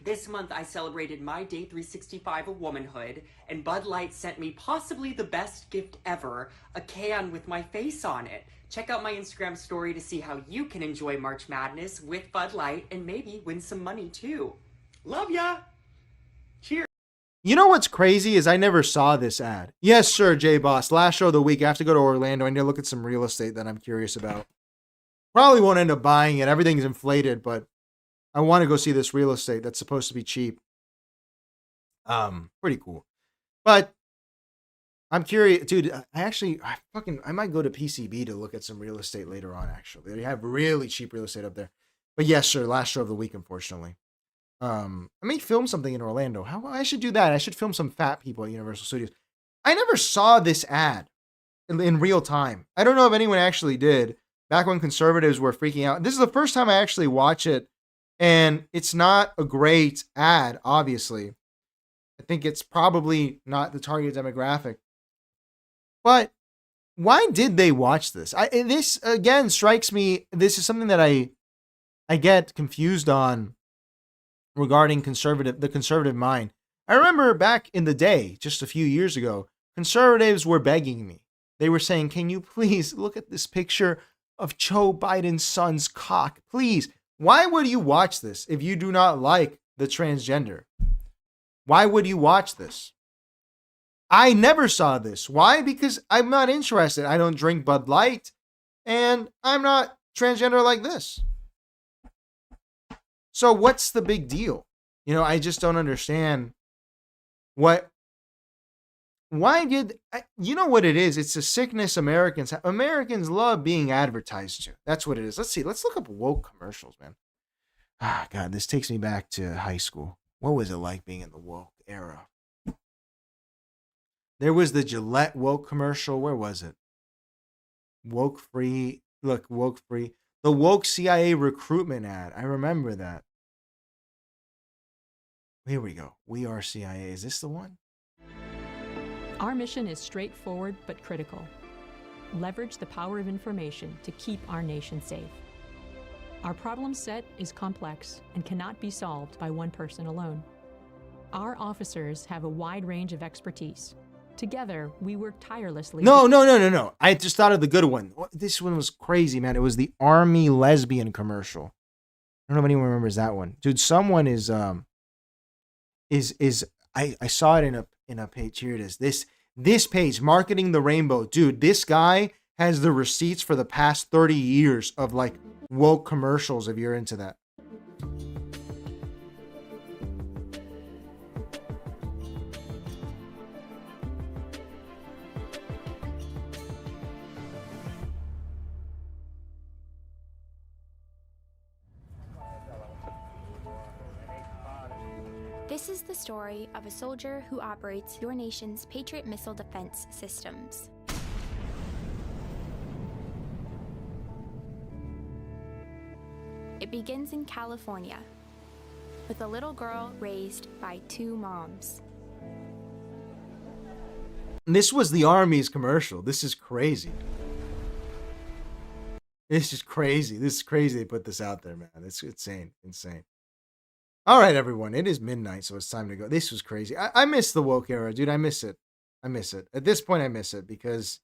This month, I celebrated my day 365 of womanhood, and Bud Light sent me possibly the best gift ever, a can with my face on it. Check out my Instagram story to see how you can enjoy March Madness with Bud Light and maybe win some money too. Love ya! Cheers! You know what's crazy is I never saw this ad. Yes, sir, J-Boss. Last show of the week. I have to go to Orlando. I need to look at some real estate that I'm curious about. Probably won't end up buying it. Everything's inflated, but I want to go see this real estate that's supposed to be cheap. Pretty cool. But I'm curious, dude. I might go to PCB to look at some real estate later on, actually. They have really cheap real estate up there. But yes, sir, last show of the week, unfortunately. I may film something in Orlando. I should do that. I should film some fat people at Universal Studios. I never saw this ad in real time. I don't know if anyone actually did. Back when conservatives were freaking out. This is the first time I actually watch it. And it's not a great ad, obviously. I think it's probably not the target demographic. But why did they watch this? This, again, strikes me. This is something that I get confused on regarding the conservative mind. I remember back in the day, just a few years ago, conservatives were begging me. They were saying, can you please look at this picture of Joe Biden's son's cock? Please. Why would you watch this if you do not like the transgender? Why would you watch this? I never saw this. Why? Because I'm not interested. I don't drink Bud Light, and I'm not transgender like this. So what's the big deal? I just don't understand why did, you know what it is? It's a sickness Americans love being advertised to. That's what it is. Let's see. Let's look up woke commercials, man. God, this takes me back to high school. What was it like being in the woke era? There was the Gillette woke commercial. Where was it? Woke free. Look, woke free. The woke CIA recruitment ad. I remember that. Here we go. We are CIA. Is this the one? Our mission is straightforward but critical. Leverage the power of information to keep our nation safe. Our problem set is complex and cannot be solved by one person alone. Our officers have a wide range of expertise. Together, we work tirelessly. No. I just thought of the good one. This one was crazy, man. It was the Army lesbian commercial. I don't know if anyone remembers that one. Dude, someone is I saw it in a page. Here it is. This page, Marketing the Rainbow. Dude, this guy has the receipts for the past 30 years of like woke commercials if you're into that. This is the story of a soldier who operates your nation's Patriot missile defense systems. It begins in California, with a little girl raised by two moms. This was the Army's commercial. This is crazy. This is crazy. This is crazy they put this out there, man. It's insane. Insane. All right, everyone. It is midnight, so it's time to go. This was crazy. I miss the woke era, dude. I miss it. I miss it. At this point, I miss it because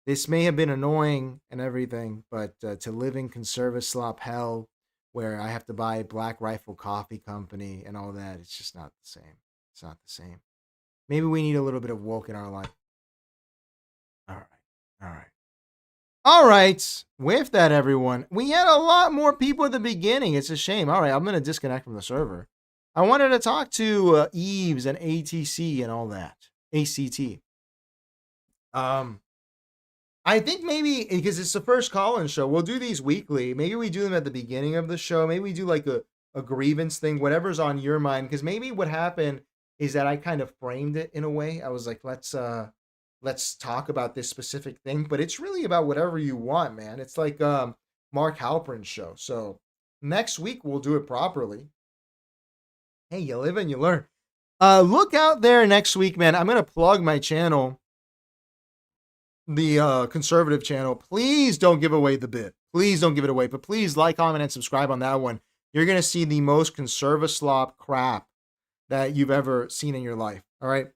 this may have been annoying and everything, but to live in conservative slop hell where I have to buy Black Rifle Coffee Company and all that, it's just not the same. It's not the same. Maybe we need a little bit of woke in our life. All right. With that, everyone, we had a lot more people at the beginning. It's a shame. All right, I'm going to disconnect from the server. I wanted to talk to Eves and ATC and all that. ACT. I think maybe, because it's the first call-in show, we'll do these weekly. Maybe we do them at the beginning of the show. Maybe we do like a grievance thing, whatever's on your mind. Because maybe what happened is that I kind of framed it in a way. I was like, let's talk about this specific thing, but it's really about whatever you want, man. It's like Mark Halperin's show. So next week we'll do it properly. Hey, you live and you learn. Look out there next week, man. I'm gonna plug my channel, the conservative channel. Please don't give away the bit. Please don't give it away, but please like, comment, and subscribe on that one. You're gonna see the most conservative slop crap that you've ever seen in your life. All right.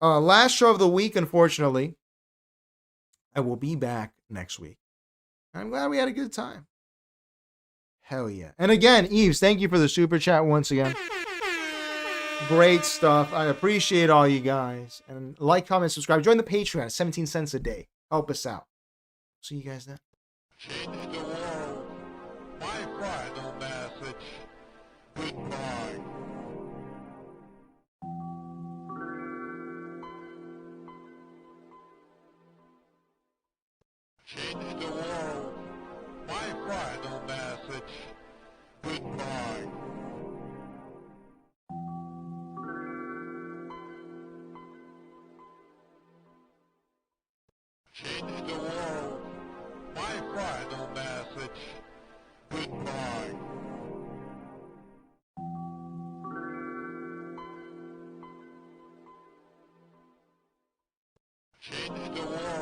Last show of the week, unfortunately. I will be back next week. I'm glad we had a good time. Hell yeah. And again, Eves, thank you for the super chat once again. Great stuff. I appreciate all you guys. And like, comment, subscribe. Join the Patreon. 17 cents a day. Help us out. See you guys then. Changing the world. My final message. Goodbye. Changing the world. My final message. Goodbye. Changing the world. My final message. Goodbye. Changing the world.